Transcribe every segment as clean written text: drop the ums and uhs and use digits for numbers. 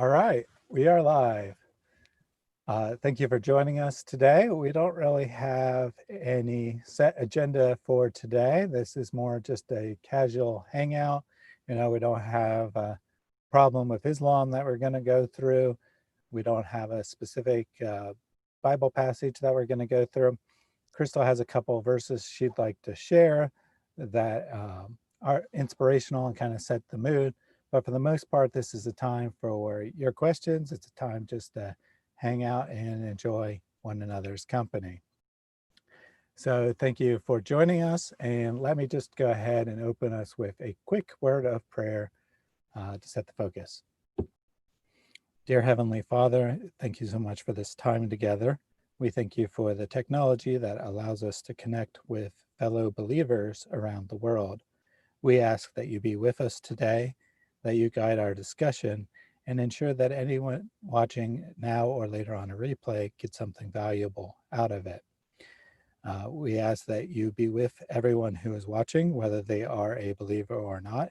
All right, we are live. Thank you for joining us today. We don't really have any set agenda for today. This is more just a casual hangout. We don't have a problem with Islam that we're going to go through. We don't have a specific Bible passage that we're going to go through. Crystal has a couple of verses she'd like to share that are inspirational and kind of set the mood. But for the most part, this is a time for your questions. It's a time just to hang out and enjoy one another's company. So thank you for joining us. And let me just go ahead and open us with a quick word of prayer to set the focus. Dear Heavenly Father, thank you so much for this time together. We thank you for the technology that allows us to connect with fellow believers around the world. We ask that you be with us today, that you guide our discussion, and ensure that anyone watching now or later on a replay gets something valuable out of it. We ask that you be with everyone who is watching, whether they are a believer or not,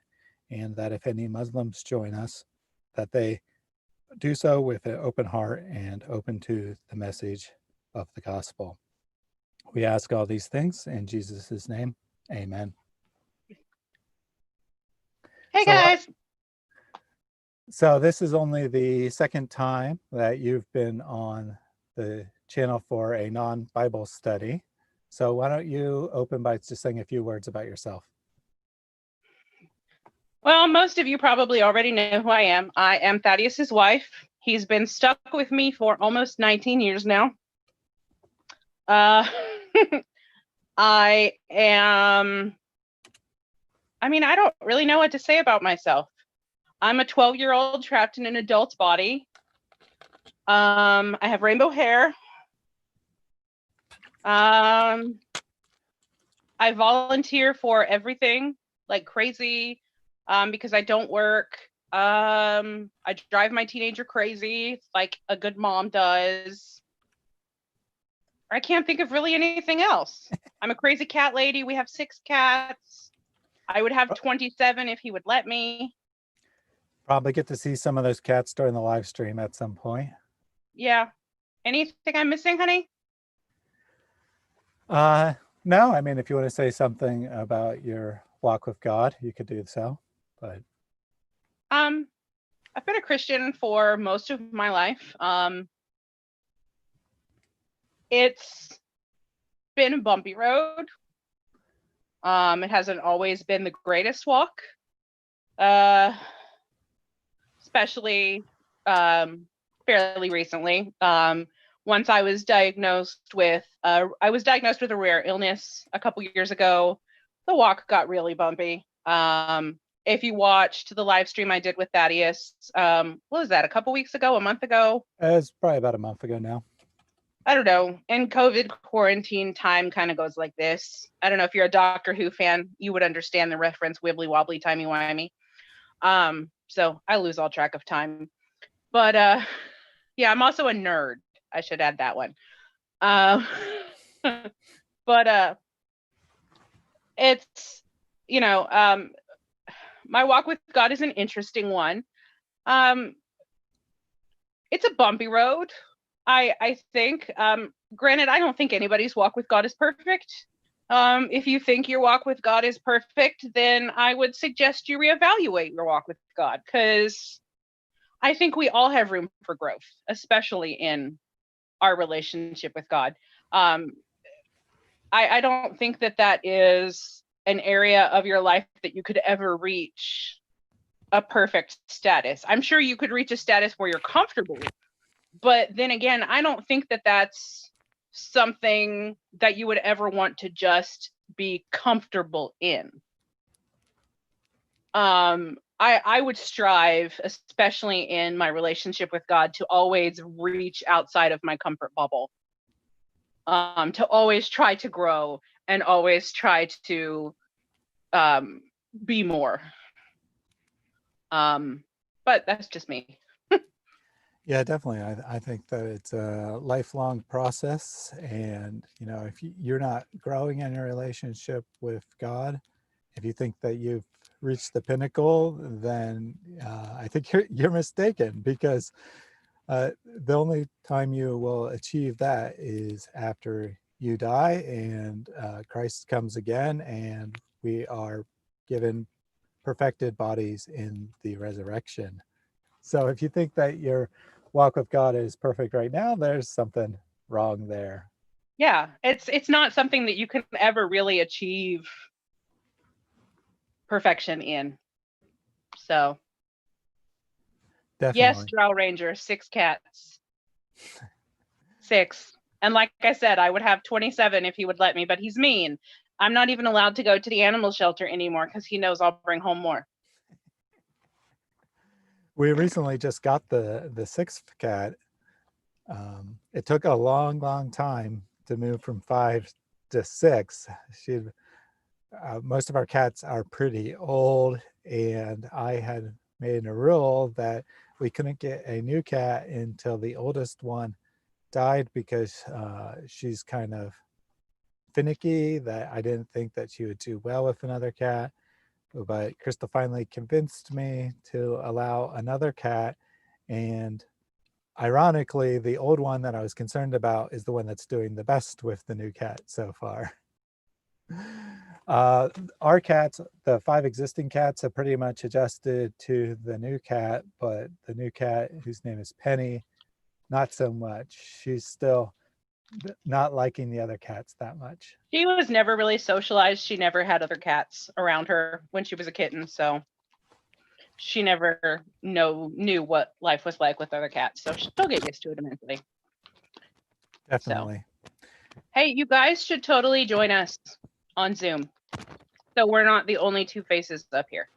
and that if any Muslims join us, that they do so with an open heart and open to the message of the gospel. We ask all these things in Jesus' name. Amen. Hey guys. So this is only the second time that you've been on the channel for a non-Bible study. So why don't you open by just saying a few words about yourself? Well, most of you probably already know who I am. I am Thaddeus's wife. He's been stuck with me for almost 19 years now. I don't really know what to say about myself. I'm a 12-year-old trapped in an adult body. I have rainbow hair. I volunteer for everything like crazy because I don't work. I drive my teenager crazy like a good mom does. I can't think of really anything else. I'm a crazy cat lady. We have 6 cats. I would have 27 if he would let me. Probably get to see some of those cats during the live stream at some point. Yeah. Anything I'm missing, honey? No, I mean, if you want to say something about your walk with God, you could do so. But I've been a Christian for most of my life. It's been a bumpy road. It hasn't always been the greatest walk. Especially fairly recently. Once I was diagnosed with a rare illness a couple years ago. The walk got really bumpy. If you watched the live stream I did with Thaddeus, what was that, a couple weeks ago, a month ago? It's probably about a month ago now. I don't know. And COVID quarantine time kind of goes like this. I don't know if you're a Doctor Who fan, you would understand the reference, wibbly wobbly, timey wimey. So I lose all track of time. But yeah, I'm also a nerd. I should add that one. But it's, my walk with God is an interesting one. It's a bumpy road, I think. Granted, I don't think anybody's walk with God is perfect. If you think your walk with God is perfect, then I would suggest you reevaluate your walk with God, because I think we all have room for growth, especially in our relationship with God. I don't think that is an area of your life that you could ever reach a perfect status. I'm sure you could reach a status where you're comfortable, but then again, I don't think that that's something that you would ever want to just be comfortable in. I would strive, especially in my relationship with God, to always reach outside of my comfort bubble, to always try to grow and always try to be more. But that's just me. Yeah, definitely. I think that it's a lifelong process. And, if you're not growing in your relationship with God, if you think that you've reached the pinnacle, then I think you're mistaken, because the only time you will achieve that is after you die and Christ comes again and we are given perfected bodies in the resurrection. So if you think that your walk with God is perfect right now, there's something wrong there. Yeah, it's not something that you can ever really achieve perfection in. So yes, Definitely. Drow Ranger, 6 cats. 6. And like I said, I would have 27 if he would let me, but he's mean. I'm not even allowed to go to the animal shelter anymore because he knows I'll bring home more. We recently just got the sixth cat. It took a long time to move from 5 to 6. She most of our cats are pretty old, and I had made a rule that we couldn't get a new cat until the oldest one died, because she's kind of finicky, that I didn't think that she would do well with another cat. But Crystal finally convinced me to allow another cat, and ironically, the old one that I was concerned about is the one that's doing the best with the new cat so far. Our cats, the 5 existing cats, have pretty much adjusted to the new cat, but the new cat, whose name is Penny, not so much. She's still not liking the other cats that much. She was never really socialized. She never had other cats around her when she was a kitten, so she never knew what life was like with other cats. So she'll get used to it eventually. Definitely. So, hey, you guys should totally join us on Zoom, so we're not the only 2 faces up here.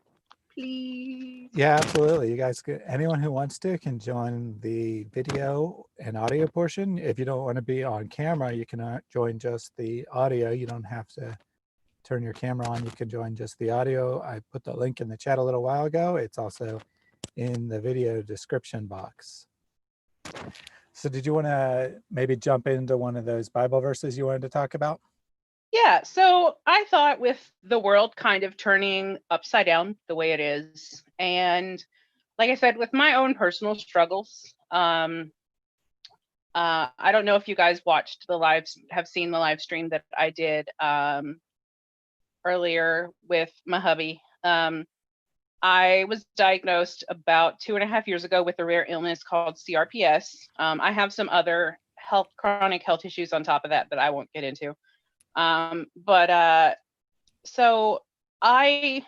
Please. Yeah, absolutely. You guys, anyone who wants to can join the video and audio portion. If you don't want to be on camera, you can join just the audio. You don't have to turn your camera on. You can join just the audio. I put the link in the chat a little while ago. It's also in the video description box. So did you want to maybe jump into one of those Bible verses you wanted to talk about? Yeah, so I thought, with the world kind of turning upside down the way it is, and like I said, with my own personal struggles, I don't know if you guys have seen the live stream that I did earlier with my hubby. I was diagnosed about 2.5 years ago with a rare illness called CRPS. I have some other chronic health issues on top of that I won't get into. So I,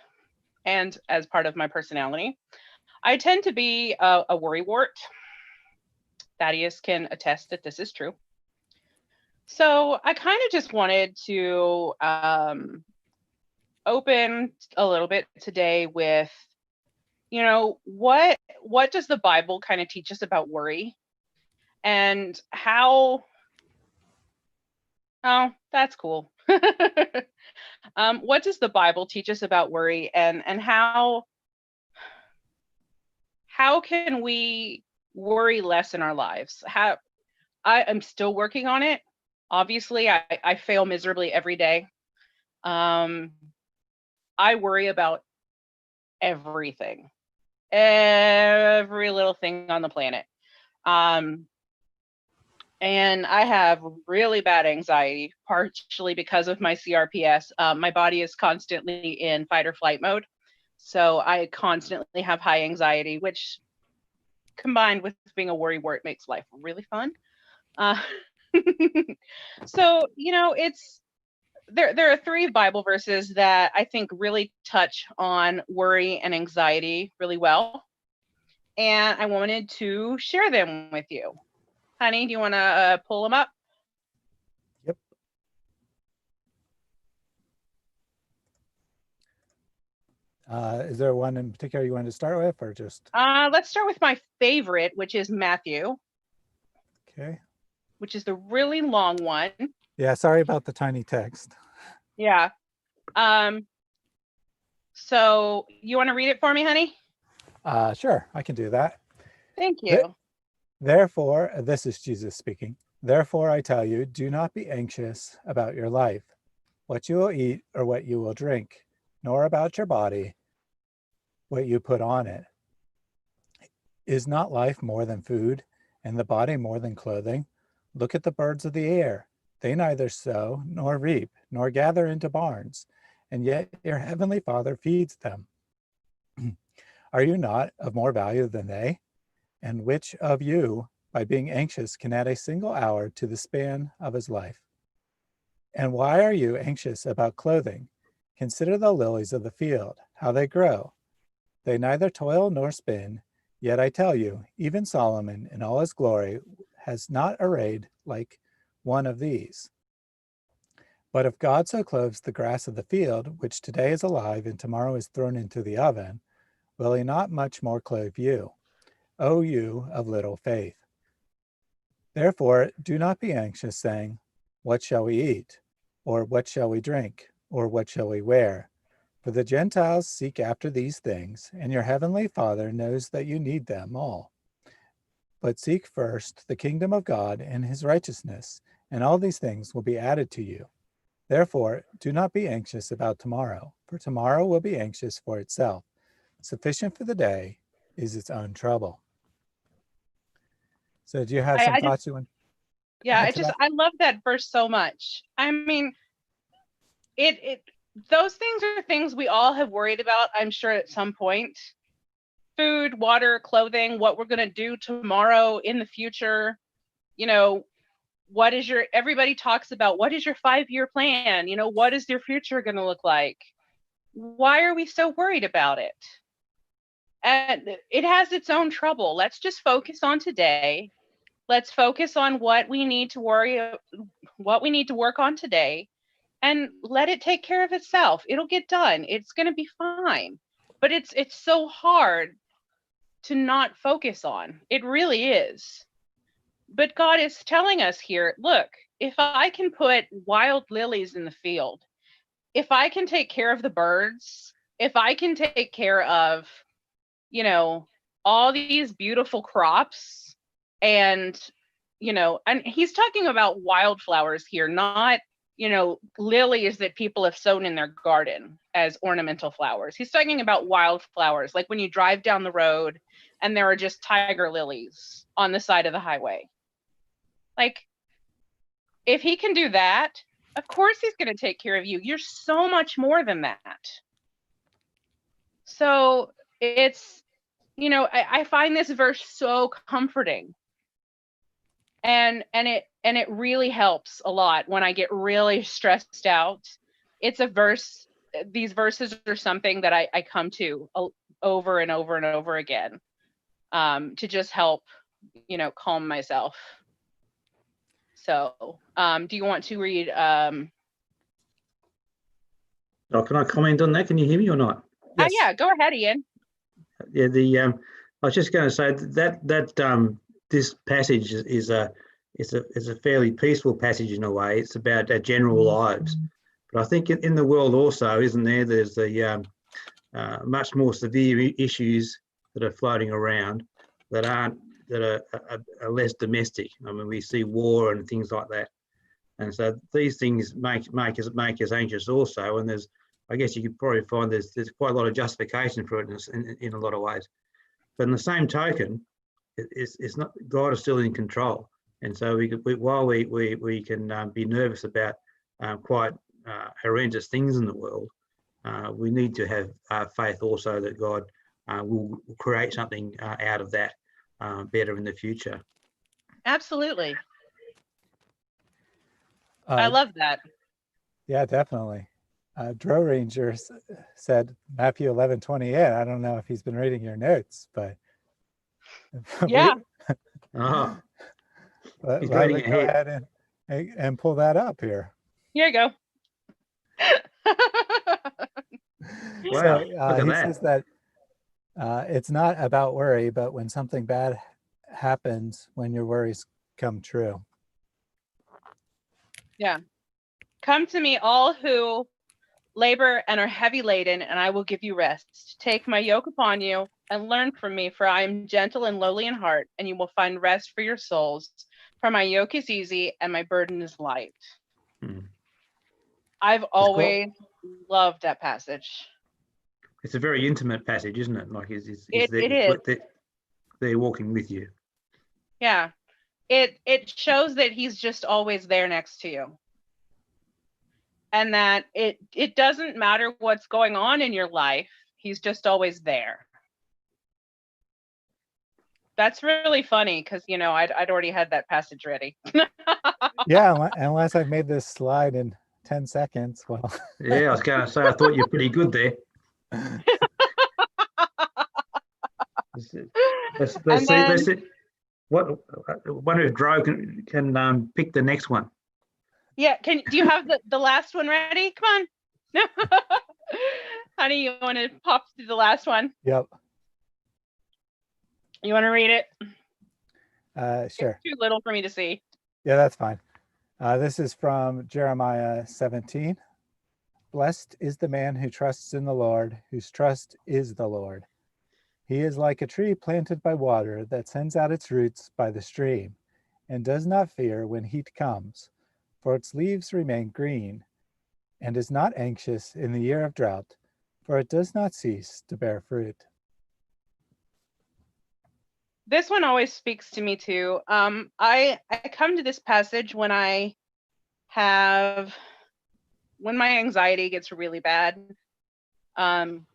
and as part of my personality, I tend to be a worrywart. Thaddeus can attest that this is true. So I kind of just wanted to open a little bit today with, what does the Bible kind of teach us about worry, and how? Oh, that's cool. What does the Bible teach us about worry, and how can we worry less in our lives? I am still working on it. Obviously, I fail miserably every day. I worry about everything, every little thing on the planet. And I have really bad anxiety, partially because of my CRPS. My body is constantly in fight or flight mode. So I constantly have high anxiety, which combined with being a worrywart makes life really fun. So, there are 3 Bible verses that I think really touch on worry and anxiety really well. And I wanted to share them with you. Honey, do you want to pull them up? Yep. Is there one in particular you wanted to start with, or just? Let's start with my favorite, which is Matthew. Okay. Which is the really long one. Yeah, sorry about the tiny text. Yeah. So you want to read it for me, honey? Sure, I can do that. Thank you. Therefore, this is Jesus speaking. Therefore, I tell you, do not be anxious about your life, what you will eat or what you will drink, nor about your body, what you put on it. Is not life more than food, and the body more than clothing? Look at the birds of the air. They neither sow, nor reap, nor gather into barns, and yet your heavenly Father feeds them. Are you not of more value than they? And which of you, by being anxious, can add a single hour to the span of his life? And why are you anxious about clothing? Consider the lilies of the field, how they grow. They neither toil nor spin. Yet I tell you, even Solomon in all his glory has not arrayed like one of these. But if God so clothes the grass of the field, which today is alive and tomorrow is thrown into the oven, will he not much more clothe you, O you of little faith? Therefore, do not be anxious, saying, what shall we eat? Or what shall we drink? Or what shall we wear? For the Gentiles seek after these things, and your heavenly Father knows that you need them all. But seek first the kingdom of God and his righteousness, and all these things will be added to you. Therefore, do not be anxious about tomorrow, for tomorrow will be anxious for itself. Sufficient for the day is its own trouble. So do you have some I just, thoughts you want to yeah, add to that? I love that verse so much. I mean, those things are things we all have worried about, I'm sure, at some point. Food, water, clothing, what we're going to do tomorrow, in the future. You know, everybody talks about what is your 5-year plan? You know, what is your future going to look like? Why are we so worried about it? And it has its own trouble. Let's just focus on today. Let's focus on what we need to work on today, and let it take care of itself. It'll get done. It's going to be fine. But it's so hard to not focus on. It really is. But God is telling us here, look, if I can put wild lilies in the field, if I can take care of the birds, if I can take care of, all these beautiful crops, and, and he's talking about wildflowers here, not, lilies that people have sown in their garden as ornamental flowers. He's talking about wildflowers, like when you drive down the road and there are just tiger lilies on the side of the highway. Like, if he can do that, of course he's going to take care of you. You're so much more than that. So it's, I find this verse so comforting. And it really helps a lot when I get really stressed out. It's a verse, these verses are something that I come to over and over and over again, to just help, calm myself. So, do you want to read? Oh, can I comment on that? Can you hear me or not? Yes. Yeah, go ahead, Ian. Yeah, I was just going to say that this passage is a fairly peaceful passage in a way. It's about our general lives, but I think in the world also, isn't there? There's the much more severe issues that are floating around that are less domestic. I mean, we see war and things like that, and so these things make us anxious also. And I guess you could probably find there's quite a lot of justification for it in a lot of ways. But in the same token, it's not, God is still in control, and so while we can be nervous about quite horrendous things in the world, we need to have faith also that God will create something out of that better in the future. Absolutely. I love that. Yeah, definitely. Dro Ranger said Matthew 11:28. I don't know if he's been reading your notes, but Yeah. Oh, he's why don't reading we go ahead. ahead and pull that up here. Here you go. Wow, So look at he that. says that it's not about worry, but when something bad happens, when your worries come true. Yeah. Come to me, all who labor and are heavy laden, and I will give you rest. Take my yoke upon you and learn from me, for I am gentle and lowly in heart, and you will find rest for your souls. For my yoke is easy and my burden is light. I've always loved that passage. it's a very intimate passage, isn't it? Like It is. they're walking with you. Yeah. It shows that he's just always there next to you. And that it doesn't matter what's going on in your life, he's just always there. That's really funny because, you know, I'd already had that passage ready. Yeah, unless I've made this slide in 10 seconds. Well, Yeah, I was going to say, I thought you're pretty good there. Let's see. What wonder if Dro can pick the next one. Yeah, do you have the last one ready? Come on. Honey, you want to pop to the last one? Yep. You want to read it? Sure. It's too little for me to see. Yeah, that's fine. This is from Jeremiah 17. Blessed is the man who trusts in the Lord, whose trust is the Lord. He is like a tree planted by water that sends out its roots by the stream and does not fear when heat comes, for its leaves remain green, and is not anxious in the year of drought, for it does not cease to bear fruit. This one always speaks to me too. I come to this passage when my anxiety gets really bad. I'm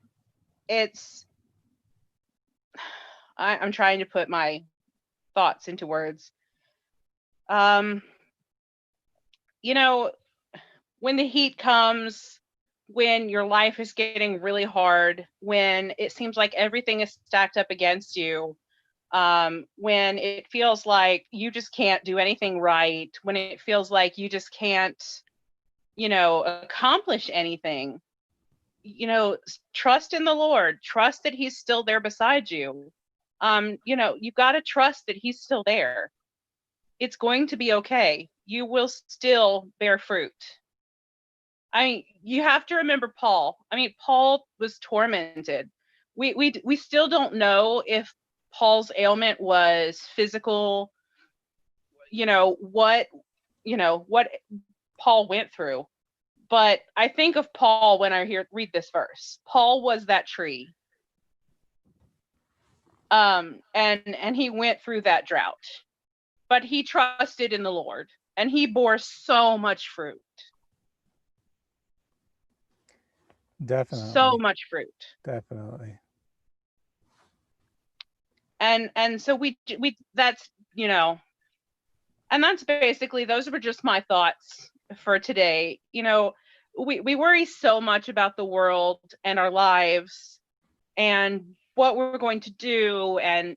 trying to put my thoughts into words. You know, when the heat comes, when your life is getting really hard, when it seems like everything is stacked up against you, when it feels like you just can't do anything right, when it feels like you just can't, accomplish anything, trust in the Lord, trust that he's still there beside you. You've got to trust that he's still there. It's going to be okay. You will still bear fruit. I mean, you have to remember Paul. I mean, Paul was tormented. We still don't know if Paul's ailment was physical, what Paul went through. But I think of Paul when I read this verse. Paul was that tree. And he went through that drought. But he trusted in the Lord, and he bore so much fruit. Definitely. So much fruit. Definitely. And so we that's, and that's basically, those were just my thoughts for today. We worry so much about the world and our lives and what we're going to do. And,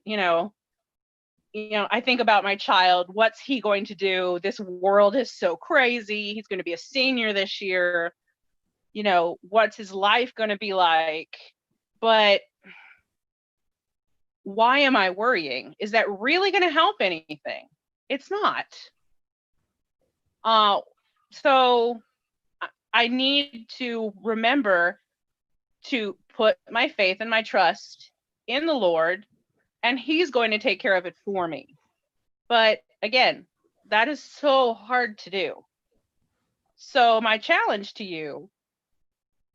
I think about my child. What's he going to do? This world is so crazy. He's going to be a senior this year. What's his life going to be like? But why am I worrying? Is that really going to help anything? It's not. So I need to remember to put my faith and my trust in the Lord, and he's going to take care of it for me. But again, that is so hard to do. So my challenge to you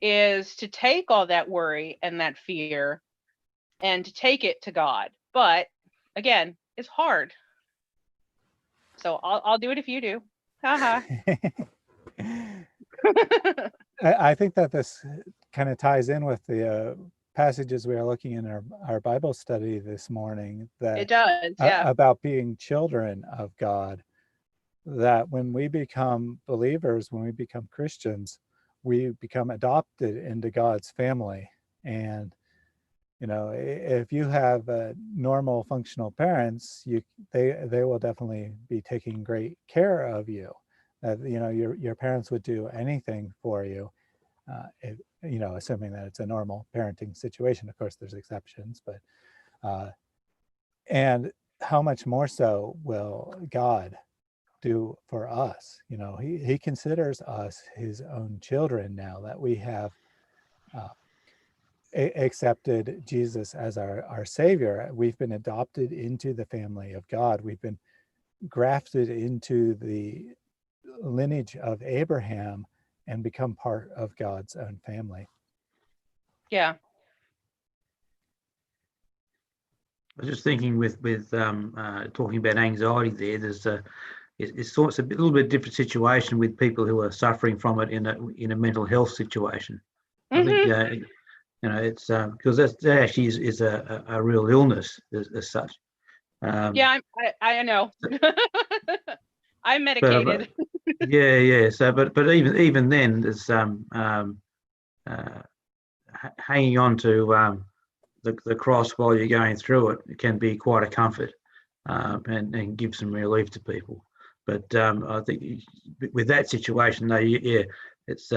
is to take all that worry and that fear and to take it to God. But again, it's hard. So I'll do it if you do. Haha. I think that this kind of ties in with the passages we are looking in our Bible study this morning, that It does, yeah. About being children of God, that when we become believers, when we become Christians, we become adopted into God's family. And if you have normal functional parents, they will definitely be taking great care of you. Your parents would do anything for you, assuming that it's a normal parenting situation. Of course, there's exceptions, but and how much more so will God do for us? He considers us his own children now that we have accepted Jesus as our Savior. We've been adopted into the family of God. We've been grafted into the lineage of Abraham and become part of God's own family. Yeah. was just thinking with talking about anxiety there. It's a little bit different situation with people who are suffering from it in a mental health situation. I think it's because that actually is a real illness as such. Yeah, I know. I'm But medicated. yeah. So, but even then, there's hanging on to the cross while you're going through it can be quite a comfort, and give some relief to people. But I think with that situation, though, yeah, it's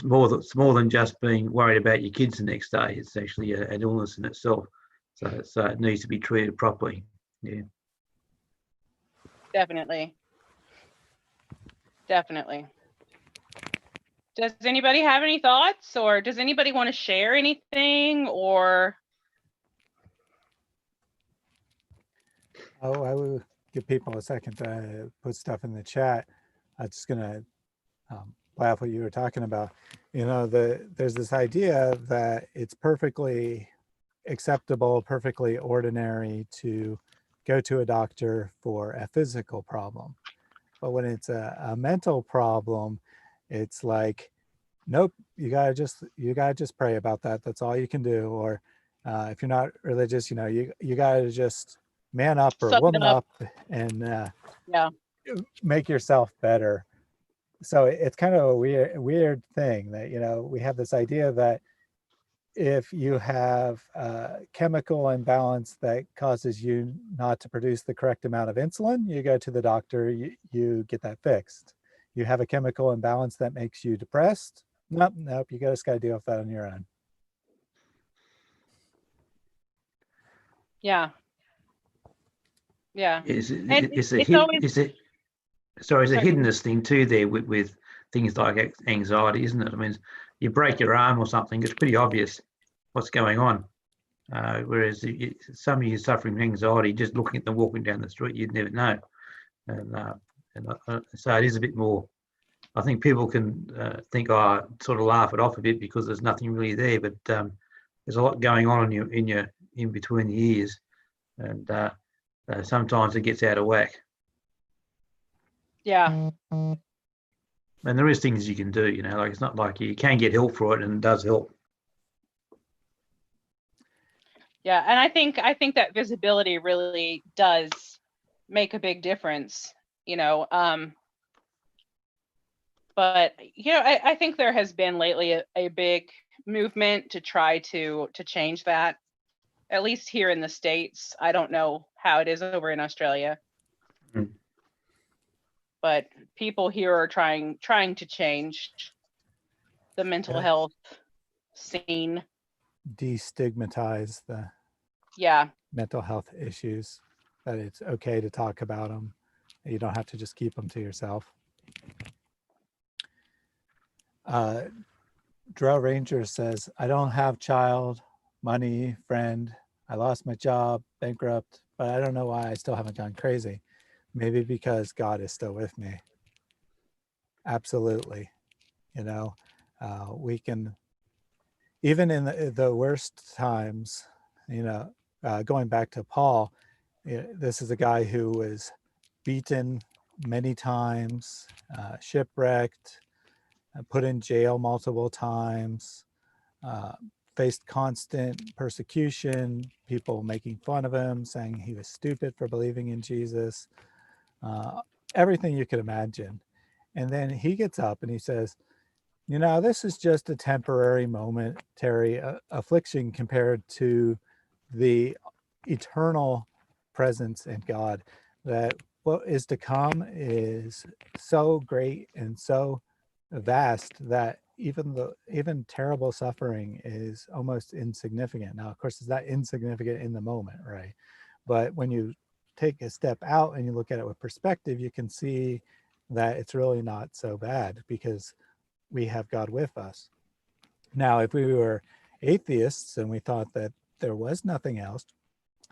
more than just being worried about your kids the next day. It's actually an illness in itself, so it needs to be treated properly. Yeah. Definitely. Definitely. Does anybody have any thoughts, or does anybody want to share anything, or? Oh, I will give people a second to put stuff in the chat. I'm just gonna laugh what you were talking about. You know, there's this idea that it's perfectly acceptable, perfectly ordinary to go to a doctor for a physical problem. But when it's a mental problem, it's like, nope, you gotta just pray about that. That's all you can do. Or if you're not religious, you know, you gotta just man up or Suck it woman up. up and Yeah. make yourself better. So it's kind of a weird thing that, you know, we have this idea that if you have a chemical imbalance that causes you not to produce the correct amount of insulin, you go to the doctor, you get that fixed. You have a chemical imbalance that makes you depressed. Nope, you just got to deal with that on your own. Yeah. Yeah. It's And it's a it's hit. always, It's a sorry. hiddenness thing too there with things like anxiety, isn't it? I mean, you break your arm or something, it's pretty obvious what's going on. Whereas some of you suffering from anxiety, just looking at them walking down the street, you'd never know. And so it is a bit more. I think people can think, oh, sort of laugh it off a bit because there's nothing really there, but there's a lot going on in between the ears, and sometimes it gets out of whack. Yeah. And there is things you can do, you know, like it's not like you can get help for it, and it does help. Yeah. And I think that visibility really does make a big difference, you know. But you know, I think there has been lately a big movement to try to change that, at least here in the States. I don't know how it is over in Australia. Mm. But people here are trying to change the mental health scene. Destigmatize the mental health issues, that it's okay to talk about them. You don't have to just keep them to yourself. Drow Ranger says, I don't have child, money, friend. I lost my job, bankrupt, but I don't know why I still haven't gone crazy. Maybe because God is still with me. Absolutely. You know, we can, even in the worst times, you know, going back to Paul, this is a guy who was beaten many times, shipwrecked, put in jail multiple times, faced constant persecution, people making fun of him, saying he was stupid for believing in Jesus, everything you could imagine. And then he gets up and he says, you know, this is just a temporary momentary affliction compared to the eternal presence in God, that what is to come is so great and so vast that even terrible suffering is almost insignificant. Now, of course, it's not insignificant in the moment, right? But when you take a step out and you look at it with perspective, you can see that it's really not so bad because we have God with us. Now, if we were atheists and we thought that there was nothing else,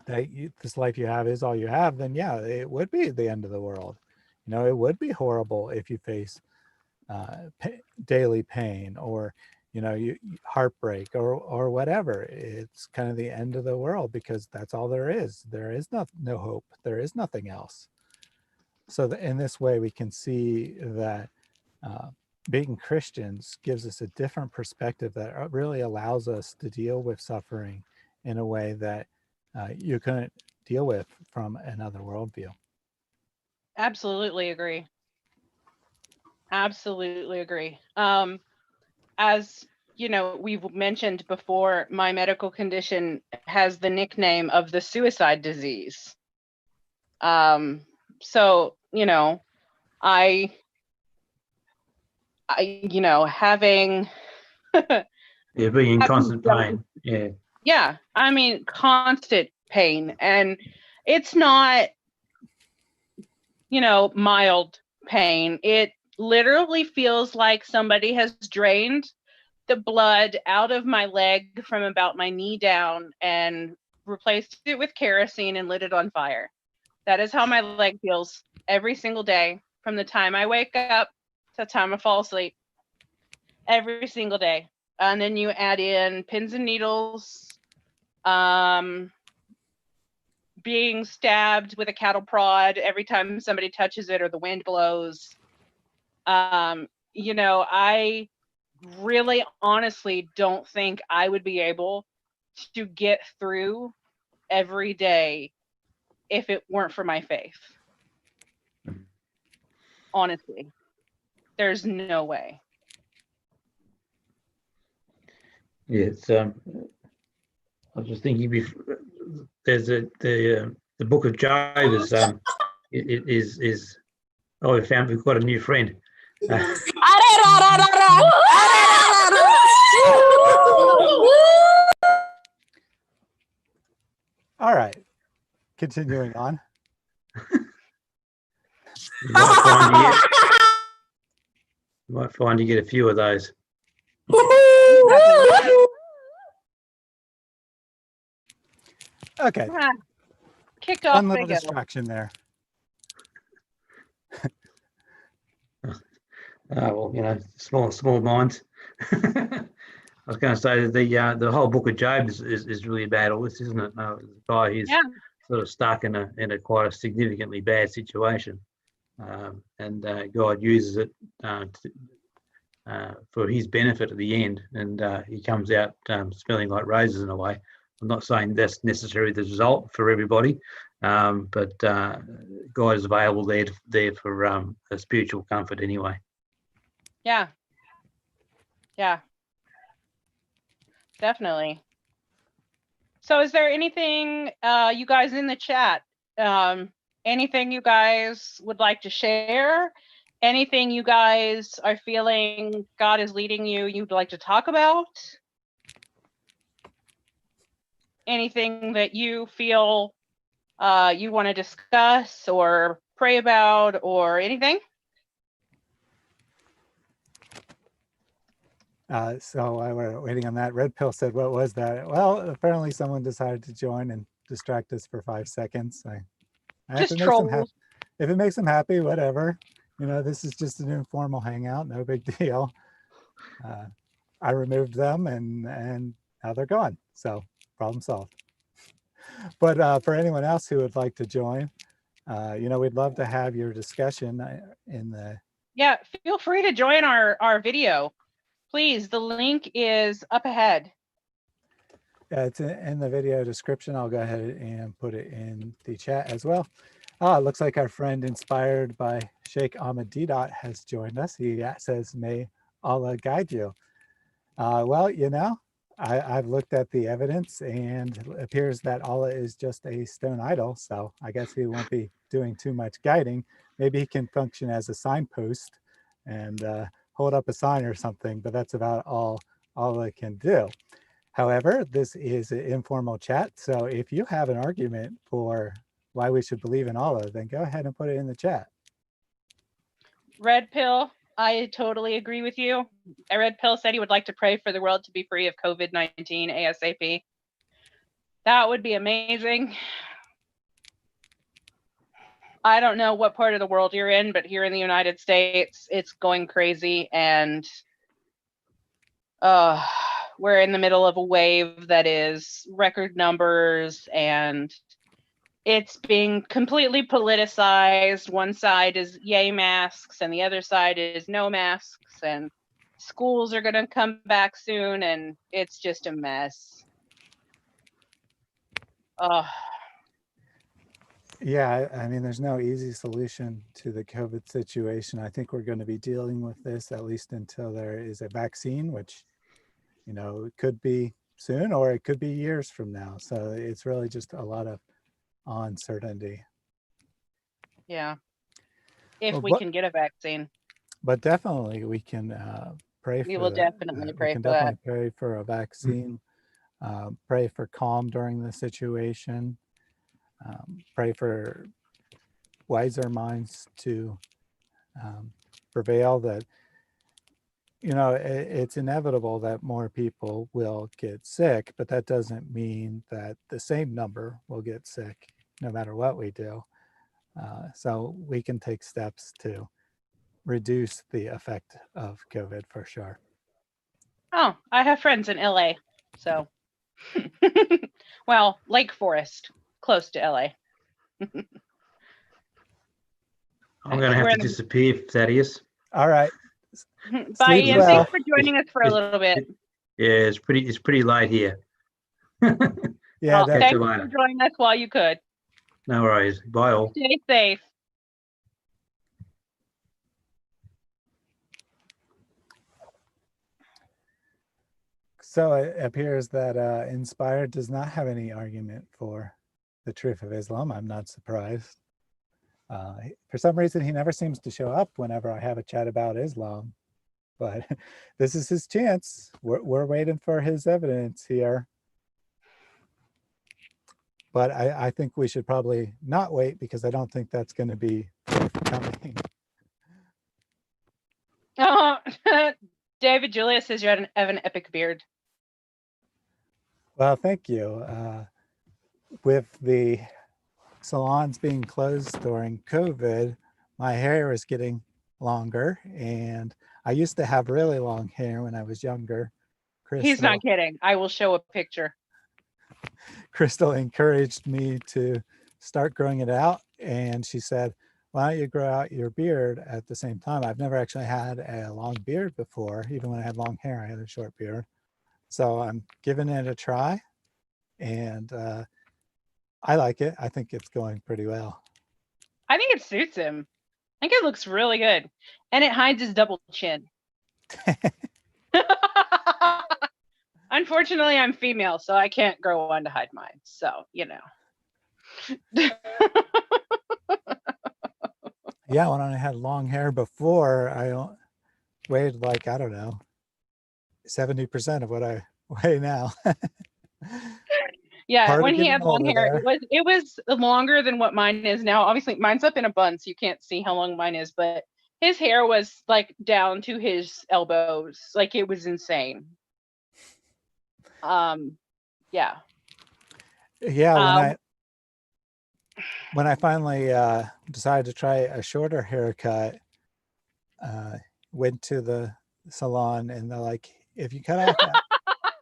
that this life you have is all you have, then yeah, it would be the end of the world. You know, it would be horrible if you face daily pain, or heartbreak or whatever. It's kind of the end of the world because that's all there is. There is no hope. There is nothing else. So in this way, we can see that being Christians gives us a different perspective that really allows us to deal with suffering in a way that you couldn't deal with from another worldview. Absolutely agree. Absolutely agree. As you know, we've mentioned before, my medical condition has the nickname of the suicide disease. So, I having Yeah, being in having constant dealt pain. Yeah. yeah, I mean, constant pain. And it's not, mild pain. It literally feels like somebody has drained the blood out of my leg from about my knee down and replaced it with kerosene and lit it on fire. That is how my leg feels every single day from the time I wake up to the time I fall asleep. Every single day. And then you add in pins and needles, being stabbed with a cattle prod every time somebody touches it or the wind blows. I really honestly don't think I would be able to get through every day if it weren't for my faith. Honestly, there's no way. Yeah, it's I was just thinking there's the book of Job is we've got a new friend. All right, continuing on. You might find you get a few of those. Okay, Kicked off one little they go. distraction there. Well, small minds. I was going to say the whole book of Job is really about all this, isn't it? The guy who's sort of stuck in a quite a significantly bad situation, and God uses it for his benefit at the end, and he comes out smelling like roses in a way. I'm not saying that's necessarily the result for everybody, but God is available there for a spiritual comfort anyway. Yeah, definitely. So is there anything you guys in the chat, anything you guys would like to share? Anything you guys are feeling God is leading you'd like to talk about? Anything that you feel you want to discuss or pray about or anything? So while we're waiting on that, Red Pill said, what was that? Well, apparently someone decided to join and distract us for 5 seconds. Just trolls. If it makes them happy, whatever. This is just an informal hangout, no big deal. I removed them and now they're gone. So problem solved. But for anyone else who would like to join, we'd love to have your discussion in the... Yeah, feel free to join our video. Please, the link is up ahead. Yeah, it's in the video description. I'll go ahead and put it in the chat as well. It looks like our friend inspired by Sheikh Ahmed Didat has joined us. He says, may Allah guide you. Well, I've looked at the evidence and it appears that Allah is just a stone idol. So I guess he won't be doing too much guiding. Maybe he can function as a signpost and hold up a sign or something, but that's about all Allah can do. However, this is an informal chat. So if you have an argument for why we should believe in Allah, then go ahead and put it in the chat. Red Pill, I totally agree with you. Red Pill said he would like to pray for the world to be free of COVID-19 ASAP. That would be amazing. I don't know what part of the world you're in, but here in the United States, it's going crazy. And we're in the middle of a wave that is record numbers, and it's being completely politicized. One side is yay masks and the other side is no masks, and schools are going to come back soon, and it's just a mess. Yeah, I mean, there's no easy solution to the COVID situation. I think we're going to be dealing with this at least until there is a vaccine, which, you know, it could be soon or it could be years from now. So it's really just a lot of uncertainty. Yeah. If Well, we can get a vaccine. But definitely we can pray for We will that. definitely We pray can for that. definitely pray for a vaccine, pray for calm during the situation, pray for wiser minds to prevail. That, you know, it's inevitable that more people will get sick, but that doesn't mean that the same number will get sick no matter what we do. So we can take steps to reduce the effect of COVID for sure. Oh, I have friends in LA. So, well, Lake Forest, close to LA. I'm going to have to disappear, Thaddeus. All right. Bye, Sleep Ian. well. Thanks for joining us for a little bit. Yeah, it's pretty late here. Yeah, Well, thanks you for later. joining us while you could. No worries. Bye all. Stay safe. so it appears that Inspired does not have any argument for the truth of Islam. I'm not surprised. For some reason, he never seems to show up whenever I have a chat about Islam. But this is his chance. We're waiting for his evidence here. But I think we should probably not wait, because I don't think that's going to be forthcoming. David Julius says you have an epic beard. Well, thank you. With the salons being closed during COVID, my hair is getting longer, and I used to have really long hair when I was younger. He's not kidding. I will show a picture. Crystal encouraged me to start growing it out, and she said, why don't you grow out your beard at the same time? I've never actually had a long beard before. Even when I had long hair, I had a short beard. So I'm giving it a try, and I like it. I think it's going pretty well. I think it suits him. I think it looks really good. And it hides his double chin. Unfortunately, I'm female, so I can't grow one to hide mine. So, you know. Yeah, when I had long hair before, I weighed like, I don't know, 70% of what I weigh now. Yeah, when he had long hair, it was longer than what mine is now. Obviously, mine's up in a bun, so you can't see how long mine is, but his hair was like down to his elbows. Like, it was insane. Yeah. Yeah, when I finally decided to try a shorter haircut, went to the salon, and they're like, if you cut off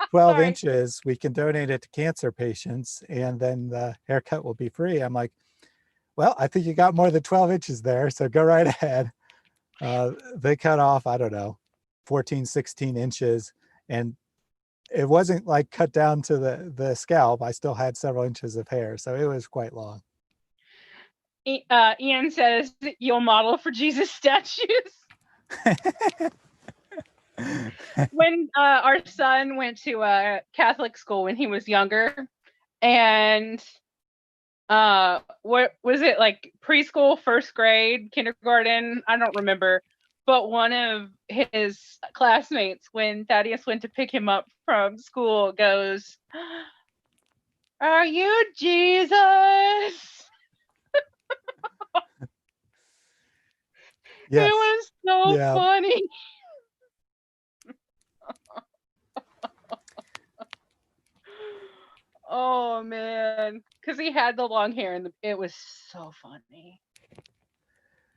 12 inches, we can donate it to cancer patients, and then the haircut will be free. I'm like, well, I think you got more than 12 inches there, so go right ahead. They cut off, I don't know, 14, 16 inches, and it wasn't like cut down to the scalp. I still had several inches of hair, so it was quite long. Ian says you'll model for Jesus statues. When our son went to a Catholic school when he was younger, and what was it, like preschool, first grade, kindergarten? I don't remember. But one of his classmates, when Thaddeus went to pick him up from school, goes, "Are you Jesus?" Yes. It was so funny. Oh man, because he had the long hair, and it was so funny.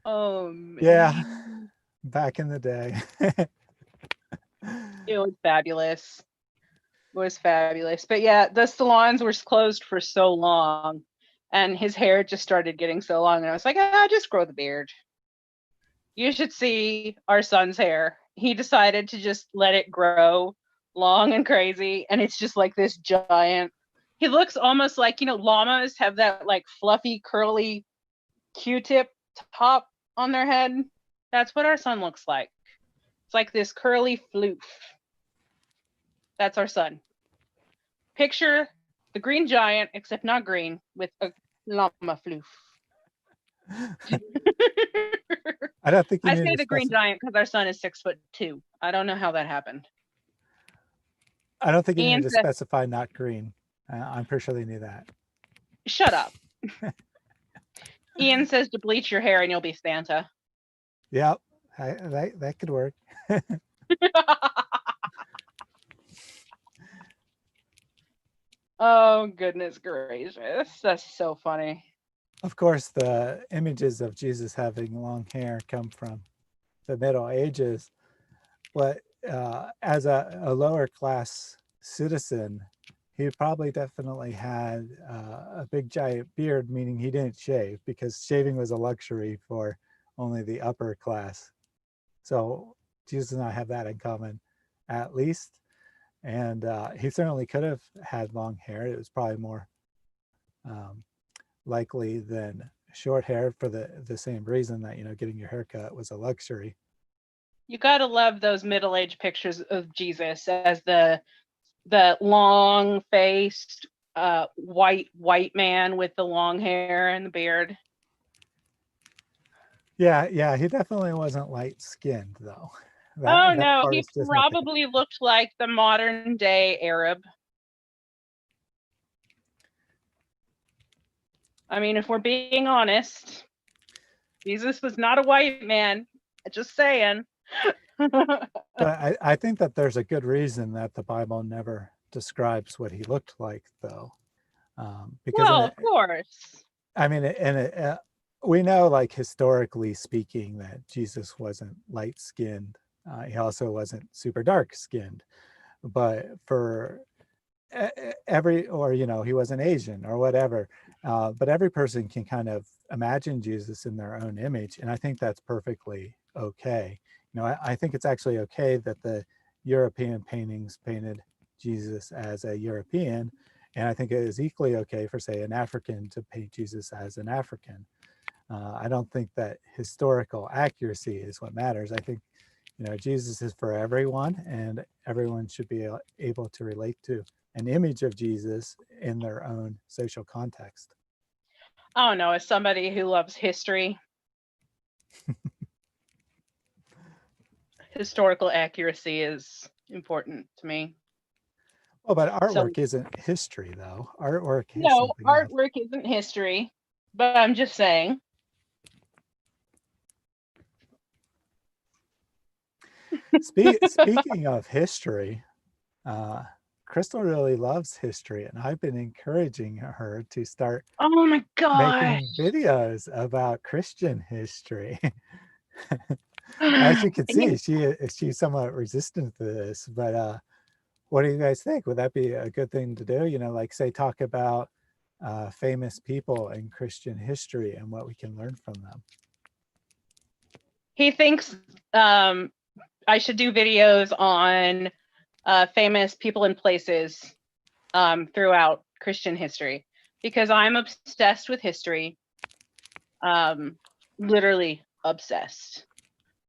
Oh man. Yeah, back in the day. It was fabulous. It was fabulous. But yeah, the salons were closed for so long, and his hair just started getting so long, and I was like, just grow the beard. You should see our son's hair. He decided to just let it grow long and crazy, and it's just like this giant. He looks almost like, llamas have that like fluffy, curly Q-tip top on their head. That's what our son looks like. It's like this curly floof. That's our son. Picture the green giant, except not green, with a llama floof. I don't think you I need say to the green giant because our son is 6'2". I don't know how that happened. I don't think you Ian need to says, specify not green. I'm pretty sure they knew that. shut up. Ian says to bleach your hair and you'll be Santa. Yep, that could work. Oh, goodness gracious. That's so funny. Of course, the images of Jesus having long hair come from the Middle Ages. But as a lower class citizen, he probably definitely had a big giant beard, meaning he didn't shave, because shaving was a luxury for only the upper class. So Jesus and I have that in common, at least. And he certainly could have had long hair. It was probably more likely than short hair for the same reason that, getting your haircut was a luxury. You gotta love those middle-aged pictures of Jesus as the long-faced white man with the long hair and the beard. Yeah, he definitely wasn't light-skinned though. Oh That no, part he is just probably looked like the modern day Arab. I mean, if we're being honest, Jesus was not a white man. Just saying. But I think that there's a good reason that the Bible never describes what he looked like, though, because well, of course. I mean, we know, like historically speaking, that Jesus wasn't light-skinned. He also wasn't super dark-skinned, but for he wasn't Asian or whatever. But every person can kind of imagine Jesus in their own image, and I think that's perfectly okay. I think it's actually okay that the European paintings painted Jesus as a European, and I think it is equally okay for, say, an African to paint Jesus as an African. I don't think that historical accuracy is what matters. I think, Jesus is for everyone, and everyone should be able to relate to an image of Jesus in their own social context. I don't know, as somebody who loves history, historical accuracy is important to me. Well, but artwork isn't history, though. Artwork is no, something else. artwork isn't history, but I'm just saying. Speaking of history, Crystal really loves history, and I've been encouraging her to start Oh my gosh. making videos about Christian history. As you can see, she's somewhat resistant to this, but what do you guys think? Would that be a good thing to do? Like, say, talk about famous people in Christian history and what we can learn from them. He thinks I should do videos on famous people and places throughout Christian history, because I'm obsessed with history. Literally obsessed.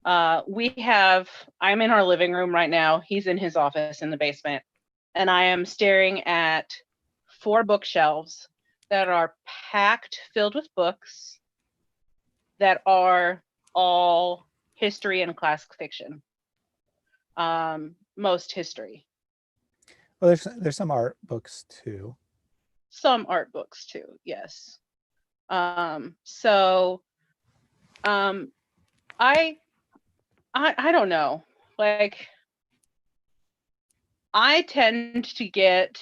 I'm in our living room right now. He's in his office in the basement. And I am staring at 4 bookshelves that are packed, filled with books that are all history and classic fiction. Most history. Well, there's some art books too. Some art books too, yes. I don't know. Like, I tend to get,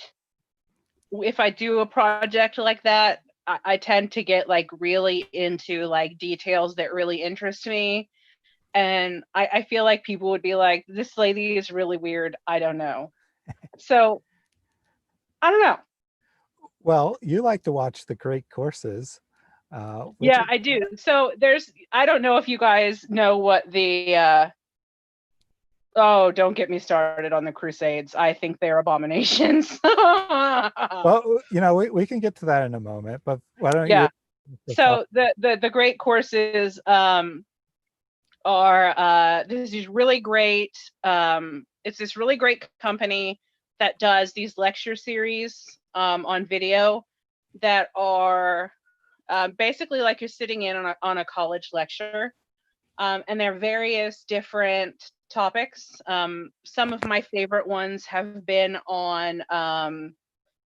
if I do a project like that, I tend to get like really into like details that really interest me. And I feel like people would be like, this lady is really weird. I don't know. So I don't know. Well, you like to watch the great courses. Which Yeah, I do. So I don't know if you guys know what the oh, don't get me started on the Crusades. I think they're abominations. well, we can get to that in a moment, but why don't you? Yeah. So the great courses are this is really great. It's this really great company that does these lecture series on video that are basically like you're sitting in on a college lecture. And there are various different topics. Some of my favorite ones have been on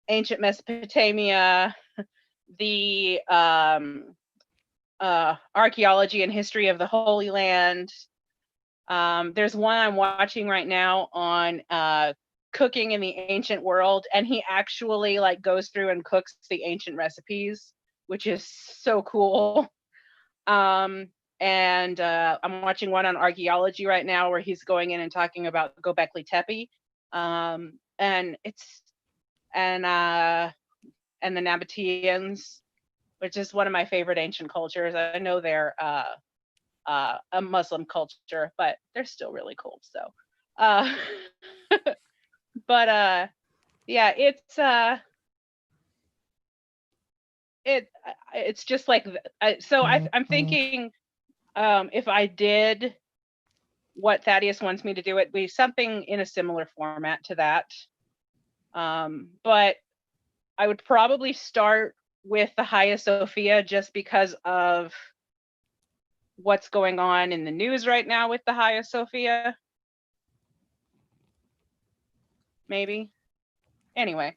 ancient Mesopotamia, the archaeology and history of the Holy Land. There's one I'm watching right now on cooking in the ancient world, and he actually like goes through and cooks the ancient recipes, which is so cool. And I'm watching one on archaeology right now where he's going in and talking about Göbekli Tepe, and the Nabateans, which is one of my favorite ancient cultures. I know they're a Muslim culture, but they're still really cool. So, but yeah, it's just like so. I'm thinking if I did what Thaddeus wants me to do, it'd be something in a similar format to that. But I would probably start with the Hagia Sophia just because of what's going on in the news right now with the Hagia Sophia. Maybe. Anyway.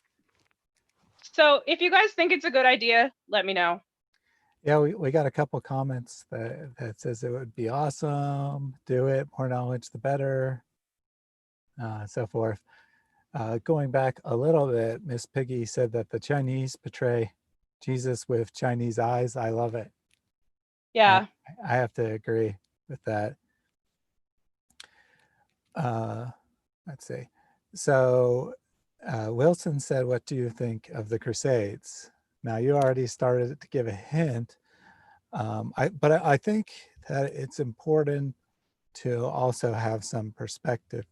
So if you guys think it's a good idea, let me know. Yeah, we got a couple comments that says it would be awesome, do it, more knowledge the better, so forth. Going back a little bit, Miss Piggy said that the Chinese portray Jesus with Chinese eyes. I love it. Yeah. I have to agree with that. Let's see. So Wilson said, what do you think of the Crusades? Now you already started to give a hint, but I think that it's important to also have some perspective.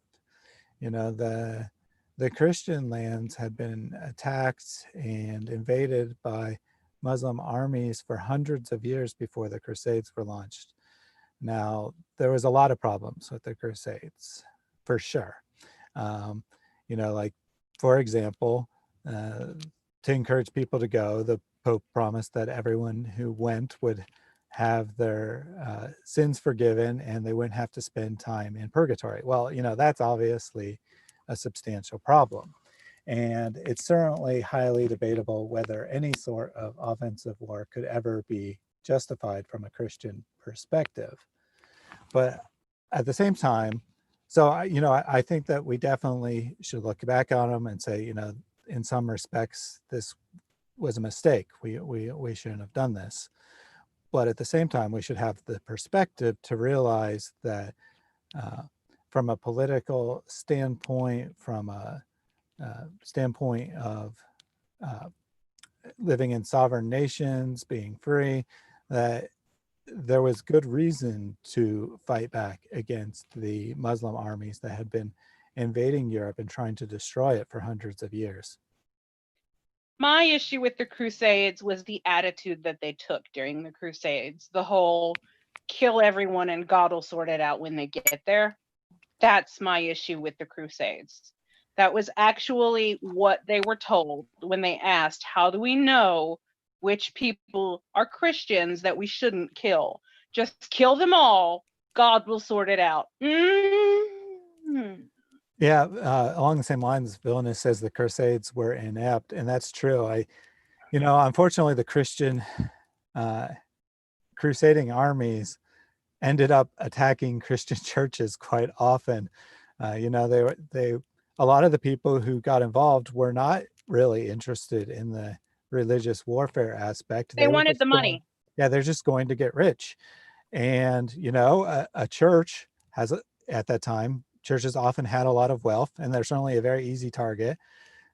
The Christian lands had been attacked and invaded by Muslim armies for hundreds of years before the Crusades were launched. Now, there was a lot of problems with the Crusades, for sure. Like, for example, to encourage people to go, the Pope promised that everyone who went would have their sins forgiven and they wouldn't have to spend time in purgatory. Well, that's obviously a substantial problem. And it's certainly highly debatable whether any sort of offensive war could ever be justified from a Christian perspective. But at the same time, so I think that we definitely should look back on them and say, in some respects, this was a mistake. We shouldn't have done this. But at the same time, we should have the perspective to realize that from a political standpoint, from a standpoint of living in sovereign nations, being free, that there was good reason to fight back against the Muslim armies that had been invading Europe and trying to destroy it for hundreds of years. My issue with the Crusades was the attitude that they took during the Crusades. The whole kill everyone and God will sort it out when they get there. That's my issue with the Crusades. That was actually what they were told when they asked, how do we know which people are Christians that we shouldn't kill? Just kill them all. God will sort it out. Mm-hmm. Yeah, along the same lines, Villainous says the Crusades were inept, and that's true. Unfortunately, the Christian crusading armies ended up attacking Christian churches quite often. A lot of the people who got involved were not really interested in the religious warfare aspect. They wanted the money. They're just going to get rich. And, you know, a church has, at that time, churches often had a lot of wealth, and they're certainly a very easy target.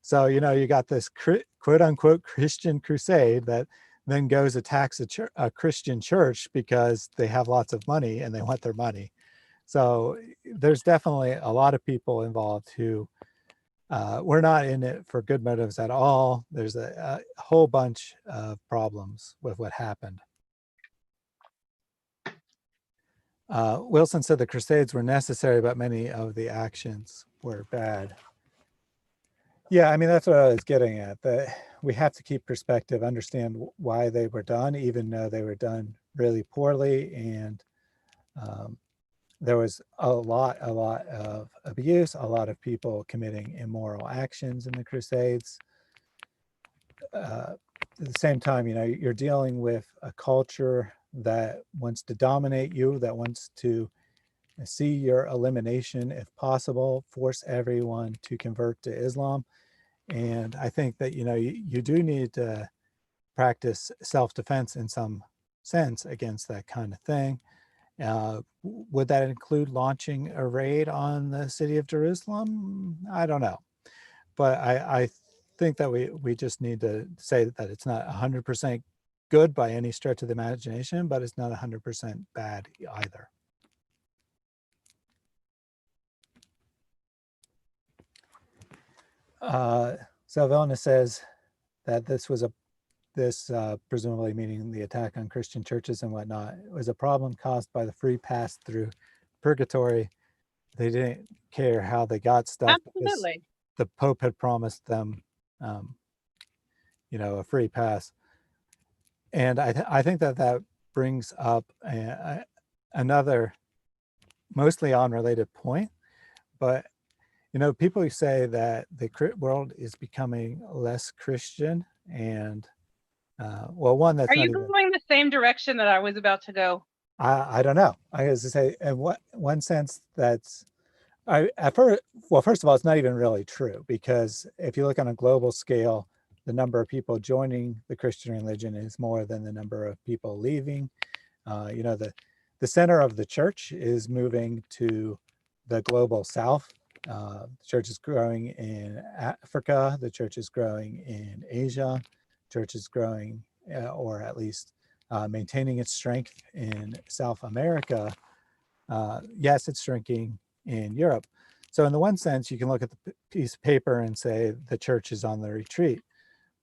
So, you know, you got this quote unquote Christian crusade that then goes attacks a Christian church because they have lots of money and they want their money. So there's definitely a lot of people involved who were not in it for good motives at all. There's a whole bunch of problems with what happened. Wilson said the Crusades were necessary, but many of the actions were bad. Yeah, I mean, that's what I was getting at, that we have to keep perspective, understand why they were done, even though they were done really poorly. And there was a lot of abuse, a lot of people committing immoral actions in the Crusades. At the same time, you know, you're dealing with a culture that wants to dominate you, that wants to see your elimination if possible, force everyone to convert to Islam. And I think that, you know, you do need to practice self-defense in some sense against that kind of thing. Would that include launching a raid on the city of Jerusalem? I don't know. But I think that we just need to say that it's not 100% good by any stretch of the imagination, but it's not 100% bad either. Salvona says that this was presumably meaning the attack on Christian churches and whatnot, was a problem caused by the free pass through purgatory. They didn't care how they got stuff. Absolutely. The Pope had promised them, you know, a free pass. And I think that brings up another mostly unrelated point, but you know, people who say that the world is becoming less Christian, and well, one that's Are not you even. going the same direction that I was about to go? I don't know. I was to say, in one sense, that's well, first of all, it's not even really true, because if you look on a global scale, the number of people joining the Christian religion is more than the number of people leaving. You know, the center of the church is moving to the global south. The church is growing in Africa. The church is growing in Asia. The church is growing, or at least maintaining its strength in South America. Yes, it's shrinking in Europe. So in the one sense, you can look at the piece of paper and say the church is on the retreat.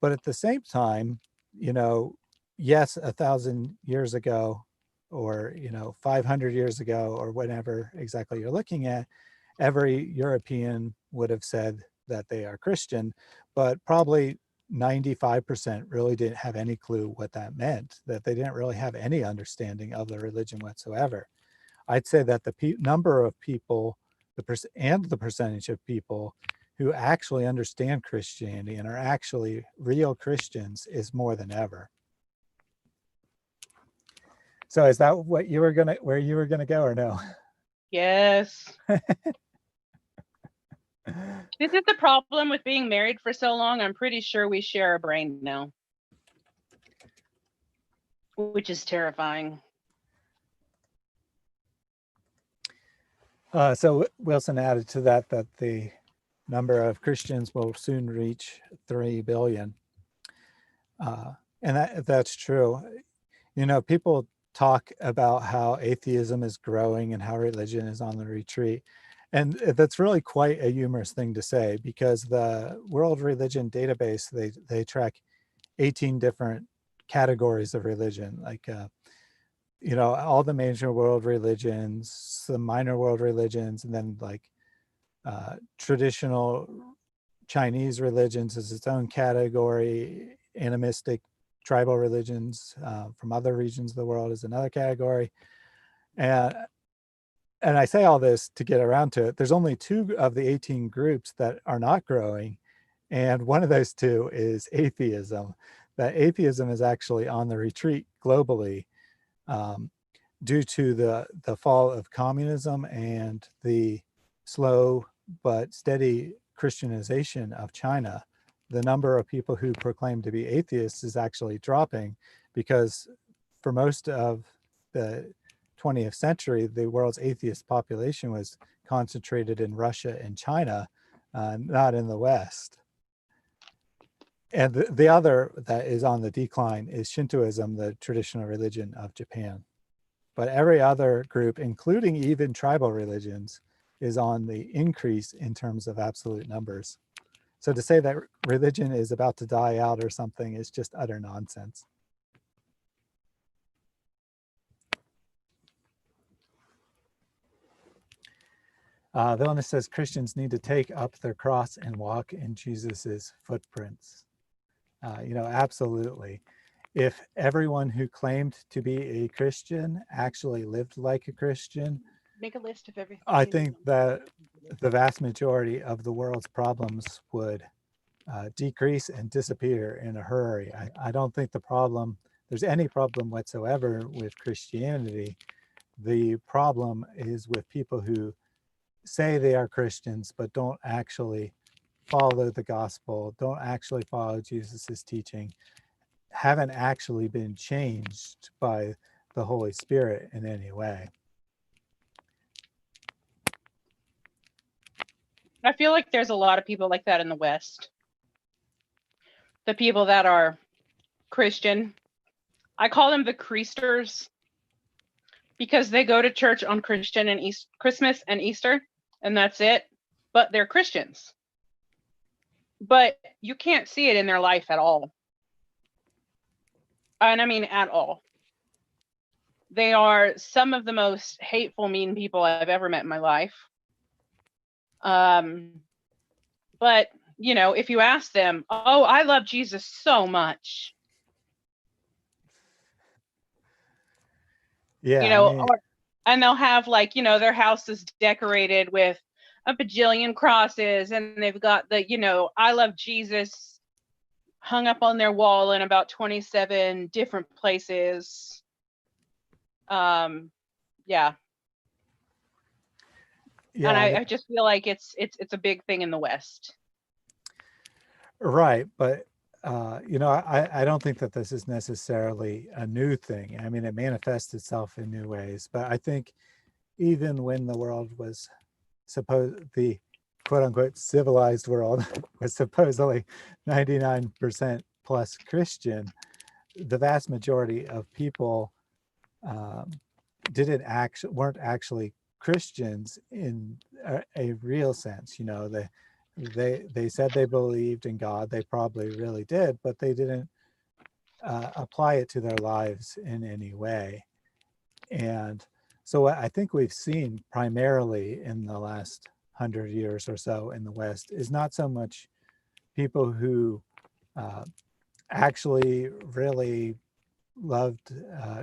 But at the same time, you know, yes, 1,000 years ago, or, you know, 500 years ago, or whatever exactly you're looking at, every European would have said that they are Christian, but probably 95% really didn't have any clue what that meant, that they didn't really have any understanding of the religion whatsoever. I'd say that the number of people, the percentage of people who actually understand Christianity and are actually real Christians is more than ever. So is that what you were where you were gonna go, or no? Yes. This is the problem with being married for so long. I'm pretty sure we share a brain now, which is terrifying. So Wilson added to that the number of Christians will soon reach 3 billion. And that's true. You know, people talk about how atheism is growing and how religion is on the retreat. And that's really quite a humorous thing to say, because the World Religion Database, they track 18 different categories of religion, like, you know, all the major world religions, some minor world religions, and then like traditional Chinese religions is its own category, animistic tribal religions from other regions of the world is another category. And I say all this to get around to it. There's only 2 of the 18 groups that are not growing. And one of those 2 is atheism. That atheism is actually on the retreat globally due to the fall of communism and the slow but steady Christianization of China. The number of people who proclaim to be atheists is actually dropping, because for most of the 20th century, the world's atheist population was concentrated in Russia and China, not in the West. And the other that is on the decline is Shintoism, the traditional religion of Japan. But every other group, including even tribal religions, is on the increase in terms of absolute numbers. So to say that religion is about to die out or something is just utter nonsense. Vilna says Christians need to take up their cross and walk in Jesus's footprints. Absolutely. If everyone who claimed to be a Christian actually lived like a Christian, Make a list of everything. I think that the vast majority of the world's problems would decrease and disappear in a hurry. I don't think there's any problem whatsoever with Christianity. The problem is with people who say they are Christians, but don't actually follow the gospel, don't actually follow Jesus's teaching, haven't actually been changed by the Holy Spirit in any way. I feel like there's a lot of people like that in the West. The people that are Christian, I call them the Creasters, because they go to church on Christmas and Easter, and that's it. But they're Christians. But you can't see it in their life at all. And I mean at all. They are some of the most hateful, mean people I've ever met in my life. But, if you ask them, oh, I love Jesus so much. Yeah. And they'll have their house is decorated with a bajillion crosses, and they've got the, I love Jesus hung up on their wall in about 27 different places. Yeah. And I just feel like it's a big thing in the West. Right. But, I don't think that this is necessarily a new thing. I mean, it manifests itself in new ways. But I think even when the world was the quote unquote civilized world was supposedly 99% plus Christian, the vast majority of people weren't actually Christians in a real sense. They said they believed in God. They probably really did, but they didn't apply it to their lives in any way. And so I think we've seen primarily in the last 100 years or so in the West is not so much people who actually really loved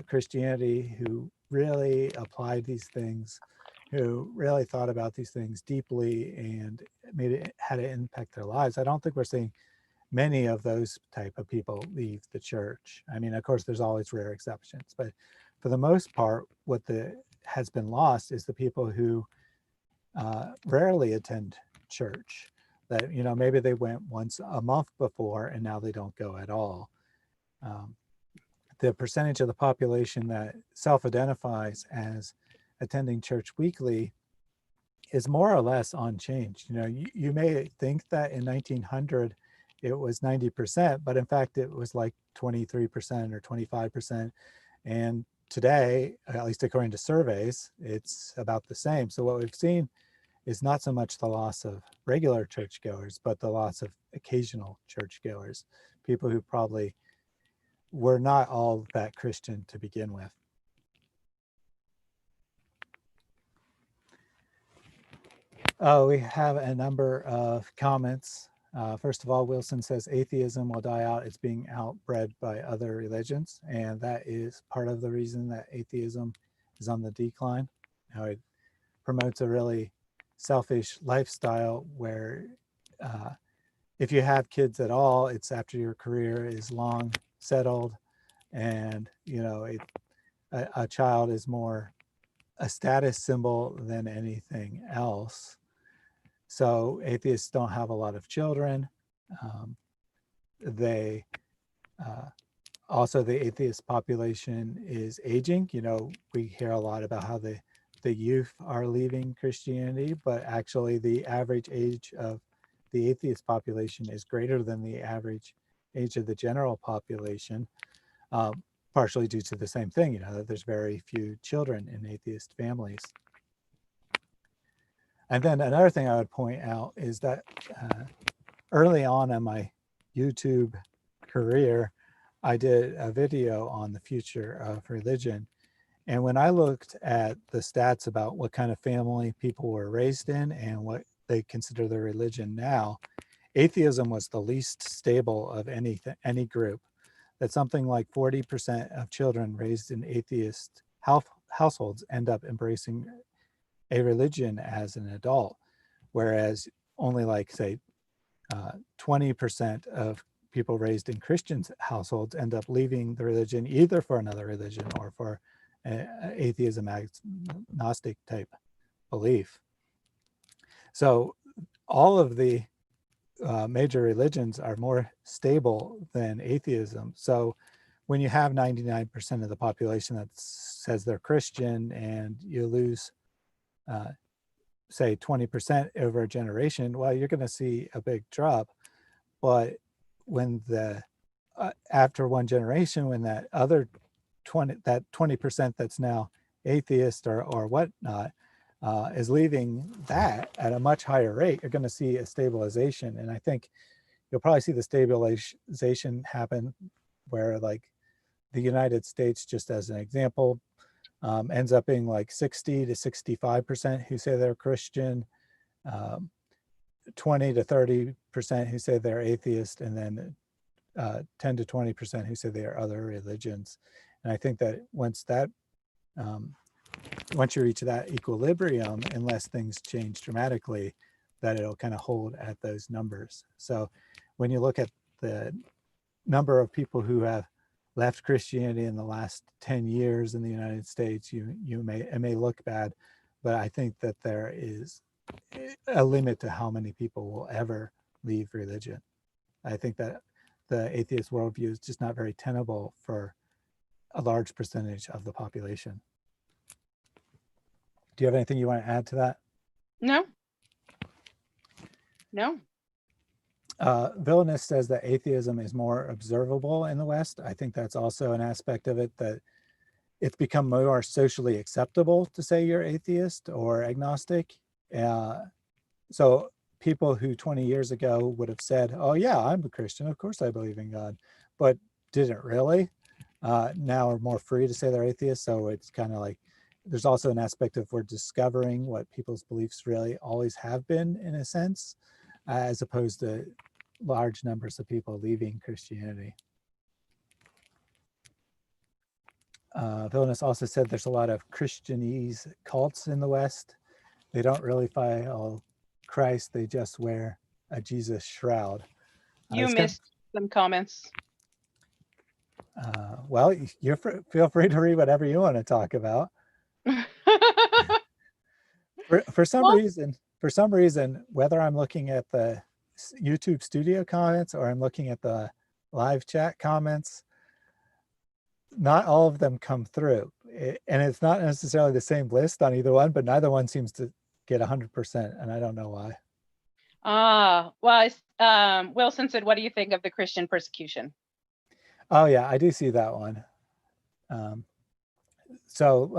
Christianity, who really applied these things, who really thought about these things deeply and had it impact their lives. I don't think we're seeing many of those type of people leave the church. I mean, of course, there's always rare exceptions, but for the most part, what has been lost is the people who rarely attend church. That maybe they went once a month before, and now they don't go at all. The percentage of the population that self-identifies as attending church weekly is more or less unchanged. You may think that in 1900 it was 90%, but in fact it was like 23% or 25%. And today, at least according to surveys, it's about the same. So what we've seen is not so much the loss of regular churchgoers, but the loss of occasional churchgoers, people who probably were not all that Christian to begin with. Oh, we have a number of comments. First of all, Wilson says atheism will die out. It's being outbred by other religions. And that is part of the reason that atheism is on the decline. It promotes a really selfish lifestyle where if you have kids at all, it's after your career is long settled, and a child is more a status symbol than anything else. So atheists don't have a lot of children. They Also, the atheist population is aging. You know, we hear a lot about how the youth are leaving Christianity, but actually the average age of the atheist population is greater than the average age of the general population, partially due to the same thing, you know, that there's very few children in atheist families. And then another thing I would point out is that early on in my YouTube career, I did a video on the future of religion. And when I looked at the stats about what kind of family people were raised in and what they consider their religion now, atheism was the least stable of any group. That something like 40% of children raised in atheist households end up embracing a religion as an adult, whereas only like, say, 20% of people raised in Christian households end up leaving the religion either for another religion or for atheism, agnostic type belief. So all of the major religions are more stable than atheism. So when you have 99% of the population that says they're Christian and you lose, say, 20% over a generation, well, you're going to see a big drop. But when after one generation, when that other 20% that's now atheist or whatnot is leaving that at a much higher rate, you're going to see a stabilization. And I think you'll probably see the stabilization happen where, like, the United States, just as an example, ends up being like 60 to 65% who say they're Christian, 20 to 30% who say they're atheist, and then 10 to 20% who say they are other religions. And I think that once you reach that equilibrium, unless things change dramatically, that it'll kind of hold at those numbers. So when you look at the number of people who have left Christianity in the last 10 years in the United States, it may look bad, but I think that there is a limit to how many people will ever leave religion. I think that the atheist worldview is just not very tenable for a large percentage of the population. Do you have anything you want to add to that? No. Villainous says that atheism is more observable in the West. I think that's also an aspect of it, that it's become more socially acceptable to say you're atheist or agnostic. So people who 20 years ago would have said, oh yeah, I'm a Christian, of course I believe in God, but didn't really, now are more free to say they're atheists. So it's kind of like, there's also an aspect of we're discovering what people's beliefs really always have been, in a sense, as opposed to large numbers of people leaving Christianity. Villainous also said there's a lot of Christianese cults in the West. They don't really follow Christ, they just wear a Jesus shroud. You missed some comments. Well, feel free to read whatever you want to talk about. For some reason, whether I'm looking at the YouTube studio comments or I'm looking at the live chat comments, not all of them come through. And it's not necessarily the same list on either one, but neither one seems to get 100%, and I don't know why. Well, Wilson said, what do you think of the Christian persecution? Oh yeah, I do see that one. So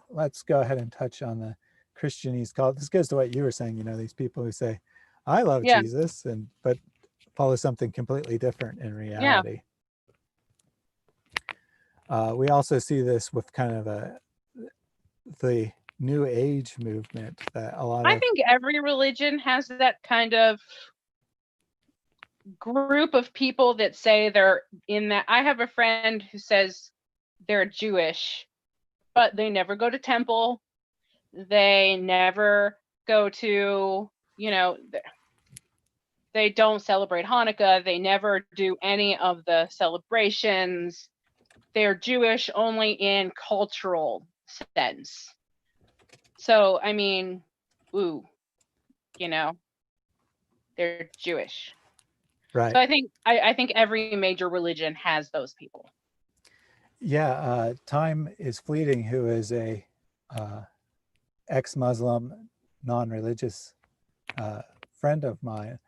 let's go ahead and touch on the Christianese cult. This goes to what you were saying, you know, these people who say, I love Jesus, but follow something completely different in reality. We also see this with kind of the New Age movement that I think every religion has that kind of group of people that say they're in that. I have a friend who says they're Jewish, but they never go to temple. They never go to, they don't celebrate Hanukkah. They never do any of the celebrations. They're Jewish only in cultural sense. So, I mean, they're Jewish. Right. So I think every major religion has those people. Yeah, Time is Fleeting, who is a ex-Muslim, non-religious friend of mine,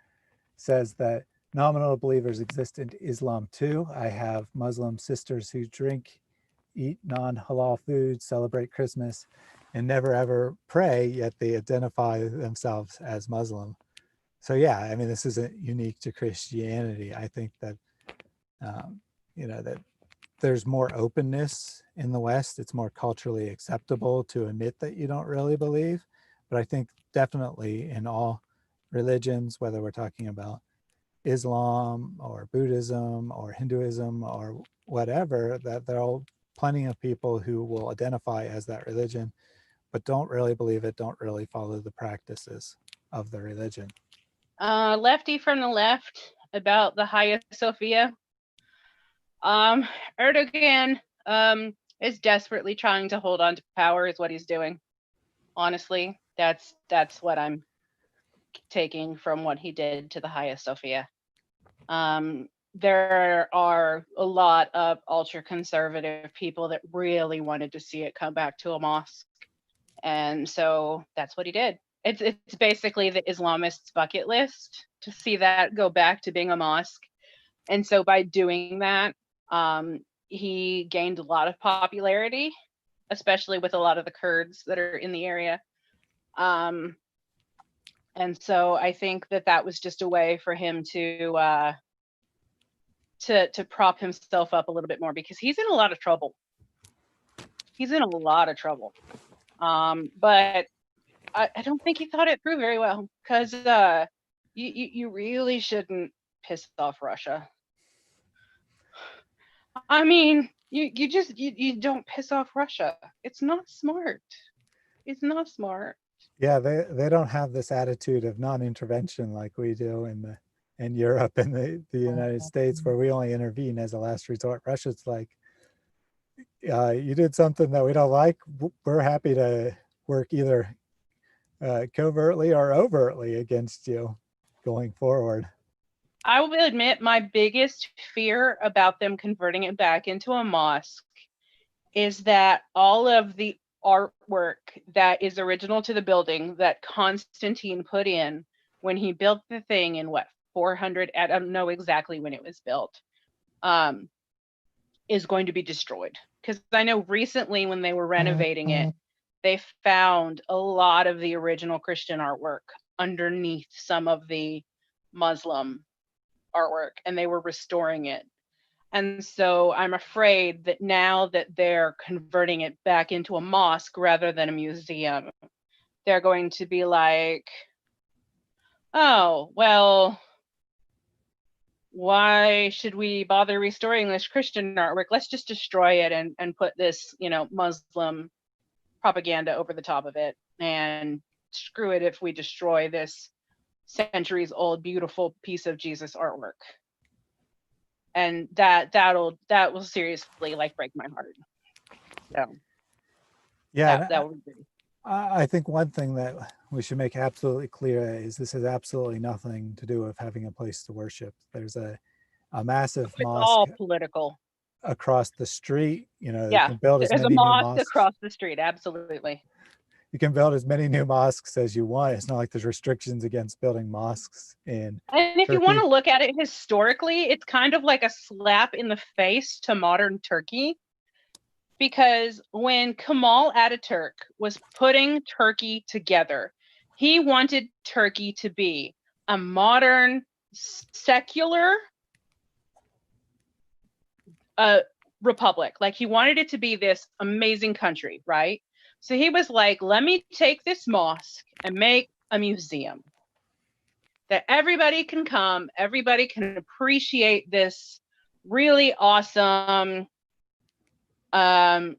says that nominal believers exist in Islam too. I have Muslim sisters who drink, eat non-halal food, celebrate Christmas, and never ever pray, yet they identify themselves as Muslim. So yeah, I mean, this isn't unique to Christianity. I think that, that there's more openness in the West. It's more culturally acceptable to admit that you don't really believe. But I think definitely in all religions, whether we're talking about Islam or Buddhism or Hinduism or whatever, that there are plenty of people who will identify as that religion, but don't really believe it, don't really follow the practices of the religion. Lefty from the left about the Hagia Sophia. Erdogan is desperately trying to hold on to power is what he's doing. Honestly, that's what I'm taking from what he did to the Hagia Sophia. There are a lot of ultra-conservative people that really wanted to see it come back to a mosque. And so that's what he did. It's basically the Islamists' bucket list to see that go back to being a mosque. And so by doing that, he gained a lot of popularity, especially with a lot of the Kurds that are in the area. And so I think that was just a way for him to prop himself up a little bit more, because he's in a lot of trouble. He's in a lot of trouble. But I don't think he thought it through very well, because you really shouldn't piss off Russia. I mean, you don't piss off Russia. It's not smart. It's not smart. Yeah, they don't have this attitude of non-intervention like we do in Europe and the United States, where we only intervene as a last resort. Russia's like, you did something that we don't like, we're happy to work either covertly or overtly against you going forward. I will admit my biggest fear about them converting it back into a mosque is that all of the artwork that is original to the building that Constantine put in when he built the thing in 400, I don't know exactly when it was built, is going to be destroyed. Because I know recently when they were renovating it, they found a lot of the original Christian artwork underneath some of the Muslim artwork, and they were restoring it. And so I'm afraid that now that they're converting it back into a mosque rather than a museum, they're going to be like, oh, well, why should we bother restoring this Christian artwork? Let's just destroy it and put this, Muslim propaganda over the top of it, and screw it if we destroy this centuries old beautiful piece of Jesus artwork. And that will seriously break my heart. So yeah, that would be. I think one thing that we should make absolutely clear is this has absolutely nothing to do with having a place to worship. There's a massive It's mosque all political across the street. You Yeah, can build as there's a many new mosque mosques across the street. Absolutely. You can build as many new mosques as you want. It's not like there's restrictions against building mosques in And if Turkey. you want to look at it historically, it's kind of like a slap in the face to modern Turkey, because when Kemal Ataturk was putting Turkey together, he wanted Turkey to be a modern, secular republic. Like, he wanted it to be this amazing country, right? So he was like, let me take this mosque and make a museum that everybody can come, everybody can appreciate this really awesome,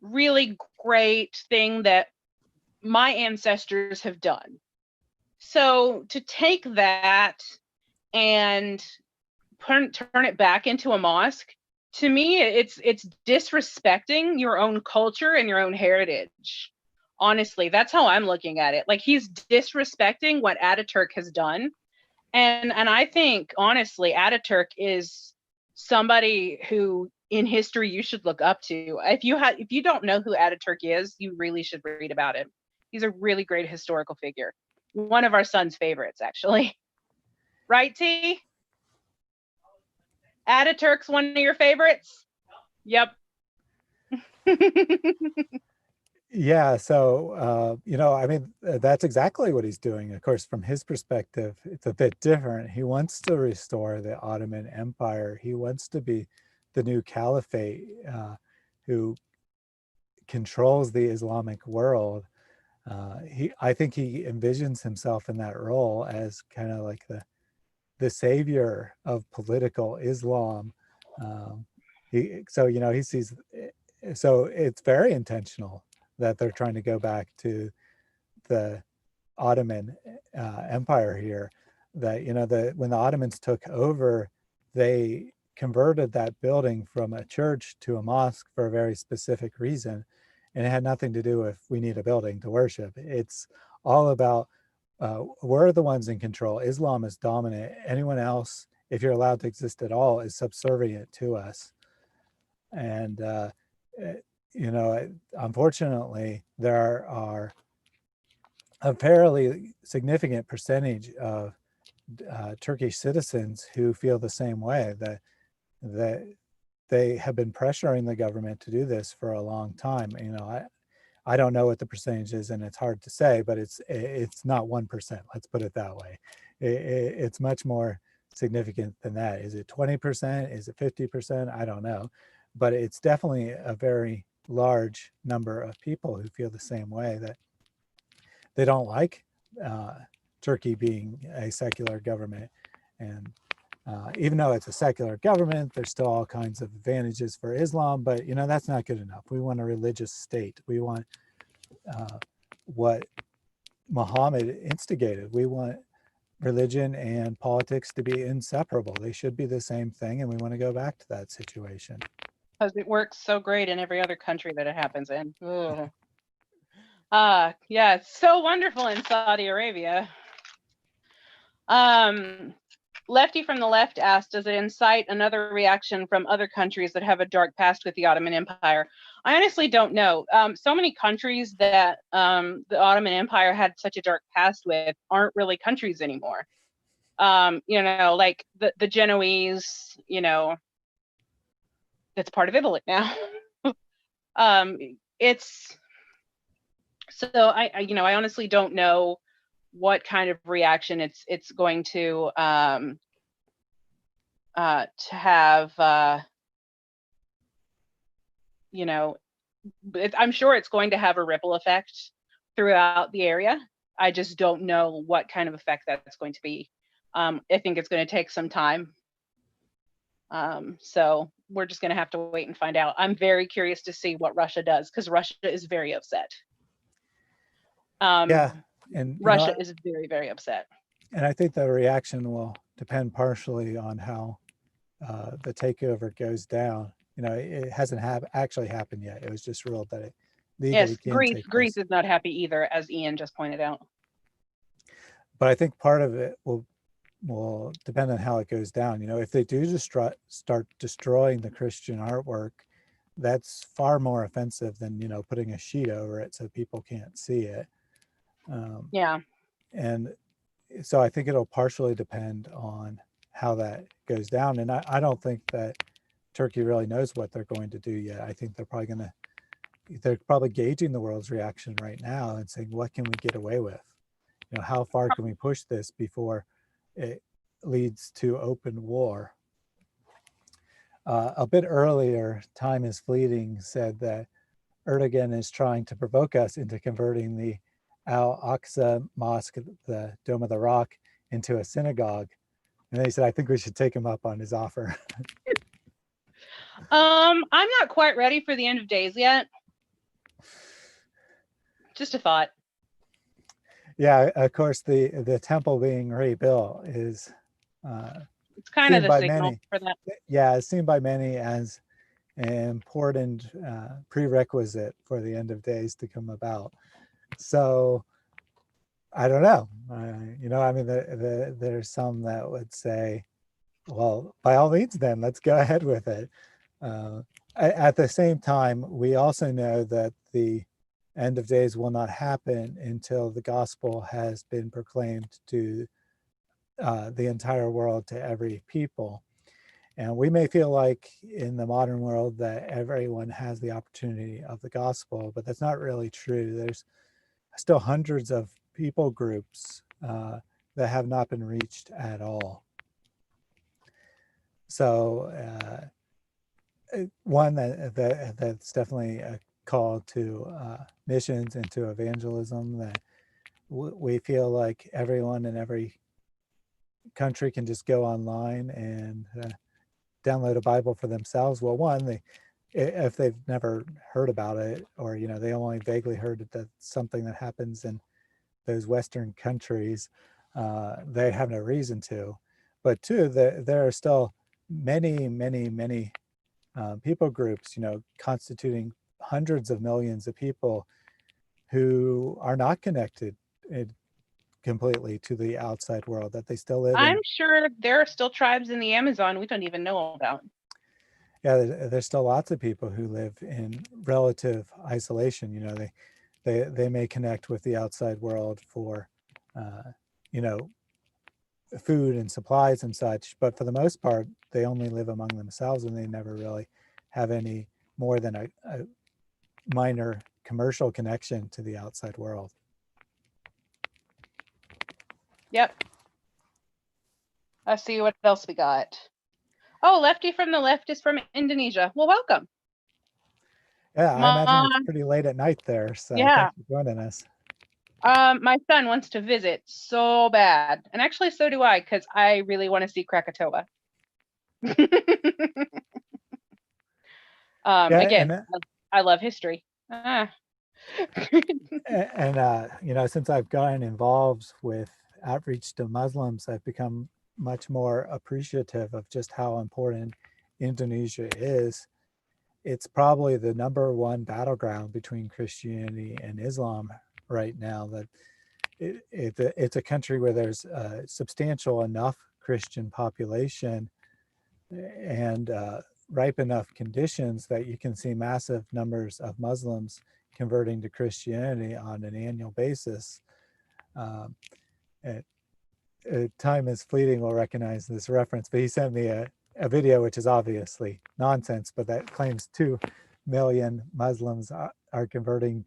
really great thing that my ancestors have done. So to take that and turn it back into a mosque, to me, it's disrespecting your own culture and your own heritage. Honestly, that's how I'm looking at it. Like, he's disrespecting what Ataturk has done. And I think, honestly, Ataturk is somebody who in history you should look up to. If you don't know who Ataturk is, you really should read about him. He's a really great historical figure. One of our son's favorites, actually. Right, T? Ataturk's one of your favorites? Yep. Yeah, so I mean, that's exactly what he's doing. Of course, from his perspective, it's a bit different. He wants to restore the Ottoman Empire. He wants to be the new caliphate who controls the Islamic world. I think he envisions himself in that role as kind of like the savior of political Islam. He sees. So it's very intentional that they're trying to go back to the Ottoman Empire here. That when the Ottomans took over, they converted that building from a church to a mosque for a very specific reason, and it had nothing to do with we need a building to worship. It's all about we're the ones in control. Islam is dominant. Anyone else, if you're allowed to exist at all, is subservient to us. And unfortunately, there are a fairly significant percentage of Turkish citizens who feel the same way, that they have been pressuring the government to do this for a long time. I don't know what the percentage is, and it's hard to say, but it's not 1%. Let's put it that way. It's much more significant than that. Is it 20%? Is it 50%? I don't know, but it's definitely a very large number of people who feel the same way, that they don't like Turkey being a secular government. And even though it's a secular government, there's still all kinds of advantages for Islam, but that's not good enough. We want a religious state. We want what Muhammad instigated. We want religion and politics to be inseparable. They should be the same thing, and we want to go back to that situation. Because it works so great in every other country that it happens in. Yeah, it's so wonderful in Saudi Arabia. Lefty from the Left asked, does it incite another reaction from other countries that have a dark past with the Ottoman Empire? I honestly don't know. So many countries that the Ottoman Empire had such a dark past with aren't really countries anymore. Like the Genoese, that's part of Italy now. It's so I honestly don't know what kind of reaction it's going to have. I'm sure it's going to have a ripple effect throughout the area. I just don't know what kind of effect that's going to be. I think it's going to take some time. So we're just going to have to wait and find out. I'm very curious to see what Russia does, because Russia is very upset. Yeah, and Russia is very, very upset. And I think the reaction will depend partially on how the takeover goes down. It hasn't actually happened yet. It was just ruled that it legally can take place. Greece is not happy either, as Ian just pointed out. But I think part of it will depend on how it goes down. If they do start destroying the Christian artwork, that's far more offensive than putting a sheet over it so people can't see it. Yeah. And so I think it'll partially depend on how that goes down. And I don't think that Turkey really knows what they're going to do yet. I think they're probably gauging the world's reaction right now and saying, what can we get away with? How far can we push this before it leads to open war? A bit earlier, Time is Fleeting said that Erdogan is trying to provoke us into converting the Al-Aqsa Mosque, the Dome of the Rock, into a synagogue. And they said, I think we should take him up on his offer. I'm not quite ready for the end of days yet. Just a thought. Yeah, of course, the temple being rebuilt is it's kind of the signal for that. Yeah, it's seen by many as an important prerequisite for the end of days to come about. So I don't know. There's some that would say, well, by all means, then let's go ahead with it. At the same time, we also know that the end of days will not happen until the gospel has been proclaimed to the entire world, to every people. And we may feel like in the modern world that everyone has the opportunity of the gospel, but that's not really true. There's still hundreds of people groups that have not been reached at all. So one that's definitely a call to missions and to evangelism, that we feel like everyone in every country can just go online and download a Bible for themselves. Well, one, if they've never heard about it, or they only vaguely heard that that's something that happens in those Western countries, they have no reason to. But two, there are still many people groups, constituting hundreds of millions of people who are not connected completely to the outside world, that they still live in. I'm sure there are still tribes in the Amazon we don't even know about. Yeah, there's still lots of people who live in relative isolation. They may connect with the outside world for food and supplies and such, but for the most part they only live among themselves, and they never really have any more than a minor commercial connection to the outside world. Yep. Let's see what else we got. Oh, Lefty from the Left is from Indonesia. Well, welcome. Yeah, I imagine it's pretty late at night there, so yeah. Thanks for joining us. My son wants to visit so bad, and actually so do I, because I really want to see Krakatoa. Again, I love history. And since I've gotten involved with outreach to Muslims, I've become much more appreciative of just how important Indonesia is. It's probably the #1 battleground between Christianity and Islam right now. That it's a country where there's a substantial enough Christian population and ripe enough conditions that you can see massive numbers of Muslims converting to Christianity on an annual basis. Time is fleeting will recognize this reference, but he sent me a video which is obviously nonsense, but that claims 2 million Muslims are converting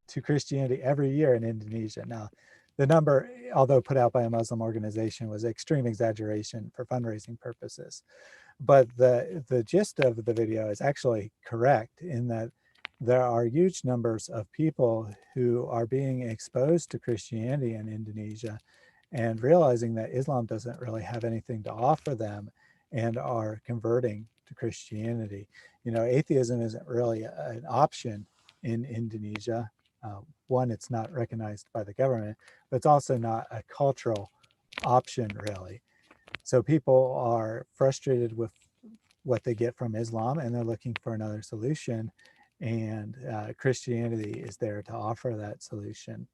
to Christianity every year in Indonesia. Now, the number, although put out by a Muslim organization, was extreme exaggeration for fundraising purposes. But the gist of the video is actually correct, in that there are huge numbers of people who are being exposed to Christianity in Indonesia and realizing that Islam doesn't really have anything to offer them, and are converting to Christianity. Atheism isn't really an option in Indonesia. One, it's not recognized by the government, but it's also not a cultural option, really. So people are frustrated with what they get from Islam, and they're looking for another solution. And Christianity is there to offer that solution.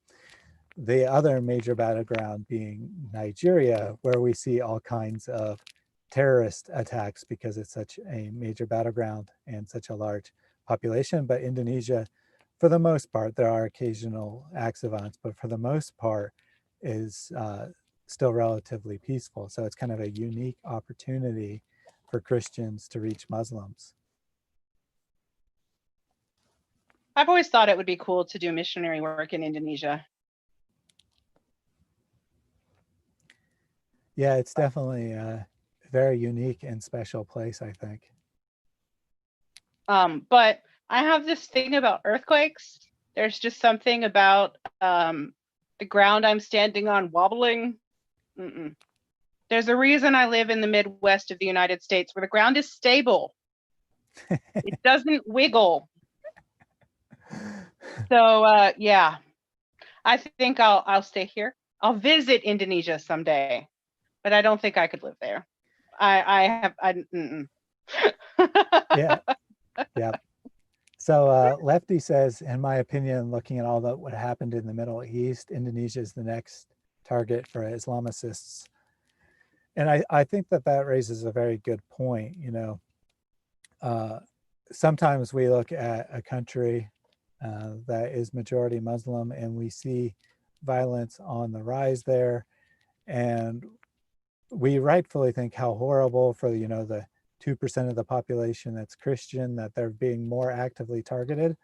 The other major battleground being Nigeria, where we see all kinds of terrorist attacks because it's such a major battleground and such a large population. But Indonesia, for the most part, there are occasional acts of violence, but for the most part is still relatively peaceful. So it's kind of a unique opportunity for Christians to reach Muslims. I've always thought it would be cool to do missionary work in Indonesia. Yeah, it's definitely a very unique and special place, I think. But I have this thing about earthquakes. There's just something about the ground I'm standing on wobbling. There's a reason I live in the Midwest of the United States, where the ground is stable. It doesn't wiggle. So yeah, I think I'll stay here. I'll visit Indonesia someday, but I don't think I could live there. Yeah. So Lefty says, in my opinion, looking at all that what happened in the Middle East, Indonesia is the next target for Islamicists. And I think that raises a very good point. sometimes we look at a country that is majority Muslim and we see violence on the rise there, and we rightfully think how horrible for the 2% of the population that's Christian, that they're being more actively targeted.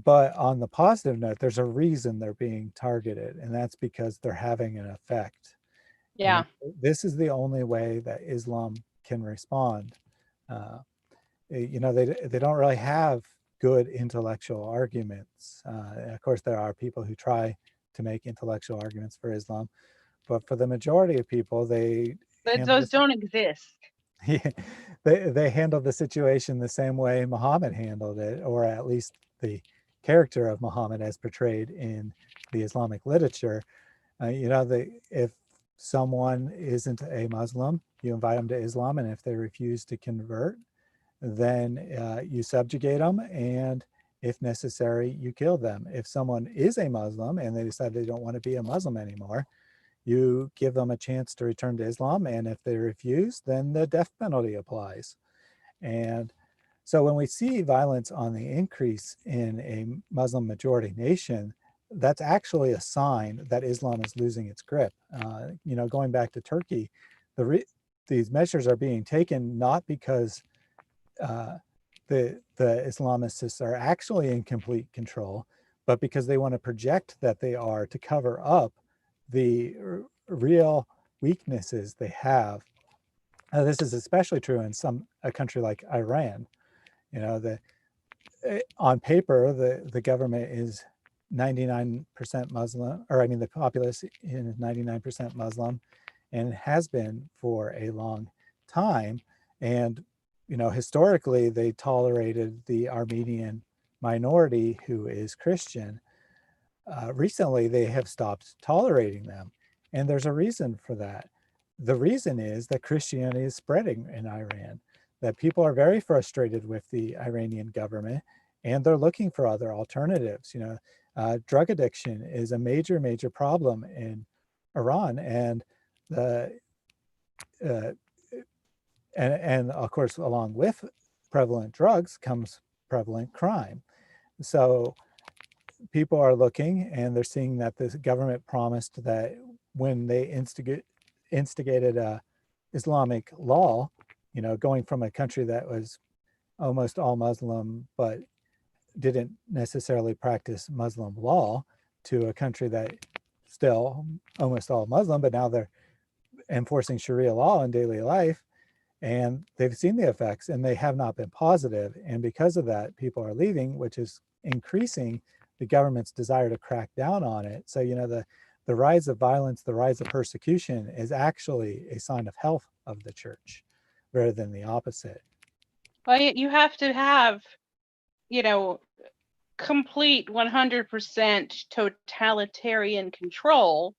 But on the positive note, there's a reason they're being targeted, and that's because they're having an effect. Yeah. And this is the only way that Islam can respond. They don't really have good intellectual arguments. Of course, there are people who try to make intellectual arguments for Islam, but for the majority of people, But those don't exist. they handle the situation the same way Muhammad handled it, or at least the character of Muhammad as portrayed in the Islamic literature. If someone isn't a Muslim, you invite them to Islam, and if they refuse to convert, then you subjugate them, and if necessary, you kill them. If someone is a Muslim and they decide they don't want to be a Muslim anymore, you give them a chance to return to Islam, and if they refuse, then the death penalty applies. And so when we see violence on the increase in a Muslim majority nation, that's actually a sign that Islam is losing its grip. Going back to Turkey, these measures are being taken not because the Islamists are actually in complete control, but because they want to project that they are, to cover up the real weaknesses they have. This is especially true in a country like Iran. On paper, the government is 99% Muslim, the populace is 99% Muslim, and has been for a long time. And historically, they tolerated the Armenian minority who is Christian. Recently, they have stopped tolerating them. And there's a reason for that. The reason is that Christianity is spreading in Iran, that people are very frustrated with the Iranian government, and they're looking for other alternatives. Drug addiction is a major, major problem in Iran, and and of course, along with prevalent drugs comes prevalent crime. So people are looking, and they're seeing that the government promised that when they instigated Islamic law, going from a country that was almost all Muslim but didn't necessarily practice Muslim law, to a country that still almost all Muslim, but now they're enforcing Sharia law in daily life, and they've seen the effects, and they have not been positive. And because of that, people are leaving, which is increasing the government's desire to crack down on it. So the rise of violence, the rise of persecution is actually a sign of health of the church rather than the opposite. Well, you have to have, complete 100% totalitarian control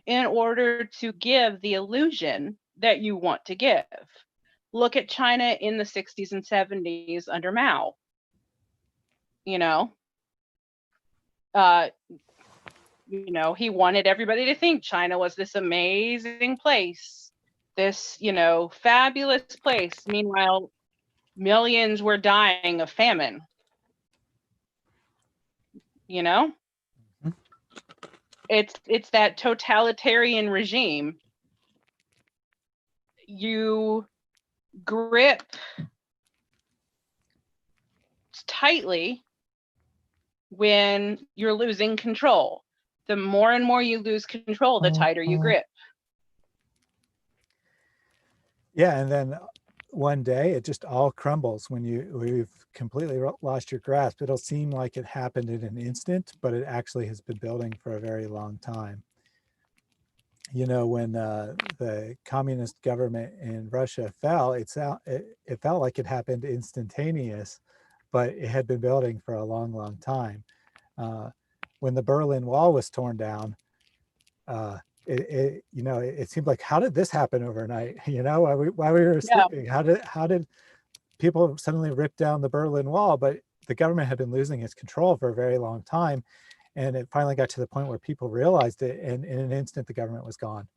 in order to give the illusion that you want to give. Look at China in the 60s and 70s under Mao. He wanted everybody to think China was this amazing place, this, fabulous place. Meanwhile, millions were dying of famine. Mm-hmm. It's that totalitarian regime. You grip tightly when you're losing control. The more and more you lose control, the tighter you grip. Yeah, and then one day it just all crumbles when you've completely lost your grasp. It'll seem like it happened in an instant, but it actually has been building for a very long time. When the communist government in Russia fell, it felt like it happened instantaneous, but it had been building for a long, long time. When the Berlin Wall was torn down, it seemed like, how did this happen overnight? While we were sleeping, how did people suddenly rip down the Berlin Wall? But the government had been losing its control for a very long time, and it finally got to the point where people realized it, and in an instant the government was gone.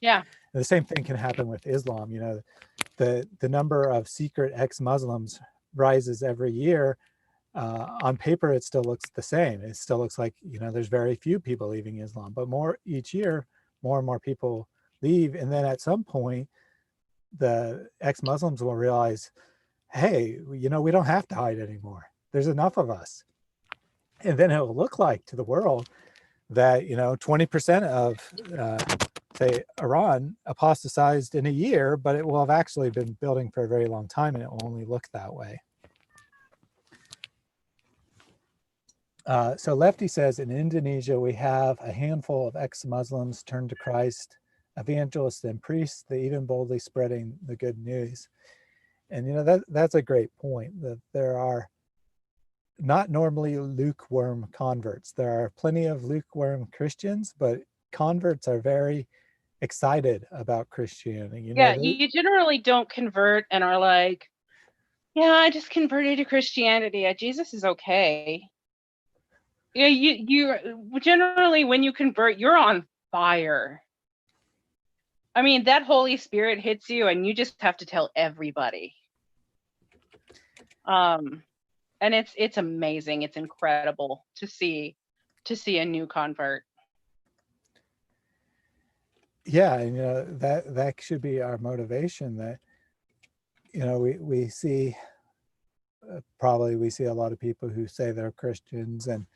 Yeah. And the same thing can happen with Islam. You know, the number of secret ex-Muslims rises every year. On paper, it still looks the same. It still looks like, you know, there's very few people leaving Islam, but more each year, more and more people leave. And then at some point, the ex-Muslims will realize, hey, you know, we don't have to hide anymore. There's enough of us. And then it will look like to the world that, you know, 20% of, say, Iran apostatized in a year, but it will have actually been building for a very long time, and it will only look that way. So Lefty says, in Indonesia, we have a handful of ex-Muslims turned to Christ, evangelists and priests, they even boldly spreading the good news. And, you know, that's a great point, that there are not normally lukewarm converts. There are plenty of lukewarm Christians, but converts are very excited about Christianity. You know, Yeah, you generally don't convert and are like, yeah, I just converted to Christianity. Jesus is okay. Yeah, you generally, when you convert, you're on fire. I mean, that Holy Spirit hits you and you just have to tell everybody. And it's amazing. It's incredible to see a new convert. Yeah, and you know, that should be our motivation, that, you know, we see probably we see a lot of people who say they're Christians, and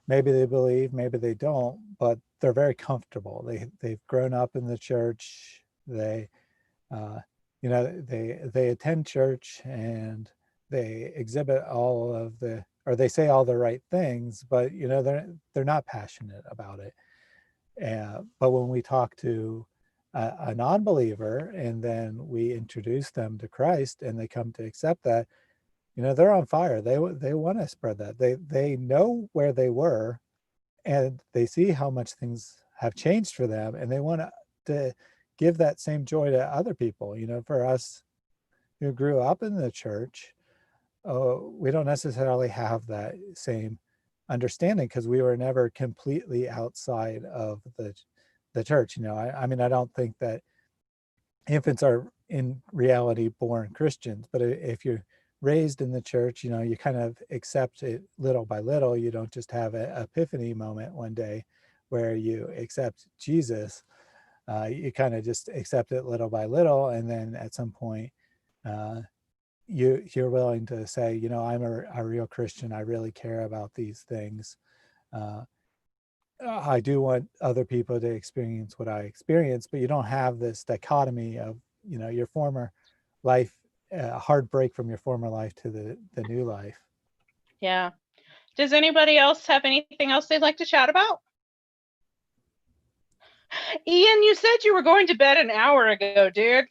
maybe they believe, maybe they don't, but they're very comfortable. They've grown up in the church. They you know, they attend church, and they exhibit all of the, or they say all the right things, but, you know, they're not passionate about it. But when we talk to a non-believer and then we introduce them to Christ and they come to accept that, you know, they're on fire. They want to spread that. They know where they were, and they see how much things have changed for them, and they want to give that same joy to other people. You know, for us who grew up in the church, we don't necessarily have that same understanding because we were never completely outside of the church. You know, I mean, I don't think that infants are in reality born Christians, but if you're raised in the church, you know, you kind of accept it little by little. You don't just have an epiphany moment one day where you accept Jesus. You kind of just accept it little by little, and then at some point, you're willing to say, you know, I'm a real Christian. I really care about these things. I do want other people to experience what I experience, but you don't have this dichotomy of, you know, your former life, a hard break from your former life to the new life. Yeah. Does anybody else have anything else they'd like to chat about? Ian, you said you were going to bed an hour ago, dude.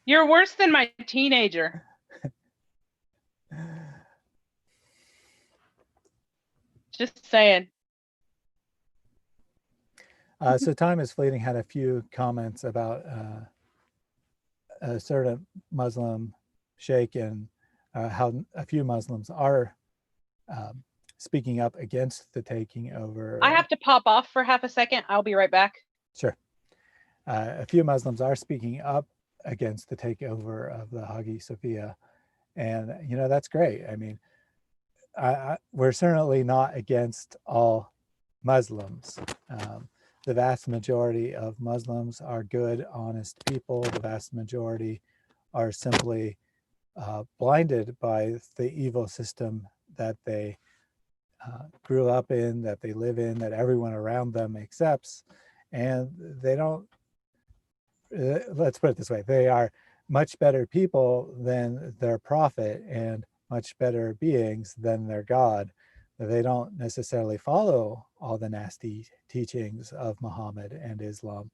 You're worse than my teenager. Just saying. So Time is Fleeting had a few comments about a certain Muslim sheikh, and how a few Muslims are speaking up against the taking over. I have to pop off for half a second. I'll be right back. Sure. A few Muslims are speaking up against the takeover of the Hagia Sophia. And, you know, that's great. I mean, we're certainly not against all Muslims. The vast majority of Muslims are good, honest people. The vast majority are simply blinded by the evil system that they grew up in, that they live in, that everyone around them accepts. And they don't, let's put it this way, they are much better people than their prophet and much better beings than their God. They don't necessarily follow all the nasty teachings of Muhammad and Islam.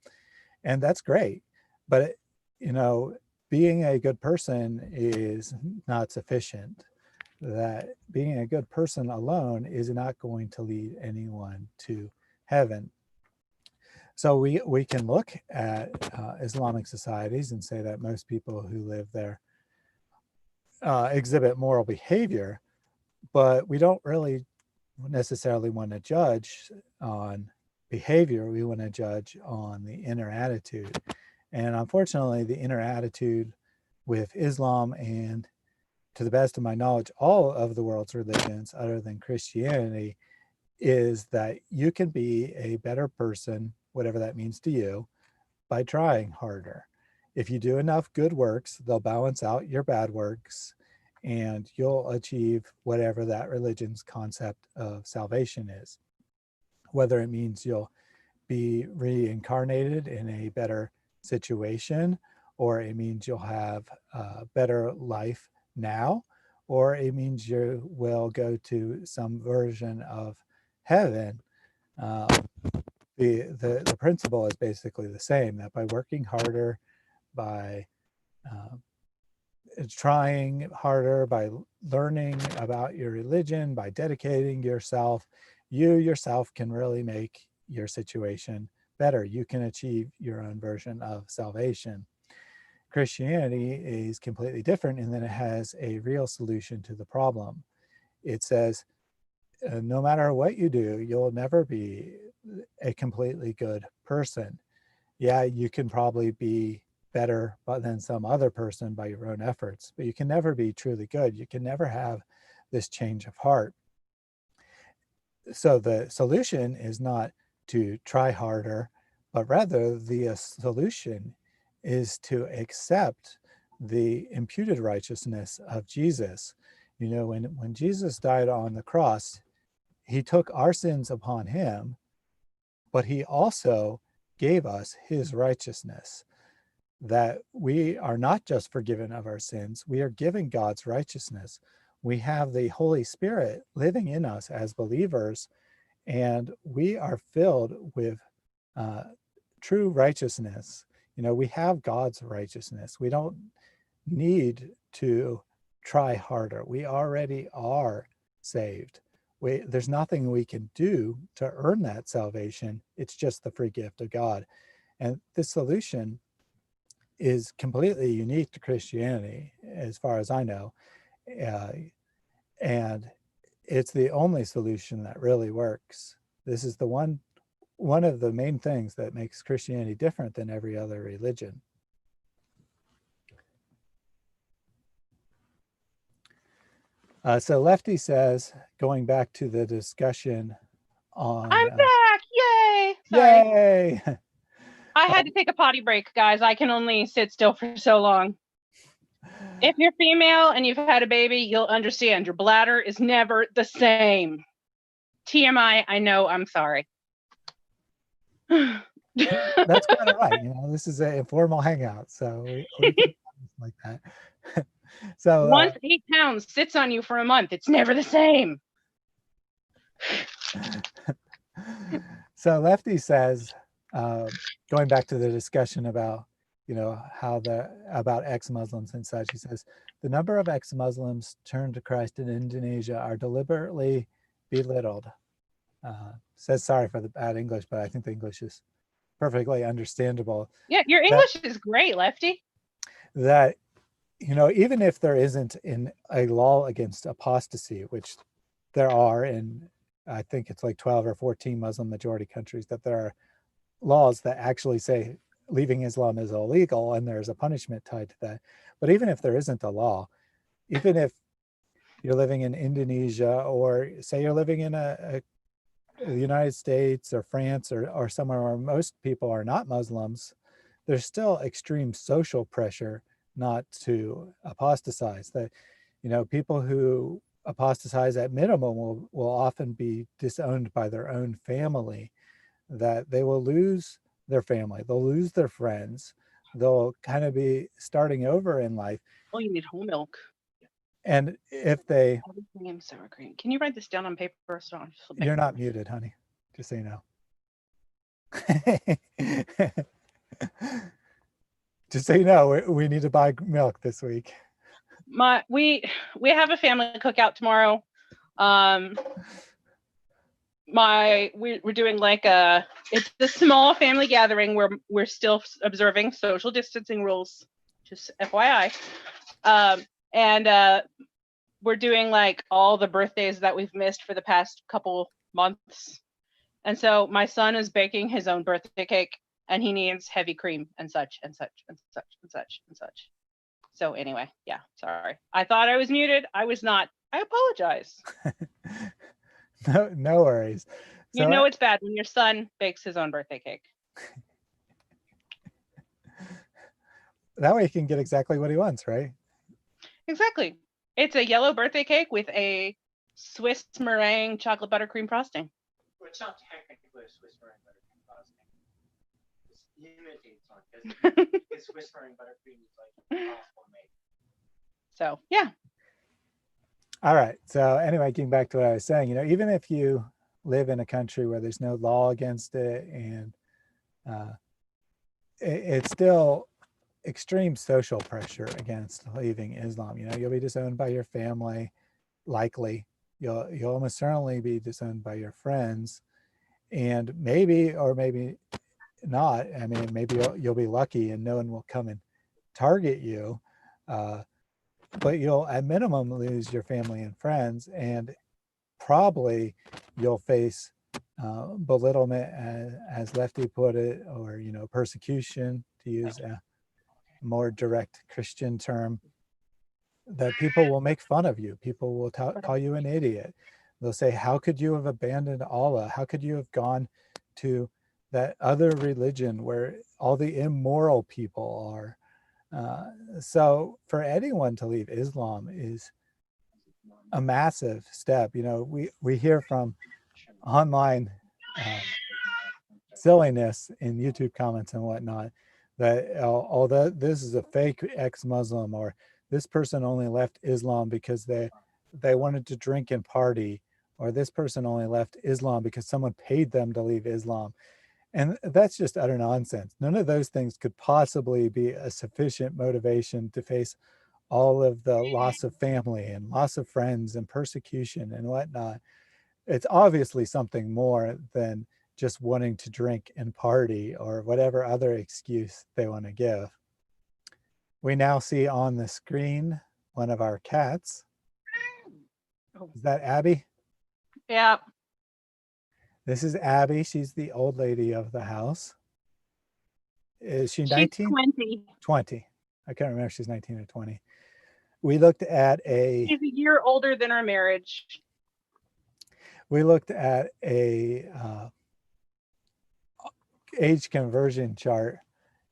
And that's great. But, you know, being a good person is not sufficient. That being a good person alone is not going to lead anyone to heaven. So we can look at Islamic societies and say that most people who live there exhibit moral behavior, but we don't really necessarily want to judge on behavior. We want to judge on the inner attitude. And unfortunately, the inner attitude with Islam and, to the best of my knowledge, all of the world's religions other than Christianity, is that you can be a better person, whatever that means to you, by trying harder. If you do enough good works, they'll balance out your bad works and you'll achieve whatever that religion's concept of salvation is. Whether it means you'll be reincarnated in a better situation, or it means you'll have a better life now, or it means you will go to some version of heaven. The principle is basically the same, that by working harder, by trying harder, by learning about your religion, by dedicating yourself, you yourself can really make your situation better. You can achieve your own version of salvation. Christianity is completely different in that it has a real solution to the problem. It says, no matter what you do, you'll never be a completely good person. Yeah, you can probably be better than some other person by your own efforts, but you can never be truly good. You can never have this change of heart. So the solution is not to try harder, but rather the solution is to accept the imputed righteousness of Jesus. You know, when Jesus died on the cross, he took our sins upon him, but he also gave us his righteousness, that we are not just forgiven of our sins, we are given God's righteousness. We have the Holy Spirit living in us as believers, and we are filled with true righteousness. You know, we have God's righteousness. We don't need to try harder. We already are saved. There's nothing we can do to earn that salvation. It's just the free gift of God. And this solution is completely unique to Christianity, as far as I know. And it's the only solution that really works. This is the one of the main things that makes Christianity different than every other religion. So Lefty says, going back to the discussion on... I'm back! Yay! Sorry. Yay! I had to take a potty break, guys. I can only sit still for so long. If you're female and you've had a baby, you'll understand. Your bladder is never the same. TMI, I know, I'm sorry. That's quite all right. You know, this is an informal hangout, so we can like that. So once 8 pounds sits on you for a month, it's never the same. So Lefty says, going back to the discussion about, you know, about ex-Muslims and such, he says, the number of ex-Muslims turned to Christ in Indonesia are deliberately belittled. Says sorry for the bad English, but I think the English is perfectly understandable. Yeah, your English is great, Lefty. That, you know, even if there isn't a law against apostasy, which there are in, I think it's like 12 or 14 Muslim majority countries, that there are laws that actually say leaving Islam is illegal and there's a punishment tied to that. But even if there isn't a law, even if you're living in Indonesia, or say you're living in the United States or France or somewhere where most people are not Muslims, there's still extreme social pressure not to apostatize. That, you know, people who apostatize at minimum will often be disowned by their own family, that they will lose their family, they'll lose their friends, they'll kind of be starting over in life. Oh, you need whole milk. And if they... Everything in sour cream. Can you write this down on paper? So You're not muted, honey, just so you know. Just so you know, we need to buy milk this week. We have a family cookout tomorrow. We're doing like it's a small family gathering where we're still observing social distancing rules, just FYI. And we're doing like all the birthdays that we've missed for the past couple months. And so my son is baking his own birthday cake, and he needs heavy cream and such and such and such and such and such. So anyway, yeah, sorry. I thought I was muted. I was not. I apologize. No worries. You know it's bad when your son bakes his own birthday cake. That way he can get exactly what he wants, right? Exactly. It's a yellow birthday cake with a Swiss meringue chocolate buttercream frosting. Well, it's not technically a Swiss meringue buttercream frosting. It imitates one because Swiss meringue buttercream is like impossible to make. So yeah. All right. So anyway, getting back to what I was saying, even if you live in a country where there's no law against it, and it's still extreme social pressure against leaving Islam. You'll be disowned by your family, likely. You'll almost certainly be disowned by your friends, and maybe or maybe not. I mean, maybe you'll be lucky and no one will come and target you, but you'll at minimum lose your family and friends, and probably you'll face belittlement, as Lefty put it, or persecution, to use a more direct Christian term, that people will make fun of you. People will call you an idiot. They'll say, how could you have abandoned Allah? How could you have gone to that other religion where all the immoral people are? So for anyone to leave Islam is a massive step. We hear from online silliness in YouTube comments and whatnot that although this is a fake ex-Muslim, or this person only left Islam because they wanted to drink and party, or this person only left Islam because someone paid them to leave Islam. And that's just utter nonsense. None of those things could possibly be a sufficient motivation to face all of the loss of family and loss of friends and persecution and whatnot. It's obviously something more than just wanting to drink and party or whatever other excuse they want to give. We now see on the screen one of our cats. Is that Abby? Yeah. This is Abby. She's the old lady of the house. Is she 19? She's 20. 20. I can't remember if she's 19 or 20. We looked at She's a year older than our marriage. We looked at a age conversion chart,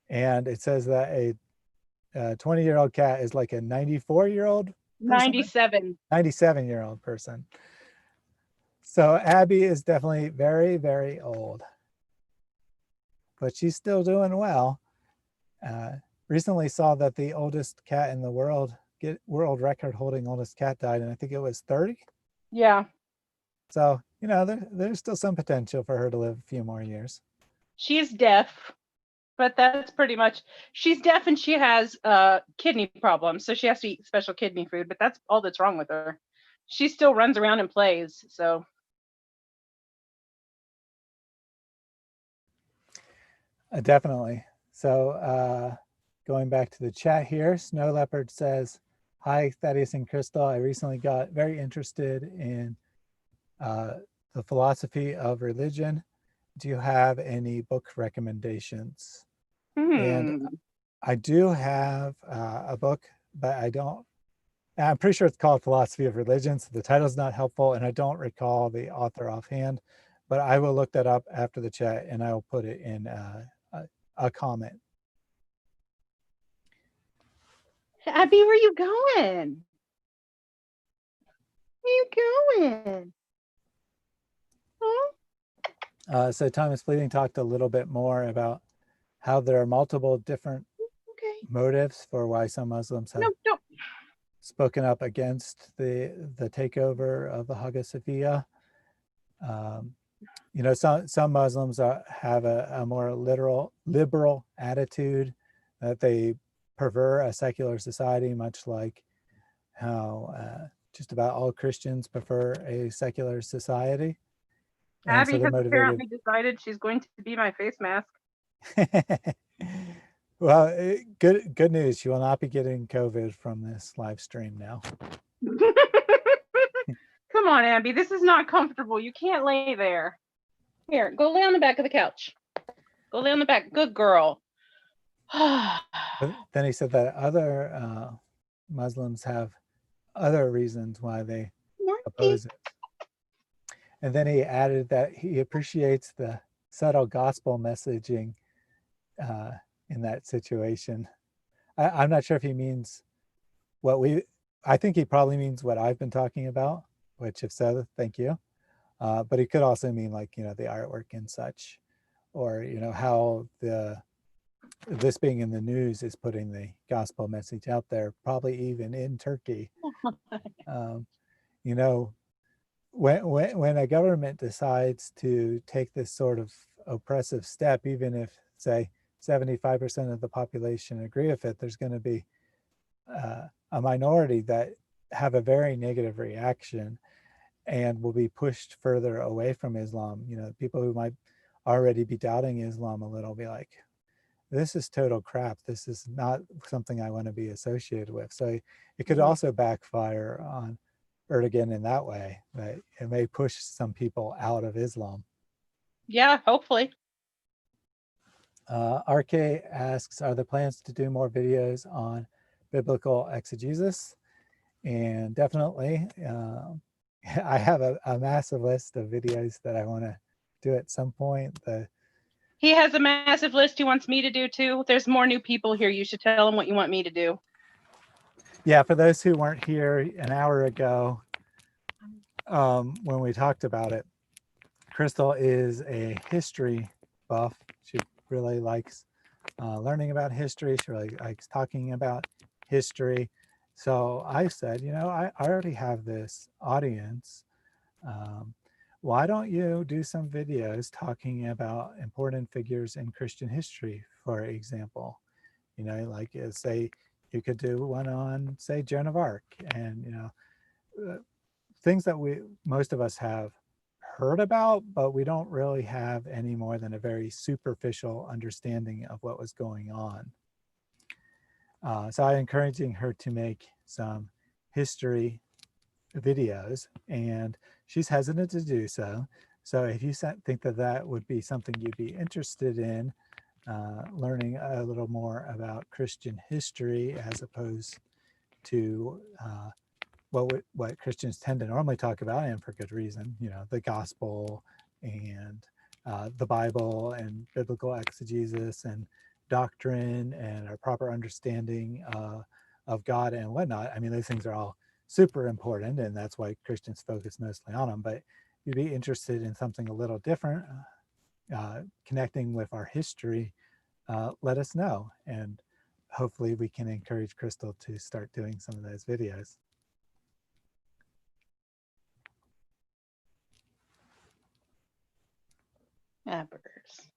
and it says that a 20-year-old cat is like a 94-year-old 97-year-old person. So Abby is definitely very, very old, but she's still doing well. Recently saw that the oldest cat in the world, world record holding oldest cat, died, and I think it was 30. Yeah. So, there's still some potential for her to live a few more years. She's deaf, but that's pretty much, she's deaf and she has kidney problems. So she has to eat special kidney food, but that's all that's wrong with her. She still runs around and plays. So. Definitely. So going back to the chat here, Snow Leopard says, hi, Thaddeus and Crystal. I recently got very interested in the philosophy of religion. Do you have any book recommendations? And I do have a book, but I'm pretty sure it's called Philosophy of Religion, so the title's not helpful, and I don't recall the author offhand, but I will look that up after the chat and I will put it in a comment. Abby, where you going? Where you going? Huh? So Thomas Fleeting talked a little bit more about how there are multiple different motives for why some Muslims have spoken up against the takeover of the Hagia Sophia. Some Muslims have a more liberal attitude, that they prefer a secular society, much like how just about all Christians prefer a secular society. And Abby has apparently decided she's going to be my face mask. Well, good news. You will not be getting COVID from this live stream now. Come on, Abby. This is not comfortable. You can't lay there. Here, go lay on the back of the couch. Go lay on the back. Good girl. But then he said that other Muslims have other reasons why they oppose it. And then he added that he appreciates the subtle gospel messaging in that situation. I'm not sure if he means I think he probably means what I've been talking about, which if so, thank you. But he could also mean like, the artwork and such, or, how this being in the news is putting the gospel message out there, probably even in Turkey. When a government decides to take this sort of oppressive step, even if, say, 75% of the population agree with it, there's going to be a minority that have a very negative reaction and will be pushed further away from Islam. People who might already be doubting Islam a little be like, this is total crap. This is not something I want to be associated with. So it could also backfire on Erdogan in that way, that it may push some people out of Islam. Yeah, hopefully. RK asks, are there plans to do more videos on biblical exegesis? And definitely, I have a massive list of videos that I want to do at some point. He has a massive list he wants me to do too. There's more new people here. You should tell him what you want me to do. Yeah, for those who weren't here an hour ago, when we talked about it, Crystal is a history buff. She really likes learning about history. She really likes talking about history. So I said, I already have this audience. Why don't you do some videos talking about important figures in Christian history, for example? Like say you could do one on, say, Joan of Arc, and things that most of us have heard about, but we don't really have any more than a very superficial understanding of what was going on. So I'm encouraging her to make some history videos, and she's hesitant to do so. So if you think that would be something you'd be interested in, learning a little more about Christian history as opposed to what Christians tend to normally talk about, and for good reason, the gospel and the Bible and biblical exegesis and doctrine and our proper understanding of God and whatnot. I mean, those things are all super important, and that's why Christians focus mostly on them. But you'd be interested in something a little different, connecting with our history, let us know. And hopefully we can encourage Crystal to start doing some of those videos. Burgers.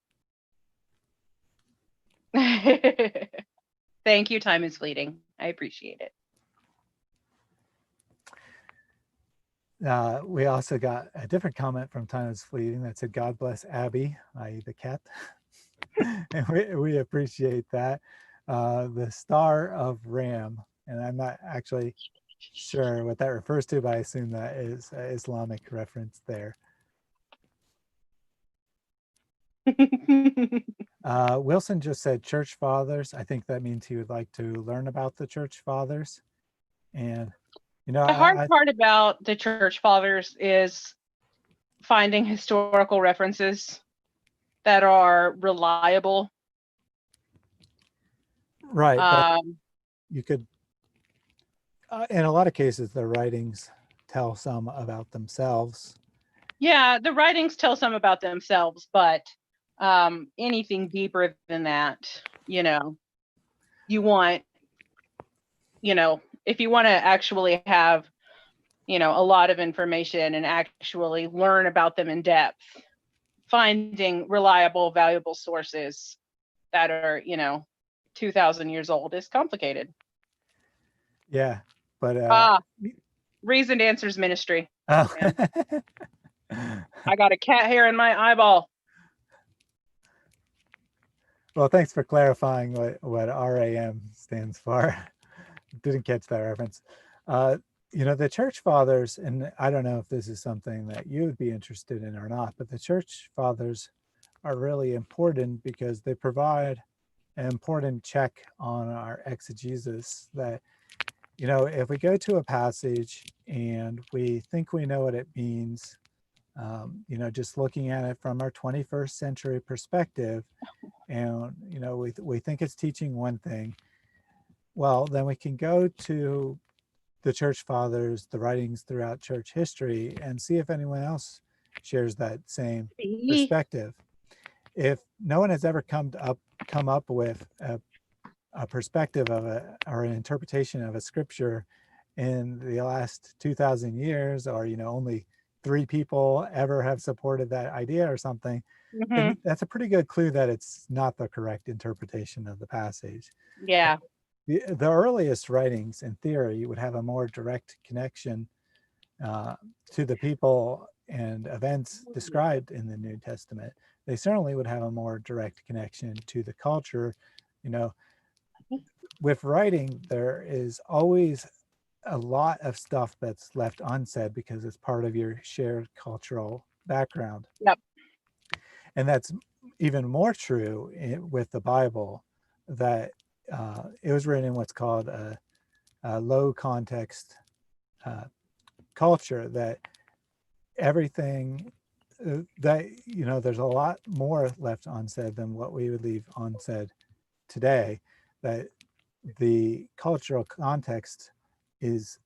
Thank you. Time is fleeting. I appreciate it. We also got a different comment from Time is Fleeting that said, God bless Abby, i.e. the cat. And we appreciate that. The Star of Ram, and I'm not actually sure what that refers to, but I assume that is an Islamic reference there. Wilson just said church fathers. I think that means he would like to learn about the church fathers. And the hard part about the church fathers is finding historical references that are reliable. Right. But you could, in a lot of cases, the writings tell some about themselves. Yeah, the writings tell some about themselves, but anything deeper than that, you want, if you want to actually have, a lot of information and actually learn about them in depth, finding reliable, valuable sources that are, 2,000 years old is complicated. Yeah, but Reasoned Answers Ministry. Oh. I got a cat hair in my eyeball. Well, thanks for clarifying what RAM stands for. Didn't catch that reference. the church fathers, and I don't know if this is something that you would be interested in or not, but the church fathers are really important because they provide an important check on our exegesis that, if we go to a passage and we think we know what it means, just looking at it from our 21st century perspective, and, we think it's teaching one thing, well, then we can go to the church fathers, the writings throughout church history, and see if anyone else shares that same perspective. If no one has ever come up with a perspective of or an interpretation of a scripture in the last 2,000 years, or only 3 people ever have supported that idea or something, then that's a pretty good clue that it's not the correct interpretation of the passage. Yeah. The earliest writings in theory would have a more direct connection to the people and events described in the New Testament. They certainly would have a more direct connection to the culture. With writing, there is always a lot of stuff that's left unsaid because it's part of your shared cultural background. Yep. And that's even more true with the Bible, that it was written in what's called a low context culture, that everything that, there's a lot more left unsaid than what we would leave unsaid today, that the cultural context is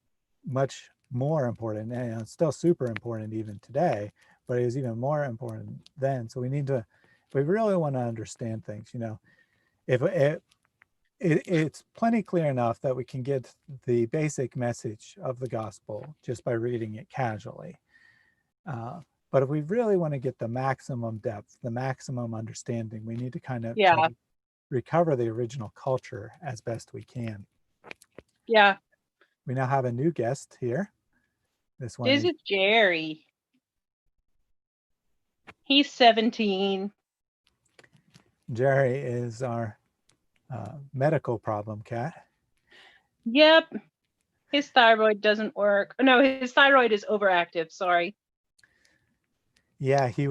much more important, and it's still super important even today, but it was even more important then. So if we really want to understand things, if it's plenty clear enough that we can get the basic message of the gospel just by reading it casually. But if we really want to get the maximum depth, the maximum understanding, we need to kind of try to recover the original culture as best we can. Yeah. We now have a new guest here. This is Jerry. He's 17. Jerry is our medical problem cat. Yep. His thyroid doesn't work. No, his thyroid is overactive. Sorry. Yeah, he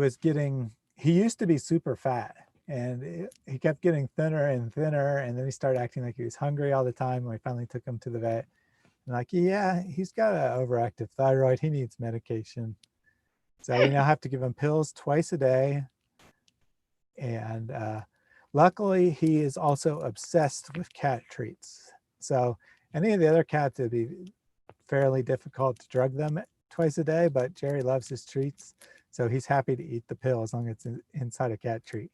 used to be super fat, and he kept getting thinner and thinner, and then he started acting like he was hungry all the time. And we finally took him to the vet. And like, yeah, he's got an overactive thyroid. He needs medication. So we now have to give him pills twice a day. And luckily, he is also obsessed with cat treats. So any of the other cats, it'd be fairly difficult to drug them twice a day, but Jerry loves his treats. So he's happy to eat the pill as long as it's inside a cat treat.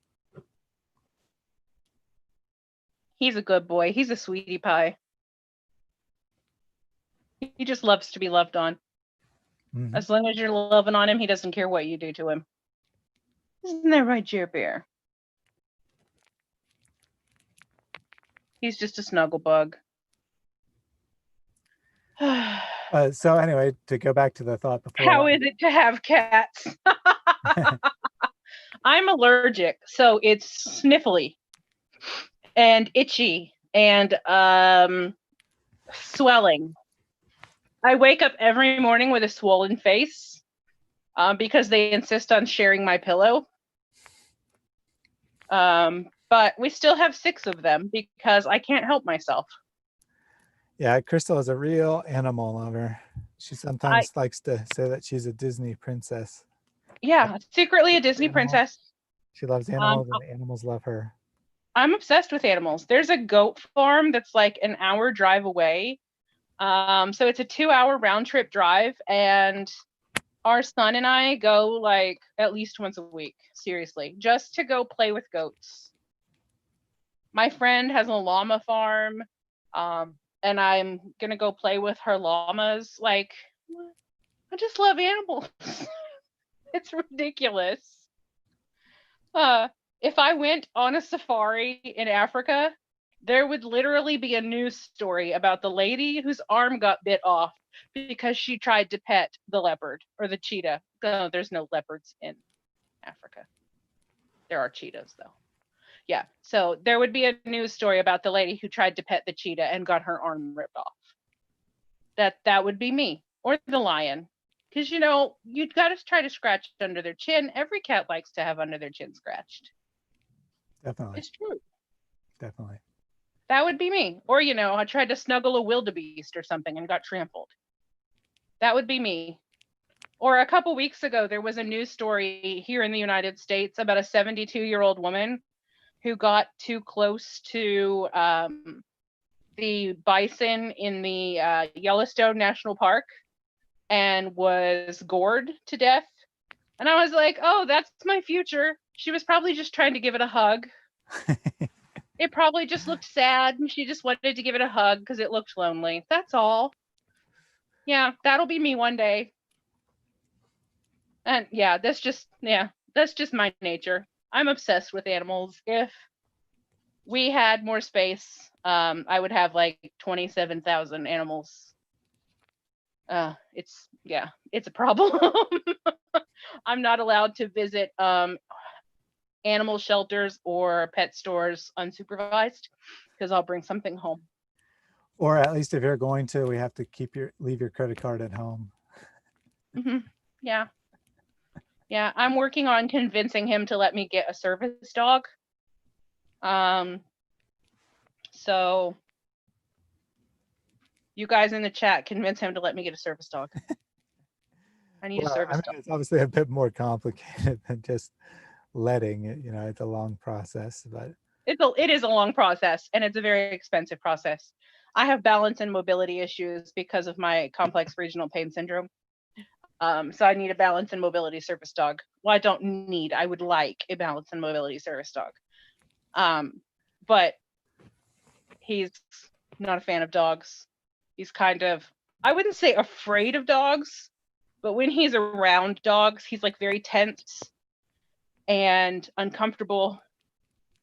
He's a good boy. He's a sweetie pie. He just loves to be loved on. Mm-hmm. As long as you're loving on him, he doesn't care what you do to him. Isn't that right, Jer Bear? He's just a snuggle bug. So anyway, to go back to the thought before. How is it to have cats? I'm allergic, so it's sniffly and itchy and swelling. I wake up every morning with a swollen face because they insist on sharing my pillow. But we still have 6 of them because I can't help myself. Yeah, Crystal is a real animal lover. She sometimes likes to say that she's a Disney princess. Yeah, secretly a Disney princess. She loves animals and animals love her. I'm obsessed with animals. There's a goat farm that's like an hour drive away. So it's a 2-hour round trip drive, and our son and I go like at least once a week, seriously, just to go play with goats. My friend has a llama farm, and I'm gonna go play with her llamas. Like, I just love animals. It's ridiculous. If I went on a safari in Africa, there would literally be a news story about the lady whose arm got bit off because she tried to pet the leopard or the cheetah. No, there's no leopards in Africa. There are cheetahs, though. Yeah, so there would be a news story about the lady who tried to pet the cheetah and got her arm ripped off. That would be me, or the lion. Because you know, you'd got to try to scratch under their chin. Every cat likes to have under their chin scratched. Definitely. It's true. Definitely. That would be me. Or, you know, I tried to snuggle a wildebeest or something and got trampled. That would be me. Or a couple weeks ago, there was a news story here in the United States about a 72-year-old woman who got too close to the bison in the Yellowstone National Park and was gored to death. And I was like, oh, that's my future. She was probably just trying to give it a hug. It probably just looked sad and she just wanted to give it a hug because it looked lonely. That's all. Yeah, that'll be me one day. And yeah, that's just my nature. I'm obsessed with animals. If we had more space, I would have like 27,000 animals. It's a problem. I'm not allowed to visit animal shelters or pet stores unsupervised because I'll bring something home. Or at least if you're going to, we have to leave your credit card at home. Mm-hmm. Yeah. Yeah, I'm working on convincing him to let me get a service dog. So you guys in the chat, convince him to let me get a service dog. I need a service dog. It's obviously a bit more complicated than just letting it, you know, it's a long process, but it is a long process and it's a very expensive process. I have balance and mobility issues because of my complex regional pain syndrome. So I need a balance and mobility service dog. Well, I would like a balance and mobility service dog. But he's not a fan of dogs. He's kind of, I wouldn't say afraid of dogs, but when he's around dogs, he's like very tense and uncomfortable.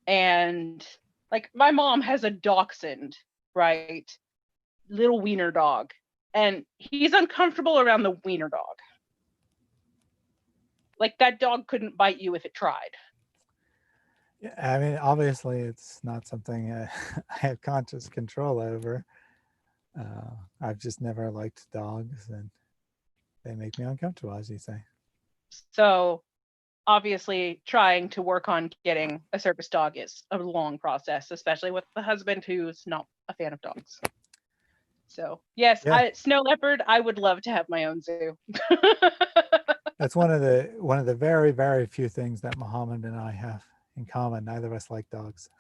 And like my mom has a dachshund, right? Little wiener dog. And he's uncomfortable around the wiener dog. Like that dog couldn't bite you if it tried. yeah, I mean, obviously it's not something I have conscious control over. I've just never liked dogs and they make me uncomfortable, as you say. So obviously trying to work on getting a service dog is a long process, especially with the husband who's not a fan of dogs. So yes, Yeah. Snow leopard, I would love to have my own zoo. That's one of the very, very few things that Muhammad and I have in common. Neither of us like dogs.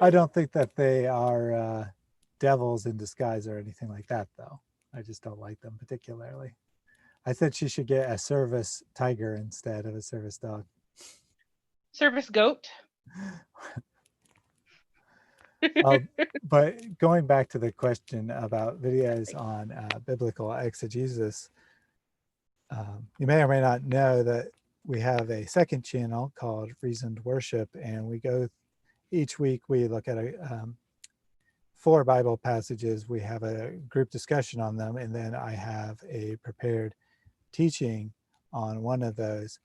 I don't think that they are devils in disguise or anything like that, though. I just don't like them particularly. I said she should get a service tiger instead of a service dog. Service goat. But going back to the question about videos on biblical exegesis, you may or may not know that we have a second channel called Reasoned Worship, and each week we look at 4 Bible passages. We have a group discussion on them, and then I have a prepared teaching on one of those.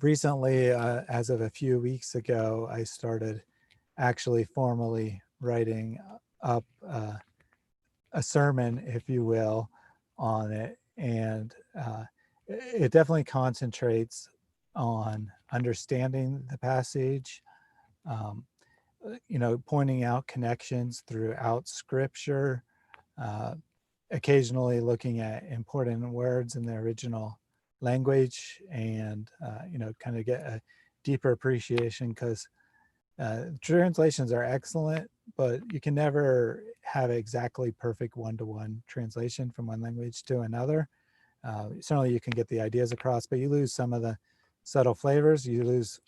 Recently, as of a few weeks ago, I started actually formally writing up a sermon, if you will, on it. And it definitely concentrates on understanding the passage, you know, pointing out connections throughout Scripture, occasionally looking at important words in the original language, and you know, kind of get a deeper appreciation, because translations are excellent, but you can never have exactly perfect one-to-one translation from one language to another. Certainly you can get the ideas across, but you lose some of the subtle flavors. You lose,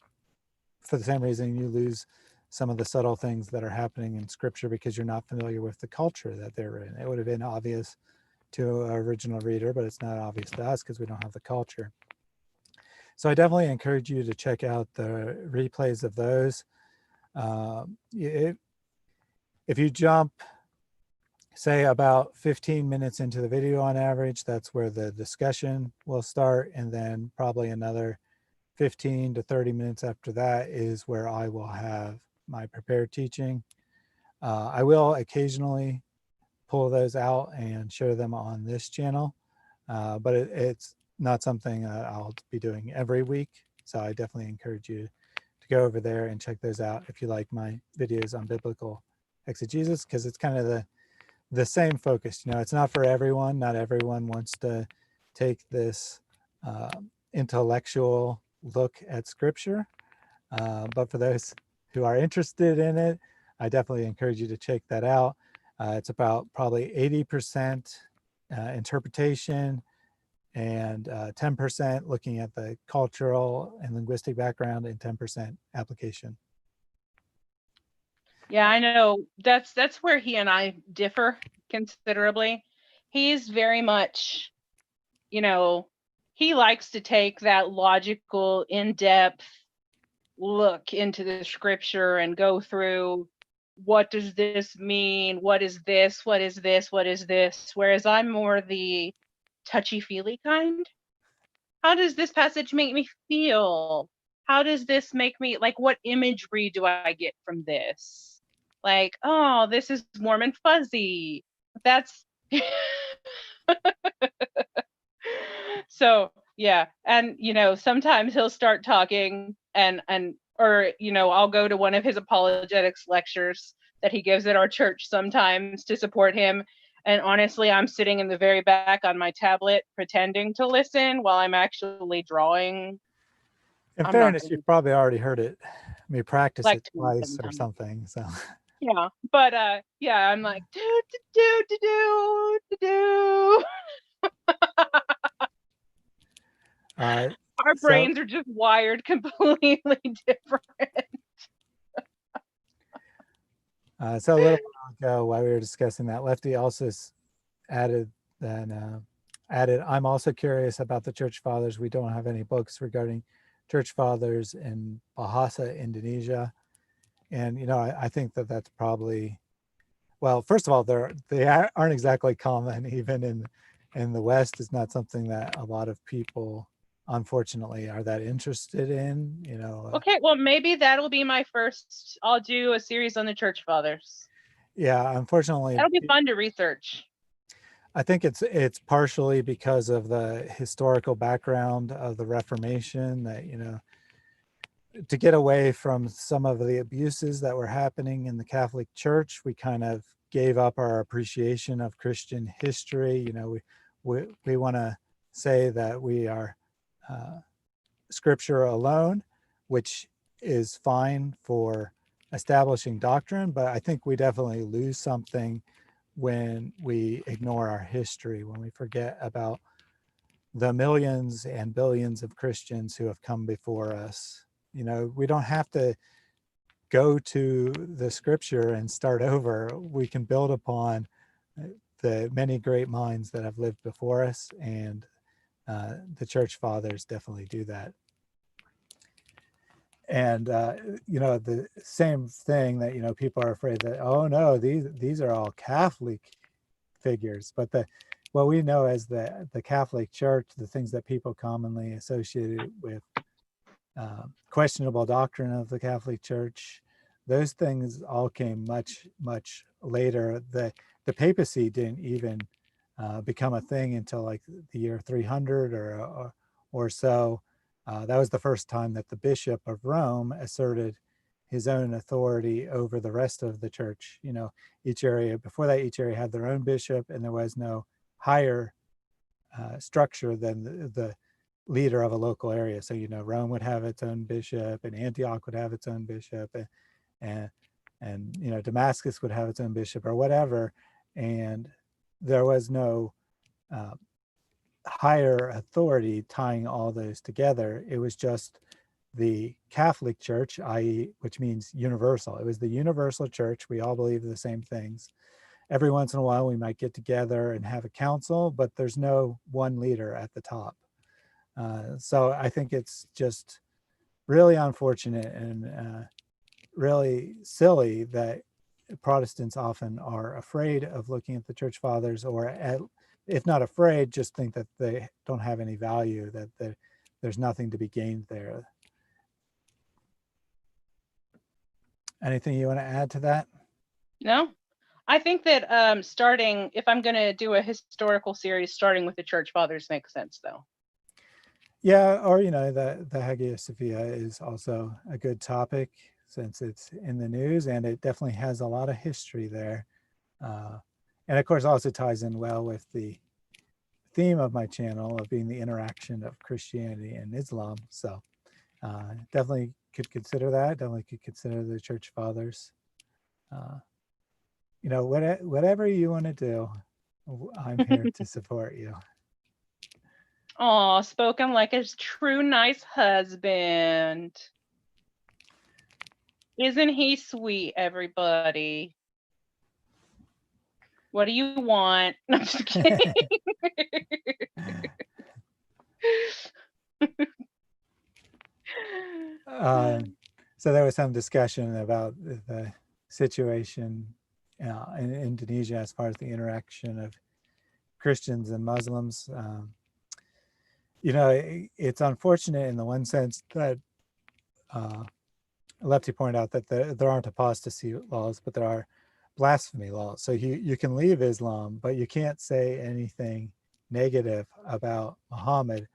for the same reason, you lose some of the subtle things that are happening in Scripture because you're not familiar with the culture that they're in. It would have been obvious to an original reader, but it's not obvious to us because we don't have the culture. So I definitely encourage you to check out the replays of those. If you jump, say, about 15 minutes into the video on average, that's where the discussion will start, and then probably another 15 to 30 minutes after that is where I will have my prepared teaching. I will occasionally pull those out and share them on this channel, but it's not something I'll be doing every week. So I definitely encourage you to go over there and check those out if you like my videos on biblical exegesis, because it's kind of the same focus. You know, it's not for everyone. Not everyone wants to take this intellectual look at scripture, but for those who are interested in it, I definitely encourage you to check that out. It's about probably 80% interpretation and 10% looking at the cultural and linguistic background, and 10% application. Yeah, I know that's where he and I differ considerably. He's very much, you know, he likes to take that logical, in-depth look into the scripture and go through, what does this mean? What is this? What is this? What is this? Whereas I'm more the touchy-feely kind. How does this passage make me feel? How does this make me, like, what imagery do I get from this? Like, oh, this is warm and fuzzy. That's so yeah. And sometimes he'll start talking or I'll go to one of his apologetics lectures that he gives at our church sometimes to support him. And honestly, I'm sitting in the very back on my tablet pretending to listen while I'm actually drawing. In I'm not fairness, gonna you've probably already heard it. Maybe practice like it to twice or sometimes. something. So Yeah, but yeah, I'm like do. Our so brains are just wired completely different. so a little while ago, while we were discussing that, Lefty also added I'm also curious about the church fathers. We don't have any books regarding church fathers in Bahasa, Indonesia. And I think that that's probably, well, first of all, they aren't exactly common. Even in the West, is not something that a lot of people, unfortunately, are that interested in. Okay, well, maybe that'll be my first. I'll do a series on the church fathers. Yeah, unfortunately, That'll be fun to research. I think it's partially because of the historical background of the Reformation, that to get away from some of the abuses that were happening in the Catholic Church, we kind of gave up our appreciation of Christian history. We want to say that we are scripture alone, which is fine for establishing doctrine, but I think we definitely lose something when we ignore our history, when we forget about the millions and billions of Christians who have come before us. We don't have to go to the scripture and start over. We can build upon the many great minds that have lived before us, and the church fathers definitely do that. And the same thing that people are afraid that, oh no, these are all Catholic figures, but what we know as the Catholic Church, the things that people commonly associated with questionable doctrine of the Catholic Church, those things all came much, much later. The papacy didn't even become a thing until like the year 300 or so. That was the first time that the Bishop of Rome asserted his own authority over the rest of the church. Each area, before that, each area had their own bishop, and there was no higher structure than the leader of a local area. So, Rome would have its own bishop, and Antioch would have its own bishop, and Damascus would have its own bishop or whatever. And there was no higher authority tying all those together. It was just the Catholic Church, i.e., which means universal. It was the universal church. We all believe the same things. Every once in a while, we might get together and have a council, but there's no one leader at the top. So I think it's just really unfortunate and really silly that Protestants often are afraid of looking at the church fathers, or if not afraid, just think that they don't have any value, that there's nothing to be gained there. Anything you want to add to that? No, I think that starting, if I'm going to do a historical series, starting with the church fathers makes sense, though. Yeah, or the Hagia Sophia is also a good topic since it's in the news, and it definitely has a lot of history there. And of course also ties in well with the theme of my channel of being the interaction of Christianity and Islam. So definitely could consider that. Definitely could consider the church fathers. Whatever you want to do, I'm here to support you. Aw, spoken like a true nice husband. Isn't he sweet, everybody? What do you want? No, I'm just kidding. So there was some discussion about the situation in Indonesia as far as the interaction of Christians and Muslims. It's unfortunate in the one sense that Lefty pointed out that there aren't apostasy laws, but there are blasphemy laws. So you can leave Islam, but you can't say anything negative about Muhammad.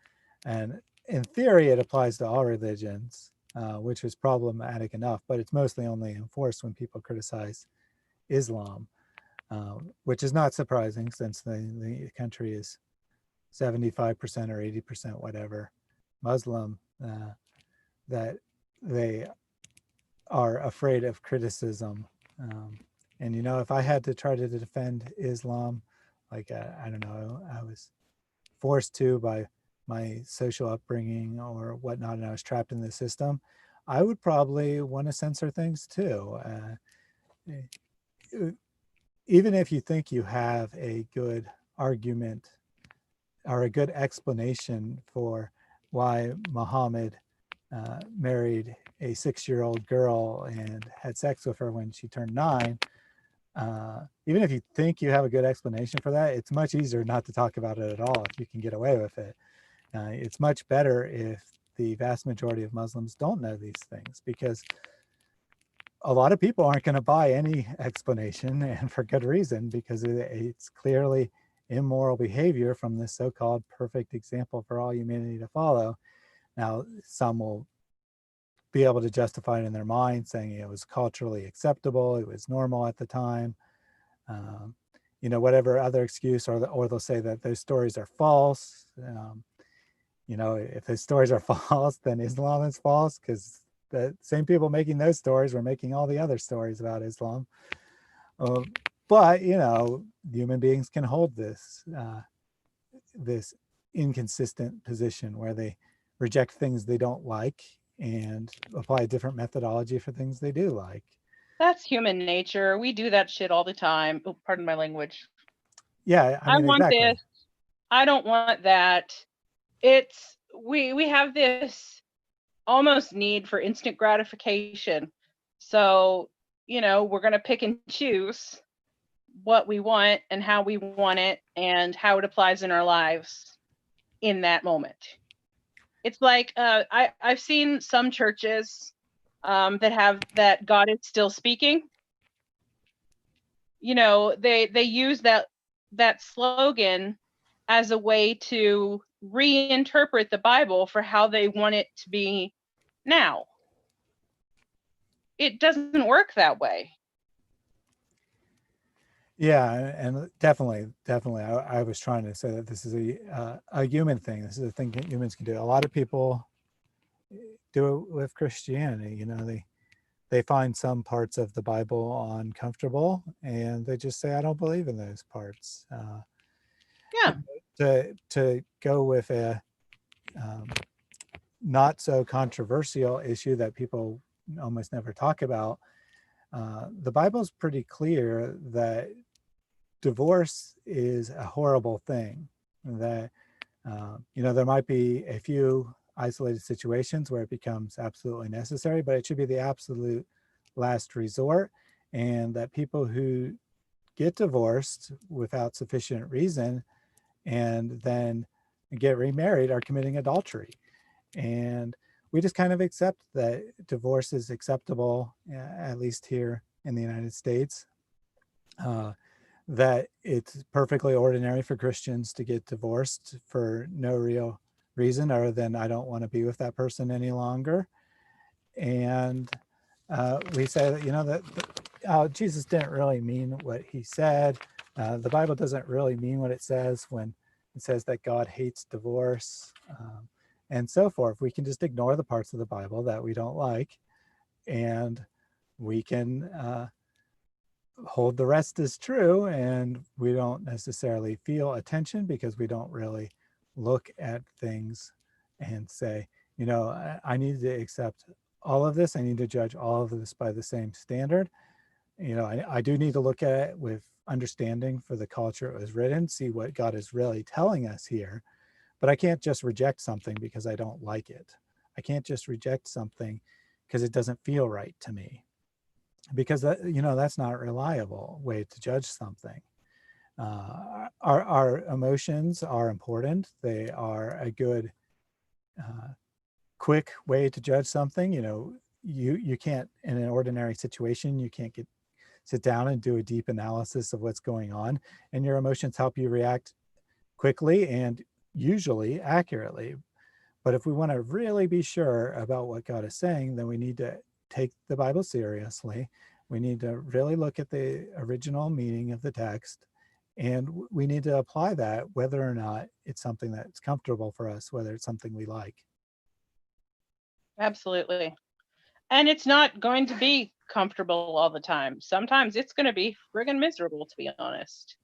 And in theory, it applies to all religions, which is problematic enough, but it's mostly only enforced when people criticize Islam, which is not surprising since the country is 75% or 80%, whatever, Muslim, that they are afraid of criticism. And if I had to try to defend Islam, like I don't know, I was forced to by my social upbringing or whatnot, and I was trapped in the system, I would probably want to censor things too. Even if you think you have a good argument or a good explanation for why Muhammad married a 6-year-old girl and had sex with her when she turned 9, even if you think you have a good explanation for that, it's much easier not to talk about it at all if you can get away with it. It's much better if the vast majority of Muslims don't know these things, because a lot of people aren't going to buy any explanation, and for good reason, because it's clearly immoral behavior from this so-called perfect example for all humanity to follow. Now, some will be able to justify it in their mind, saying it was culturally acceptable, it was normal at the time, whatever other excuse, or they'll say that those stories are false. If those stories are false, then Islam is false, because the same people making those stories were making all the other stories about Islam. But human beings can hold this inconsistent position where they reject things they don't like and apply a different methodology for things they do like. That's human nature. We do that shit all the time. Oh, pardon my language. Yeah, I want exactly. this. I don't want that. We have this almost need for instant gratification. So, we're going to pick and choose what we want and how we want it and how it applies in our lives in that moment. It's like I've seen some churches that have that God is still speaking. They use that slogan as a way to reinterpret the Bible for how they want it to be now. It doesn't work that way. Yeah, and definitely, I was trying to say that this is a human thing. This is a thing that humans can do. A lot of people do it with Christianity. They find some parts of the Bible uncomfortable, and they just say, "I don't believe in those parts." Yeah. To go with a not so controversial issue that people almost never talk about, the Bible's pretty clear that divorce is a horrible thing. That there might be a few isolated situations where it becomes absolutely necessary, but it should be the absolute last resort, and that people who get divorced without sufficient reason and then get remarried are committing adultery. And we just kind of accept that divorce is acceptable, at least here in the United States. that it's perfectly ordinary for Christians to get divorced for no real reason other than I don't want to be with that person any longer. And we say that, that Jesus didn't really mean what he said. The Bible doesn't really mean what it says when it says that God hates divorce, and so forth. We can just ignore the parts of the Bible that we don't like, and we can hold the rest as true, and we don't necessarily feel a tension because we don't really look at things and say, I need to accept all of this. I need to judge all of this by the same standard. I do need to look at it with understanding for the culture it was written, see what God is really telling us here. But I can't just reject something because I don't like it. I can't just reject something because it doesn't feel right to me, because that's not a reliable way to judge something. Our emotions are important. They are a good quick way to judge something. You can't, in an ordinary situation, you can't sit down and do a deep analysis of what's going on, and your emotions help you react quickly and usually accurately. But if we want to really be sure about what God is saying, then we need to take the Bible seriously. We need to really look at the original meaning of the text, and we need to apply that whether or not it's something that's comfortable for us, whether it's something we like. Absolutely. And it's not going to be comfortable all the time. Sometimes it's going to be friggin' miserable, to be honest.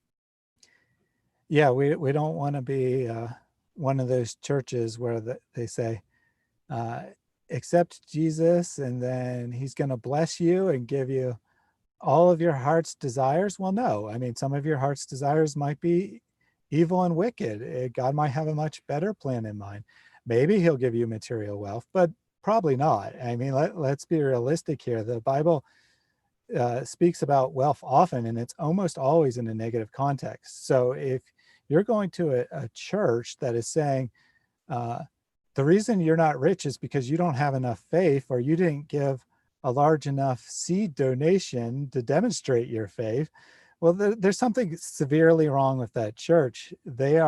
Yeah, we don't want to be one of those churches where they say, accept Jesus and then he's going to bless you and give you all of your heart's desires. Well, no, I mean, some of your heart's desires might be evil and wicked. God might have a much better plan in mind. Maybe he'll give you material wealth, but probably not. I mean, let's be realistic here. The Bible speaks about wealth often, and it's almost always in a negative context. So if you're going to a church that is saying, the reason you're not rich is because you don't have enough faith, or you didn't give a large enough seed donation to demonstrate your faith, well, there's something severely wrong with that church. They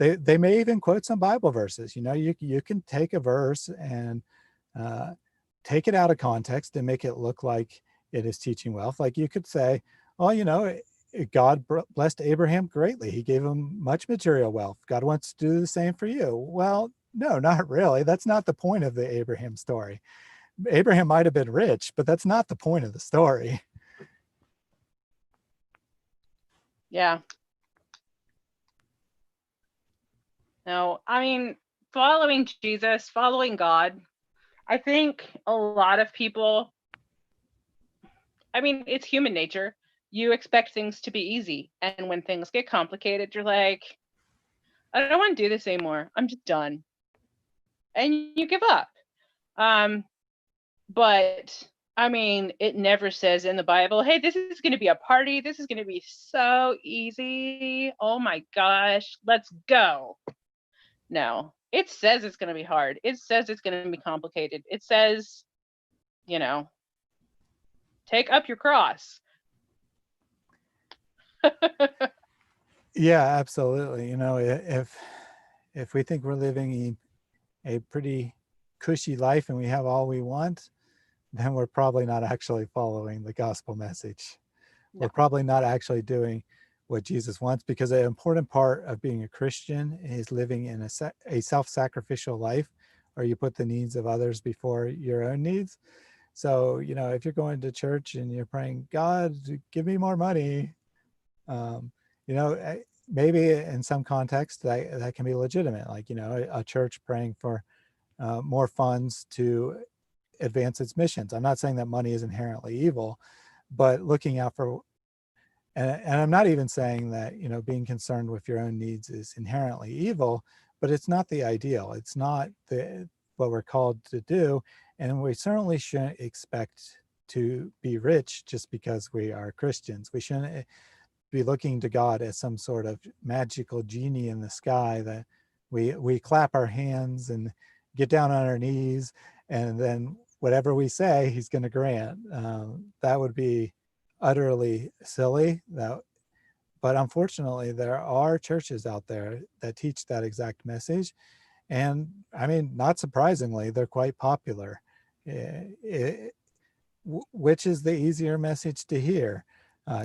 may even quote some Bible verses. You can take a verse and take it out of context and make it look like it is teaching wealth. Like you could say, oh, God blessed Abraham greatly. He gave him much material wealth. God wants to do the same for you. Well, no, not really. That's not the point of the Abraham story. Abraham might have been rich, but that's not the point of the story. Yeah. No, I mean, following Jesus, following God, I think a lot of people, I mean, it's human nature. You expect things to be easy. And when things get complicated, you're like, I don't want to do this anymore. I'm just done. And you give up. But I mean, it never says in the Bible, hey, this is going to be a party. This is going to be so easy. Oh my gosh, let's go. No, it says it's going to be hard. It says it's going to be complicated. It says, take up your cross. Yeah, absolutely. If we think we're living a pretty cushy life and we have all we want, then we're probably not actually following the gospel message. No. We're probably not actually doing what Jesus wants, because an important part of being a Christian is living in a self-sacrificial life, or you put the needs of others before your own needs. So, if you're going to church and you're praying, God, give me more money, maybe in some context that can be legitimate, like, a church praying for more funds to advance its missions. I'm not saying that money is inherently evil, but looking out for, and I'm not even saying that, being concerned with your own needs is inherently evil, but it's not the ideal. It's not what we're called to do. And we certainly shouldn't expect to be rich just because we are Christians. We shouldn't be looking to God as some sort of magical genie in the sky that we clap our hands and get down on our knees, and then whatever we say, he's going to grant. That would be utterly silly. But unfortunately, there are churches out there that teach that exact message. And I mean, not surprisingly, they're quite popular. Which is the easier message to hear?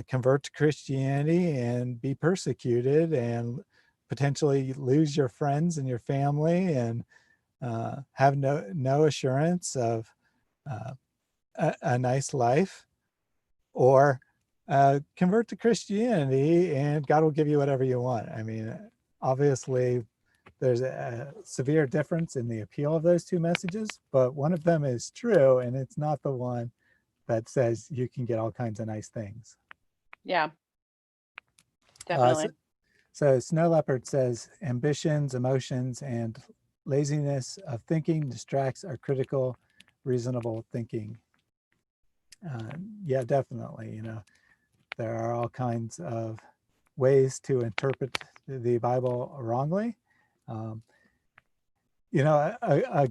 Convert to Christianity and be persecuted and potentially lose your friends and your family and have no assurance of a nice life, or convert to Christianity and God will give you whatever you want. I mean, obviously, there's a severe difference in the appeal of those two messages, but one of them is true, and it's not the one that says you can get all kinds of nice things. Yeah, definitely. So Snow Leopard says ambitions, emotions, and laziness of thinking distracts our critical, reasonable thinking. Yeah, definitely. There are all kinds of ways to interpret the Bible wrongly. A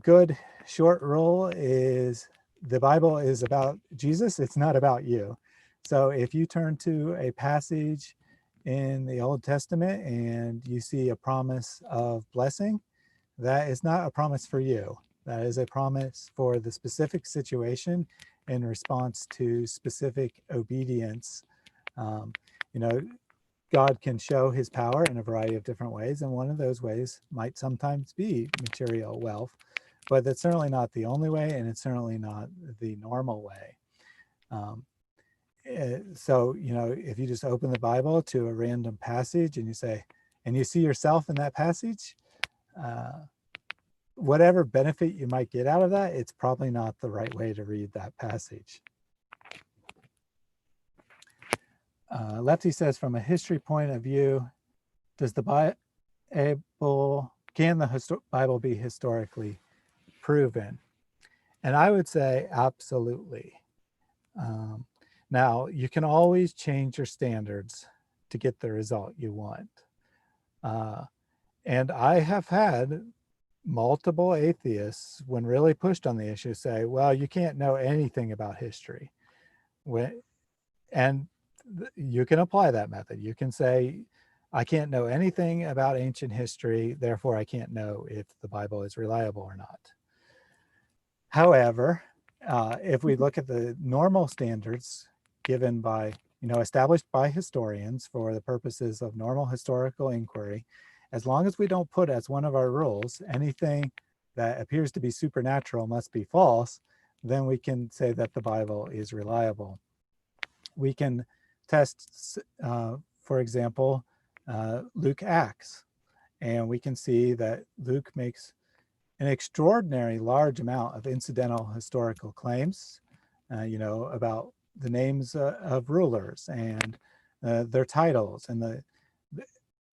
good short rule is the Bible is about Jesus. It's not about you. So if you turn to a passage in the Old Testament and you see a promise of blessing, that is not a promise for you. That is a promise for the specific situation in response to specific obedience. God can show his power in a variety of different ways, and one of those ways might sometimes be material wealth, but that's certainly not the only way, and it's certainly not the normal way. So, if you just open the Bible to a random passage and you see yourself in that passage, whatever benefit you might get out of that, it's probably not the right way to read that passage. Lefty says, from a history point of view, can the Bible be historically proven? And I would say absolutely. Now, you can always change your standards to get the result you want. And I have had multiple atheists, when really pushed on the issue, say, well, you can't know anything about history. And you can apply that method. You can say, I can't know anything about ancient history, therefore I can't know if the Bible is reliable or not. However, if we look at the normal standards given by, established by historians for the purposes of normal historical inquiry, as long as we don't put as one of our rules anything that appears to be supernatural must be false, then we can say that the Bible is reliable. We can test, for example, Luke Acts, and we can see that Luke makes an extraordinary large amount of incidental historical claims, about the names of rulers and their titles and the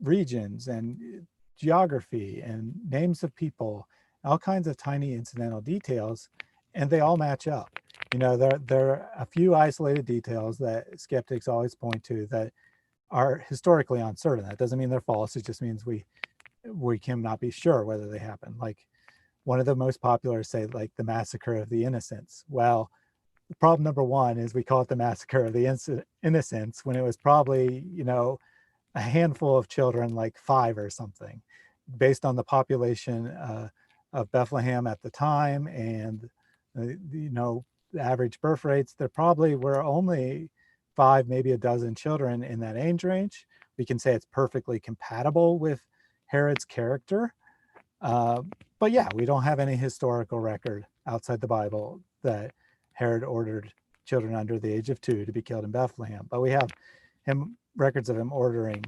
regions and geography and names of people, all kinds of tiny incidental details, and they all match up. There are a few isolated details that skeptics always point to that are historically uncertain. That doesn't mean they're false. It just means we cannot be sure whether they happened. Like one of the most popular, say, like the massacre of the innocents. Well, problem number one is we call it the massacre of the innocents when it was probably, a handful of children, like 5 or something, based on the population of Bethlehem at the time and, the average birth rates. There probably were only 5, maybe a dozen children in that age range. We can say it's perfectly compatible with Herod's character. But yeah, we don't have any historical record outside the Bible that Herod ordered children under the age of 2 to be killed in Bethlehem. But we have records of him ordering,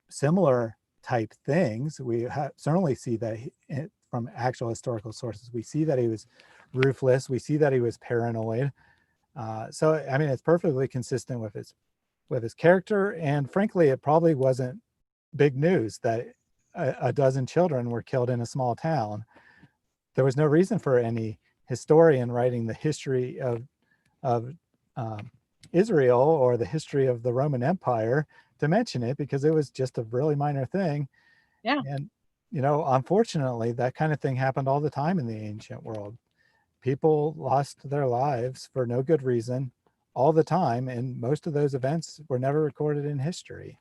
similar type things. We certainly see that from actual historical sources. We see that he was ruthless. We see that he was paranoid. So, I mean, it's perfectly consistent with his character. And frankly, it probably wasn't big news that a dozen children were killed in a small town. There was no reason for any historian writing the history of Israel or the history of the Roman Empire to mention it, because it was just a really minor thing. Yeah. And, unfortunately, that kind of thing happened all the time in the ancient world. People lost their lives for no good reason, all the time, and most of those events were never recorded in history.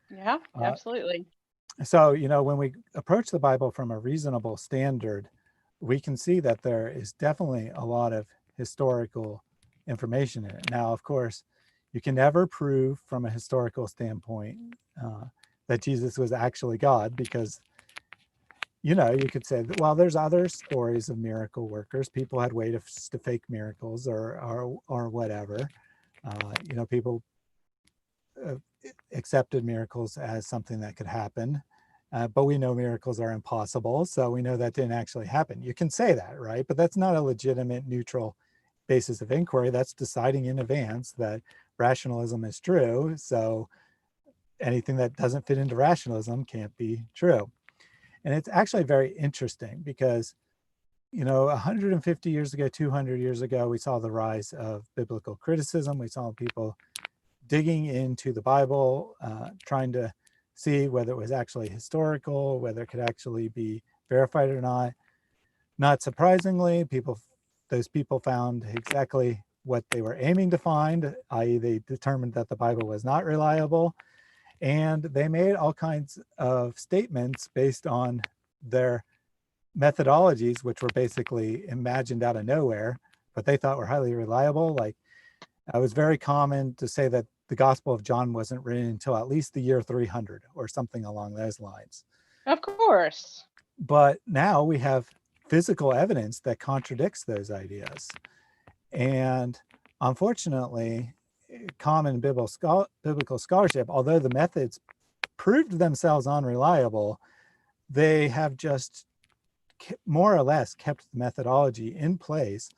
Yeah, Uh, absolutely. So, when we approach the Bible from a reasonable standard, we can see that there is definitely a lot of historical information in it. Now, of course, you can never prove from a historical standpoint that Jesus was actually God, because, you could say that, well, there's other stories of miracle workers. People had ways to fake miracles or whatever. People uh, accepted miracles as something that could happen. But we know miracles are impossible, so we know that didn't actually happen. You can say that, right? But that's not a legitimate neutral basis of inquiry. That's deciding in advance that rationalism is true. So anything that doesn't fit into rationalism can't be true. And it's actually very interesting because, 150 years ago, 200 years ago, we saw the rise of biblical criticism. We saw people digging into the Bible, trying to see whether it was actually historical, whether it could actually be verified or not. Not surprisingly, those people found exactly what they were aiming to find, i.e. they determined that the Bible was not reliable, and they made all kinds of statements based on their methodologies, which were basically imagined out of nowhere, but they thought were highly reliable. Like, it was very common to say that the Gospel of John wasn't written until at least the year 300 or something along those lines. Of course. But now we have physical evidence that contradicts those ideas. And unfortunately, common biblical scholarship, although the methods proved themselves unreliable, they have just more or less kept the methodology in place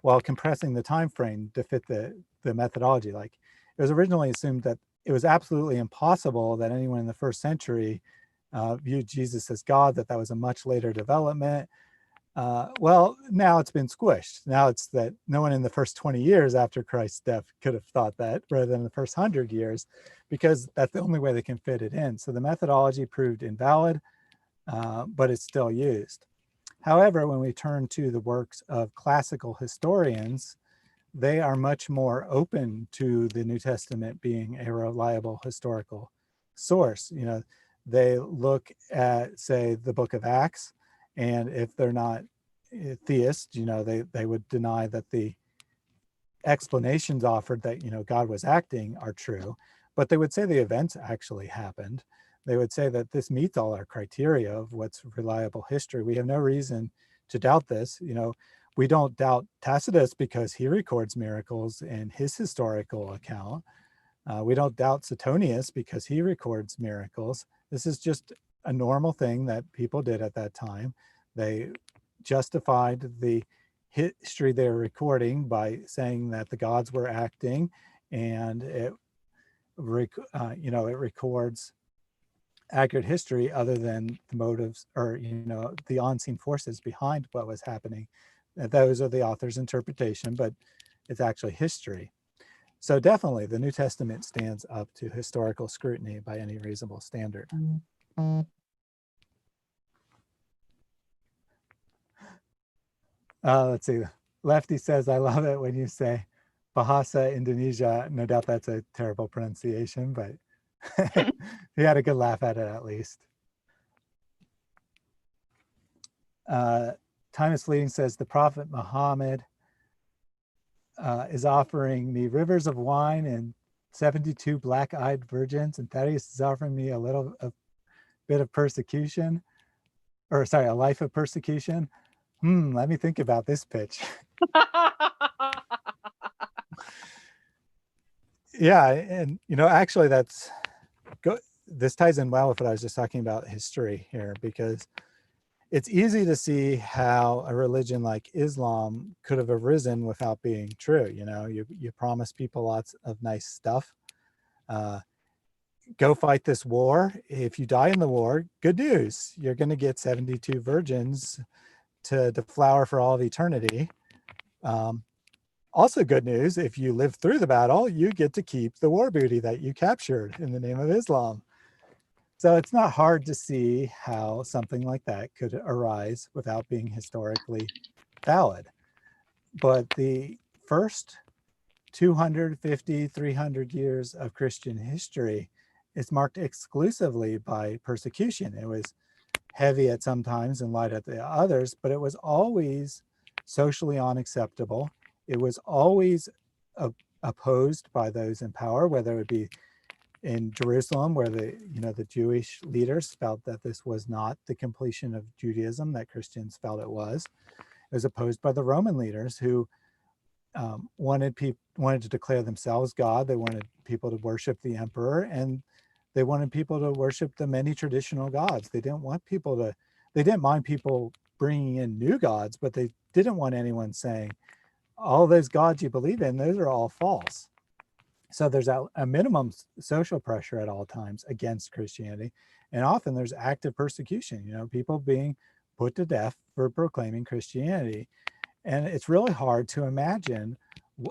while compressing the time frame to fit the methodology. Like, it was originally assumed that it was absolutely impossible that anyone in the first century viewed Jesus as God, that was a much later development. Well, now it's been squished. Now it's that no one in the first 20 years after Christ's death could have thought that, rather than the first 100 years, because that's the only way they can fit it in. So the methodology proved invalid, but it's still used. However, when we turn to the works of classical historians, they are much more open to the New Testament being a reliable historical source. They look at, say, the book of Acts, and if they're not theists, they would deny that the explanations offered that, God was acting are true, but they would say the events actually happened. They would say that this meets all our criteria of what's reliable history. We have no reason to doubt this. We don't doubt Tacitus because he records miracles in his historical account. We don't doubt Suetonius because he records miracles. This is just a normal thing that people did at that time. They justified the history they were recording by saying that the gods were acting, and it records accurate history other than the motives or the unseen forces behind what was happening. Those are the author's interpretation, but it's actually history. So definitely the New Testament stands up to historical scrutiny by any reasonable standard. Let's see. Lefty says, I love it when you say Bahasa Indonesia. No doubt that's a terrible pronunciation, but he had a good laugh at it at least. Time is Fleeting says, the Prophet Muhammad is offering me rivers of wine and 72 black-eyed virgins, and Thaddeus is offering me a bit of persecution, or sorry, a life of persecution. Let me think about this pitch. Yeah, and actually this ties in well with what I was just talking about history here, because it's easy to see how a religion like Islam could have arisen without being true. You promise people lots of nice stuff. Go fight this war. If you die in the war, good news. You're going to get 72 virgins to deflower for all of eternity. Also good news, if you live through the battle, you get to keep the war booty that you captured in the name of Islam. So it's not hard to see how something like that could arise without being historically valid. But the first 250, 300 years of Christian history is marked exclusively by persecution. It was heavy at some times and light at the others, but it was always socially unacceptable. It was always opposed by those in power, whether it would be in Jerusalem, where the Jewish leaders felt that this was not the completion of Judaism that Christians felt it was. It was opposed by the Roman leaders who wanted to declare themselves God. They wanted people to worship the emperor, and they wanted people to worship the many traditional gods. They didn't mind people bringing in new gods, but they didn't want anyone saying, all those gods you believe in, those are all false. So there's a minimum social pressure at all times against Christianity. And often there's active persecution, people being put to death for proclaiming Christianity. And it's really hard to imagine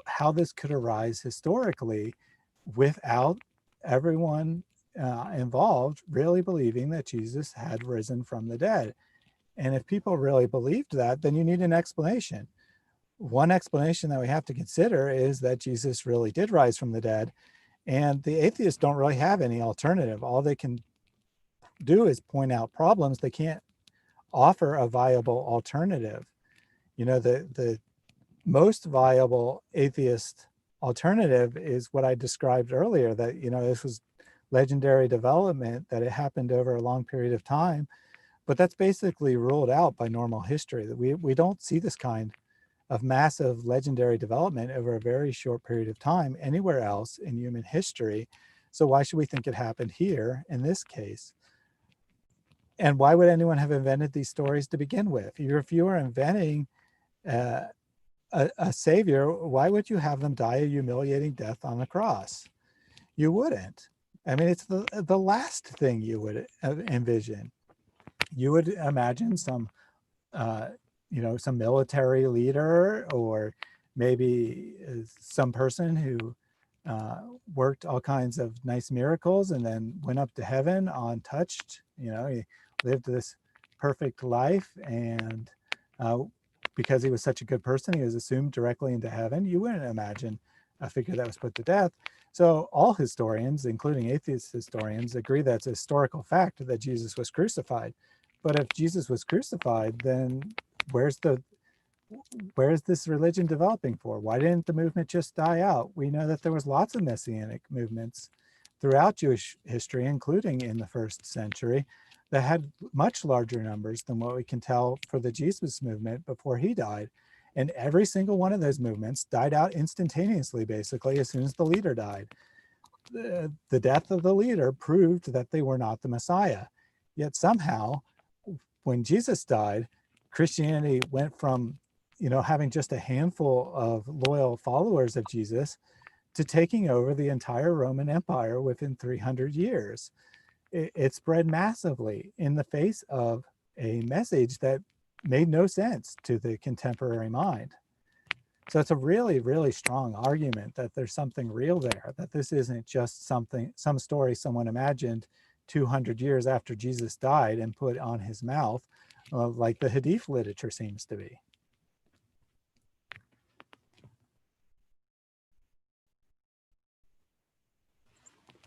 how this could arise historically without everyone involved really believing that Jesus had risen from the dead. And if people really believed that, then you need an explanation. One explanation that we have to consider is that Jesus really did rise from the dead, and the atheists don't really have any alternative. All they can do is point out problems. They can't offer a viable alternative. The most viable atheist alternative is what I described earlier, that, this was legendary development, that it happened over a long period of time, but that's basically ruled out by normal history. That we don't see this kind of massive legendary development over a very short period of time anywhere else in human history. So why should we think it happened here in this case? And why would anyone have invented these stories to begin with? If you were inventing a savior, why would you have them die a humiliating death on the cross? You wouldn't. I mean, it's the last thing you would envision. You would imagine some military leader, or maybe some person who worked all kinds of nice miracles and then went up to heaven untouched. He lived this perfect life, and because he was such a good person, he was assumed directly into heaven. You wouldn't imagine a figure that was put to death. So all historians, including atheist historians, agree that it's a historical fact that Jesus was crucified. But if Jesus was crucified, then where's this religion developing for? Why didn't the movement just die out? We know that there was lots of messianic movements throughout Jewish history, including in the first century, that had much larger numbers than what we can tell for the Jesus movement before he died. And every single one of those movements died out instantaneously, basically, as soon as the leader died. The death of the leader proved that they were not the Messiah. Yet somehow, when Jesus died, Christianity went from, having just a handful of loyal followers of Jesus to taking over the entire Roman Empire within 300 years. It spread massively in the face of a message that made no sense to the contemporary mind. So it's a really, really strong argument that there's something real there, that this isn't just some story someone imagined 200 years after Jesus died and put on his mouth, like the Hadith literature seems to be.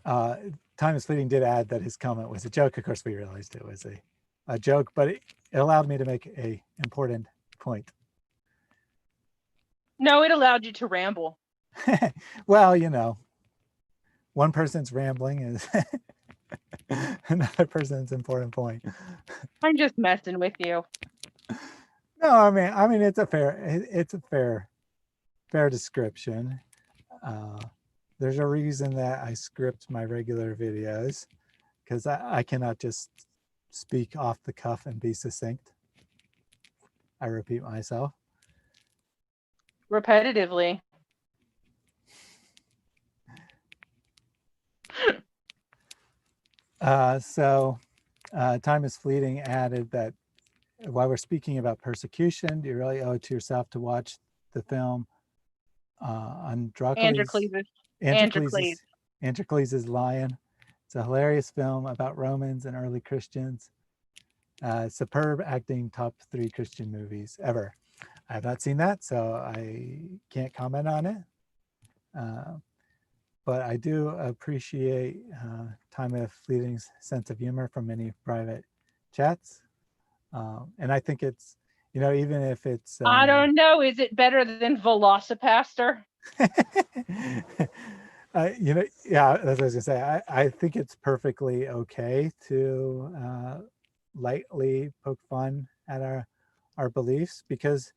Time is Fleeting did add that his comment was a joke. Of course, we realized it was a joke, but it allowed me to make an important point. No, it allowed you to ramble. Well, one person's rambling is another person's important point. I'm just messing with you. No, I mean it's a fair description. There's a reason that I script my regular videos, because I cannot just speak off the cuff and be succinct. I repeat myself Repetitively. Time is Fleeting added that while we're speaking about persecution, do you really owe it to yourself to watch the film Androcles' Lion? It's a hilarious film about Romans and early Christians. Superb acting, top 3 Christian movies ever. I have not seen that, so I can't comment on it. But I do appreciate time of fleeting sense of humor from many private chats. And I think it's, even if it's I don't know. Is it better than Velocipaster? yeah, that's what I was gonna say. I think it's perfectly okay to lightly poke fun at our beliefs, because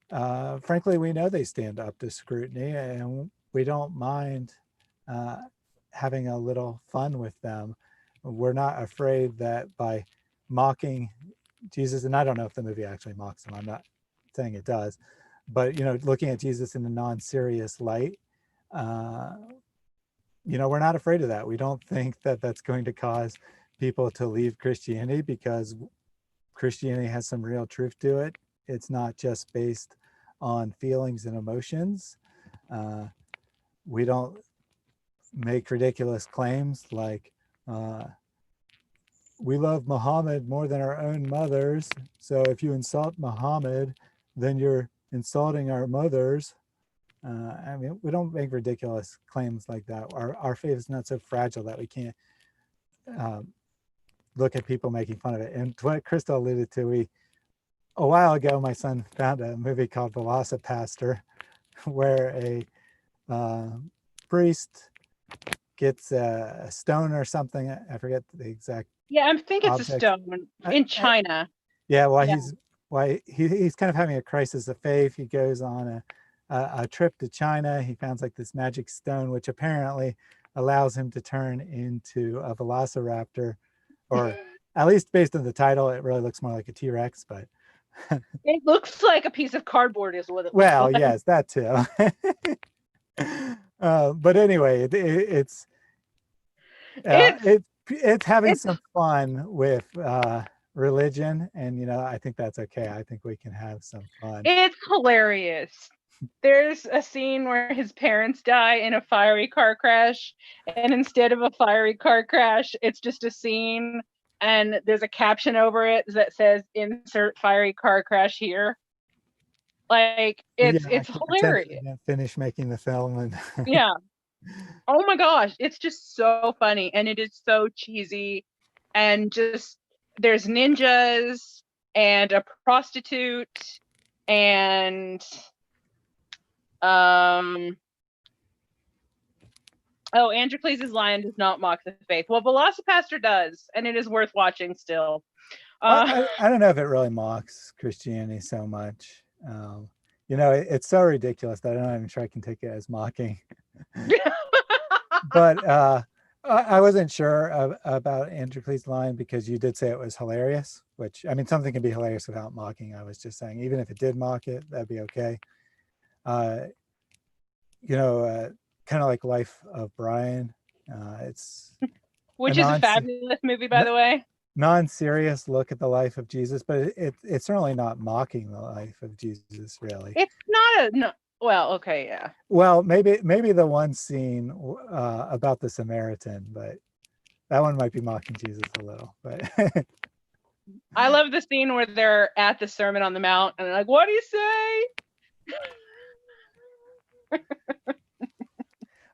frankly, we know they stand up to scrutiny, and we don't mind having a little fun with them. We're not afraid that by mocking Jesus, and I don't know if the movie actually mocks him, I'm not saying it does, but looking at Jesus in a non-serious light, we're not afraid of that. We don't think that that's going to cause people to leave Christianity, because Christianity has some real truth to it. It's not just based on feelings and emotions. We don't make ridiculous claims like, we love Muhammad more than our own mothers, so if you insult Muhammad, then you're insulting our mothers. I mean, we don't make ridiculous claims like that. Our faith is not so fragile that we can't look at people making fun of it. And to what Krista alluded to, a while ago, my son found a movie called Velocipaster, where a priest gets a stone or something. I forget the exact. Yeah, I think it's a object. stone in China. Yeah, Yeah. he's kind of having a crisis of faith. He goes on a trip to China. He finds like this magic stone, which apparently allows him to turn into a velociraptor, or at least based on the title, it really looks more like a T-Rex, but It looks like a piece of cardboard is what it looks well, like. yes, that too. But anyway, it's having it's some fun with religion, and I think that's okay. I think we can have some fun. It's hilarious. There's a scene where his parents die in a fiery car crash, and instead of a fiery car crash, it's just a scene, and there's a caption over it that says "Insert fiery car crash here." Like it's hilarious. Finish making the film, and Yeah. Oh my gosh, it's just so funny, and it is so cheesy, and just there's ninjas and a prostitute and Androcles' lion does not mock the faith. Well, Velocipaster does, and it is worth watching still. I don't know if it really mocks Christianity so much. It's so ridiculous that I'm not even sure I can take it as mocking. But I wasn't sure about Androcles' line, because you did say it was hilarious, which, I mean, something can be hilarious without mocking. I was just saying, even if it did mock it, that'd be okay. Kind of like Life of Brian. It's which is a fabulous movie, by the way. Non-serious look at the life of Jesus, but it's certainly not mocking the life of Jesus, really. It's not well, okay, yeah. Well, maybe the one scene about the Samaritan, but that one might be mocking Jesus a little. But I love the scene where they're at the Sermon on the Mount and they're like, "What do you say?"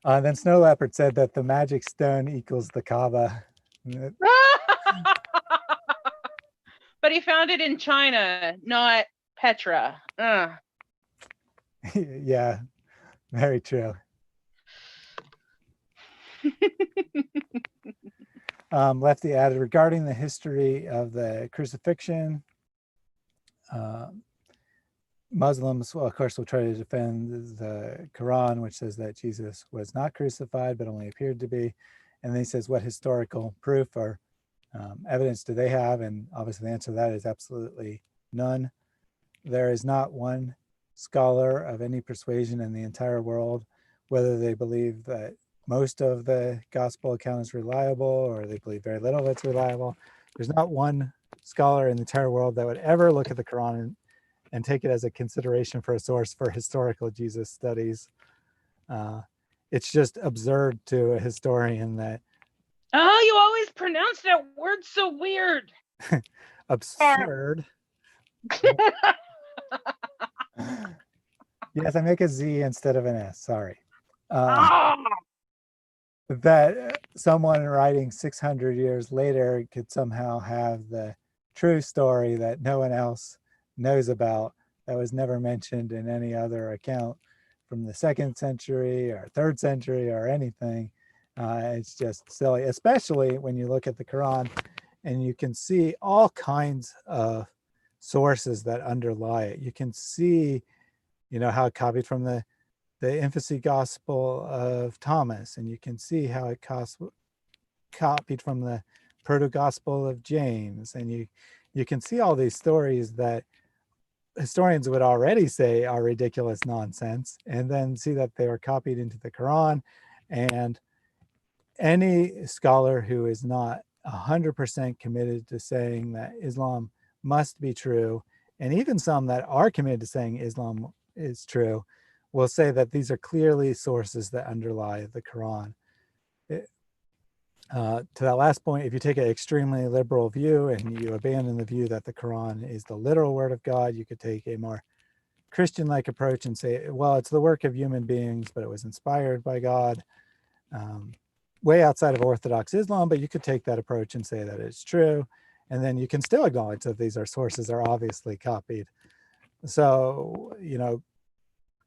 Then Snow Leopard said that the magic stone equals the Kaaba. But he found it in China, not Petra. Yeah, very true. Lefty added, regarding the history of the crucifixion, Muslims, well, of course, will try to defend the Quran, which says that Jesus was not crucified, but only appeared to be. And then he says, what historical proof or evidence do they have? And obviously the answer to that is absolutely none. There is not one scholar of any persuasion in the entire world, whether they believe that most of the gospel account is reliable or they believe very little of it's reliable. There's not one scholar in the entire world that would ever look at the Quran and take it as a consideration for a source for historical Jesus studies. It's just absurd to a historian that. Oh, you always pronounce that word so weird. Absurd. Yes, I make a Z instead of an S, sorry. Ah! that someone writing 600 years later could somehow have the true story that no one else knows about, that was never mentioned in any other account from the 2nd century or 3rd century or anything. It's just silly, especially when you look at the Quran and you can see all kinds of sources that underlie it. You can see, how it copied from the infancy gospel of Thomas, and you can see how it copied from the proto-gospel of James, and you can see all these stories that historians would already say are ridiculous nonsense, and then see that they were copied into the Quran. And any scholar who is not 100% committed to saying that Islam must be true, and even some that are committed to saying Islam is true, will say that these are clearly sources that underlie the Quran. To that last point, if you take an extremely liberal view and you abandon the view that the Quran is the literal word of God, you could take a more Christian-like approach and say, well, it's the work of human beings, but it was inspired by God. Way outside of Orthodox Islam, but you could take that approach and say that it's true. And then you can still acknowledge that these are sources are obviously copied. So,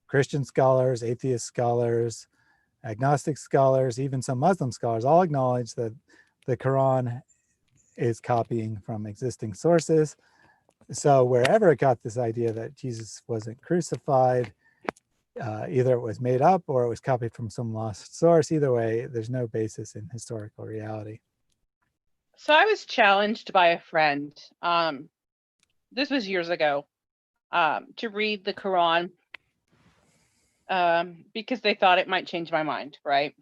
Christian scholars, atheist scholars, agnostic scholars, even some Muslim scholars all acknowledge that the Quran is copying from existing sources. So wherever it got this idea that Jesus wasn't crucified, either it was made up or it was copied from some lost source. Either way, there's no basis in historical reality. So I was challenged by a friend, this was years ago, to read the Quran because they thought it might change my mind, right?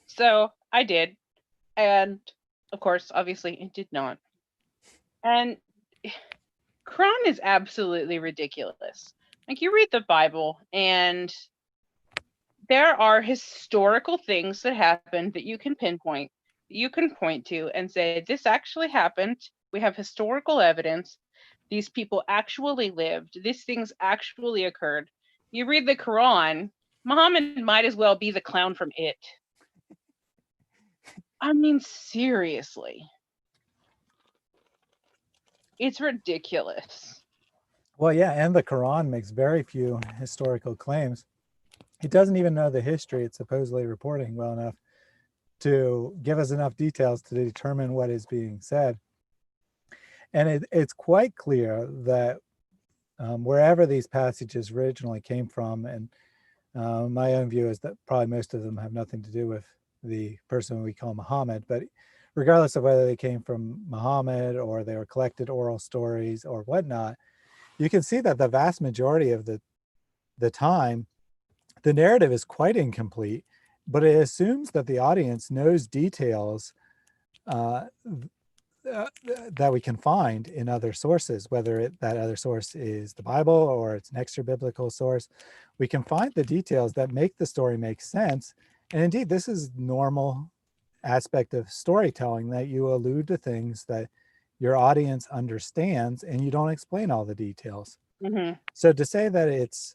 So I did. And of course, obviously it did not. And Quran is absolutely ridiculous. Like, you read the Bible and there are historical things that happened that you can pinpoint, that you can point to and say, this actually happened. We have historical evidence. These people actually lived. These things actually occurred. You read the Quran, Muhammad might as well be the clown from It. I mean, seriously. It's ridiculous. Well, yeah, and the Quran makes very few historical claims. It doesn't even know the history it's supposedly reporting well enough to give us enough details to determine what is being said. And it's quite clear that wherever these passages originally came from, and my own view is that probably most of them have nothing to do with the person we call Muhammad, but regardless of whether they came from Muhammad or they were collected oral stories or whatnot, you can see that the vast majority of the time, the narrative is quite incomplete, but it assumes that the audience knows details that we can find in other sources, whether that other source is the Bible or it's an extra biblical source. We can find the details that make the story make sense. And indeed, this is normal aspect of storytelling, that you allude to things that your audience understands and you don't explain all the details. Mm-hmm. So to say that it's,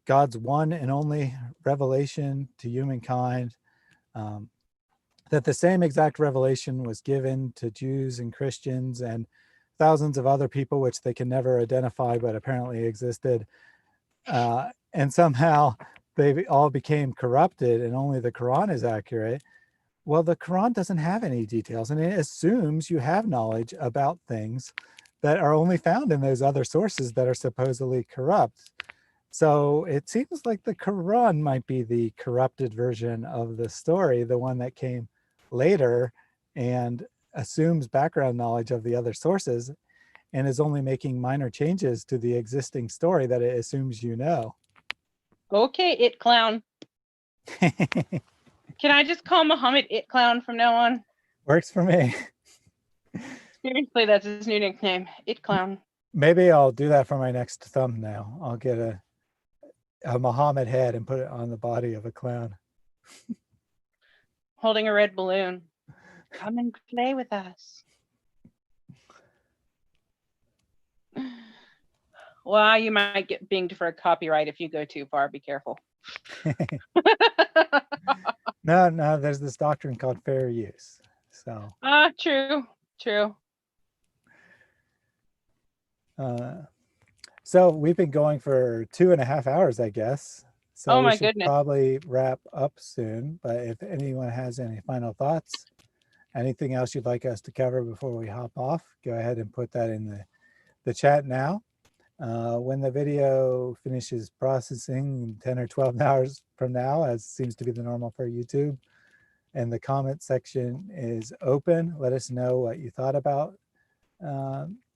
God's one and only revelation to humankind, that the same exact revelation was given to Jews and Christians and thousands of other people, which they can never identify, but apparently existed. And somehow they all became corrupted and only the Quran is accurate. Well, the Quran doesn't have any details, and it assumes you have knowledge about things that are only found in those other sources that are supposedly corrupt. So it seems like the Quran might be the corrupted version of the story, the one that came later and assumes background knowledge of the other sources and is only making minor changes to the existing story that it assumes you know. Okay, It Clown. Can I just call Muhammad It Clown from now on? Works for me. Seriously, that's his new nickname, It Clown. Maybe I'll do that for my next thumbnail. I'll get a Muhammad head and put it on the body of a clown. Holding a red balloon. Come and play with us. Well, you might get binged for a copyright if you go too far. Be careful. No, there's this doctrine called fair use. So, True. so we've been going for 2.5 hours, I guess. So Oh we my should goodness. probably wrap up soon. But if anyone has any final thoughts, anything else you'd like us to cover before we hop off, go ahead and put that in the chat now. When the video finishes processing 10 or 12 hours from now, as seems to be the normal for YouTube, and the comment section is open, let us know what you thought about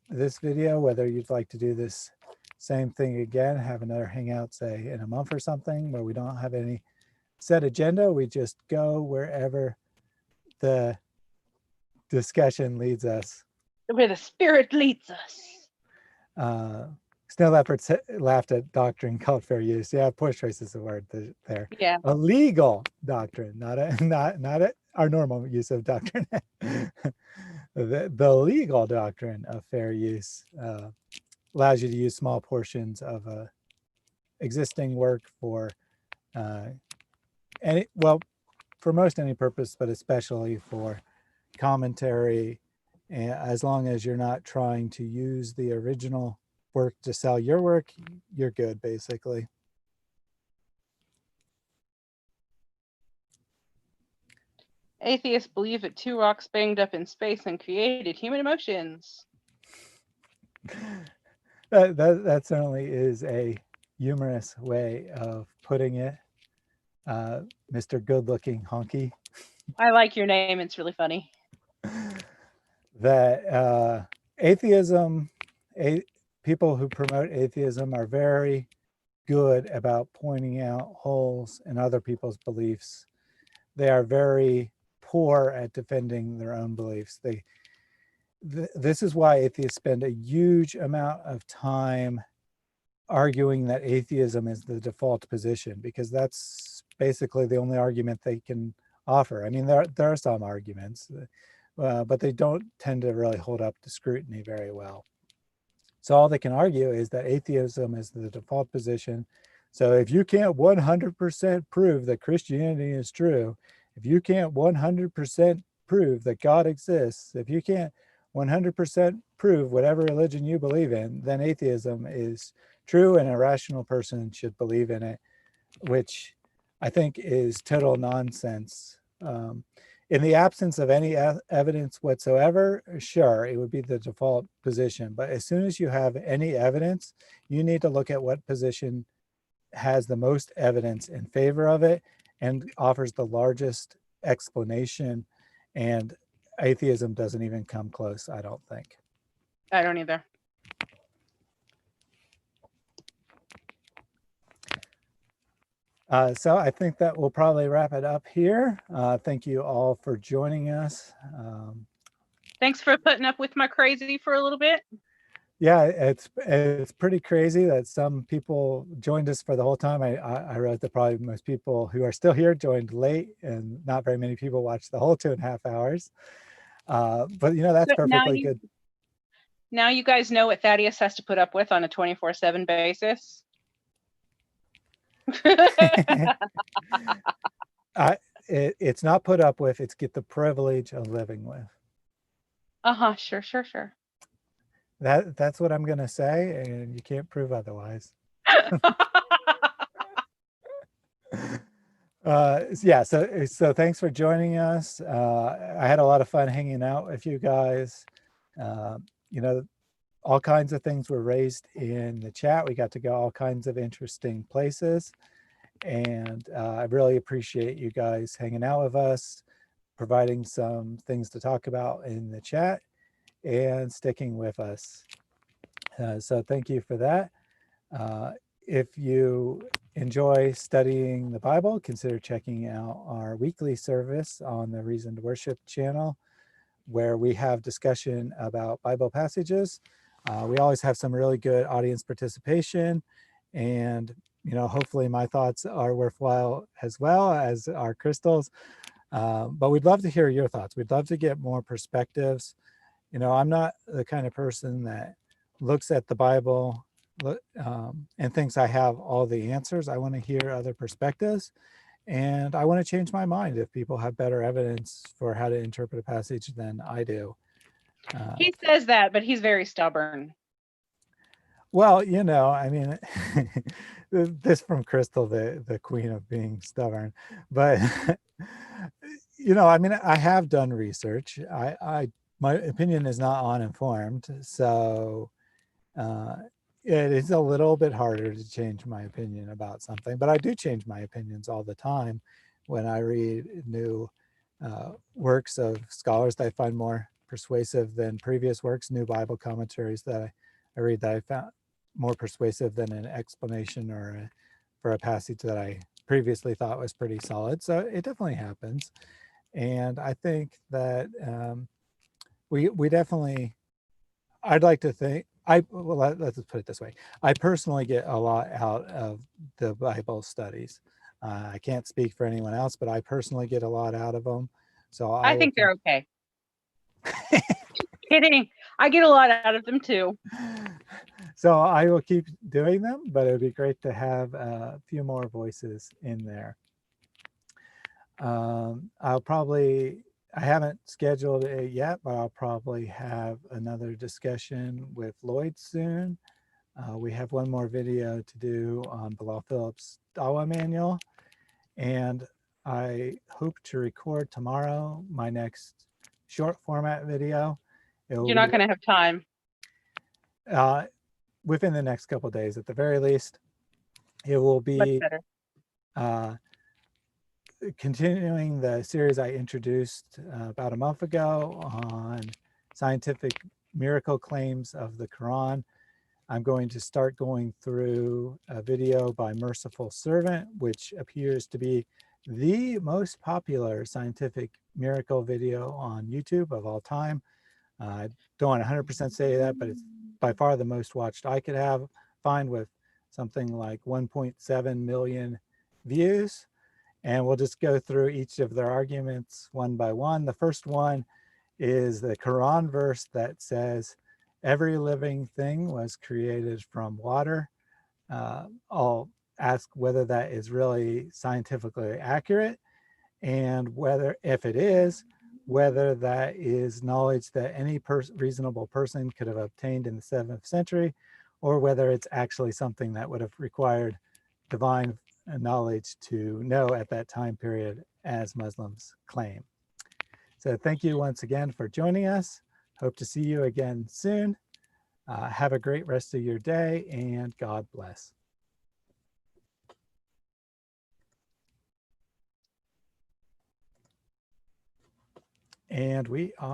this video, whether you'd like to do this same thing again, have another hangout, say in a month or something, where we don't have any set agenda. We just go wherever the discussion leads us. Where the spirit leads us. Snow Leopards laughed at doctrine called fair use. Yeah, poor choice is the word there. Yeah. A legal doctrine, not our normal use of doctrine. The legal doctrine of fair use allows you to use small portions of a existing work for for most any purpose, but especially for commentary, and as long as you're not trying to use the original work to sell your work, you're good, basically. Atheists believe that two rocks banged up in space and created human emotions. That certainly is a humorous way of putting it, Mr. Good-Looking Honky. I like your name. It's really funny. That atheism, people who promote atheism are very good about pointing out holes in other people's beliefs. They are very poor at defending their own beliefs. This is why atheists spend a huge amount of time arguing that atheism is the default position, because that's basically the only argument they can offer. I mean, there are some arguments, but they don't tend to really hold up to scrutiny very well. So all they can argue is that atheism is the default position. So if you can't 100% prove that Christianity is true, if you can't 100% prove that God exists, if you can't 100% prove whatever religion you believe in, then atheism is true and a rational person should believe in it, which I think is total nonsense. In the absence of any evidence whatsoever, sure, it would be the default position. But as soon as you have any evidence, you need to look at what position has the most evidence in favor of it and offers the largest explanation. And atheism doesn't even come close, I don't think. I don't either. So I think that we'll probably wrap it up here. Thank you all for joining us. Thanks for putting up with my crazy for a little bit. Yeah, it's pretty crazy that some people joined us for the whole time. I realized that probably most people who are still here joined late, and not very many people watched the whole 2.5 hours. But that's perfectly good. Now you guys know what Thaddeus has to put up with on a 24/7 basis. It's not put up with, it's get the privilege of living with. Sure. That's what I'm gonna say, and you can't prove otherwise. Yeah, so thanks for joining us. I had a lot of fun hanging out with you guys. All kinds of things were raised in the chat. We got to go all kinds of interesting places, and I really appreciate you guys hanging out with us, providing some things to talk about in the chat, and sticking with us. So thank you for that. If you enjoy studying the Bible, consider checking out our weekly service on the Reason to Worship channel, where we have discussion about Bible passages. We always have some really good audience participation, and hopefully my thoughts are worthwhile as well as our Crystal's. But we'd love to hear your thoughts. We'd love to get more perspectives. I'm not the kind of person that looks at the Bible and thinks I have all the answers. I want to hear other perspectives, and I want to change my mind if people have better evidence for how to interpret a passage than I do. He says that, but he's very stubborn. Well, I mean, this from Crystal, the queen of being stubborn, but I mean, I have done research. My opinion is not uninformed, so it is a little bit harder to change my opinion about something, but I do change my opinions all the time when I read new works of scholars that I find more persuasive than previous works, new Bible commentaries that I read that I found more persuasive than an explanation for a passage that I previously thought was pretty solid. So it definitely happens. And I think that we definitely, I'd like to think, let's put it this way. I personally get a lot out of the Bible studies. I can't speak for anyone else, but I personally get a lot out of them. So I think they're okay. Kidding. I get a lot out of them too. So I will keep doing them, but it would be great to have a few more voices in there. I haven't scheduled it yet, but I'll probably have another discussion with Lloyd soon. We have one more video to do on the Law Phillips Dawa manual, and I hope to record tomorrow my next short format video. You're not going to have time. Within the next couple of days, at the very least. It will be continuing the series I introduced about a month ago on scientific miracle claims of the Quran. I'm going to start going through a video by Merciful Servant, which appears to be the most popular scientific miracle video on YouTube of all time. I don't want to 100% say that, but it's by far the most watched I could find, with something like 1.7 million views. And we'll just go through each of their arguments one by one. The first one is the Quran verse that says, every living thing was created from water. I'll ask whether that is really scientifically accurate, and whether, if it is, whether that is knowledge that any reasonable person could have obtained in the 7th century, or whether it's actually something that would have required divine knowledge to know at that time period, as Muslims claim. So thank you once again for joining us. Hope to see you again soon. Have a great rest of your day, and God bless. And we are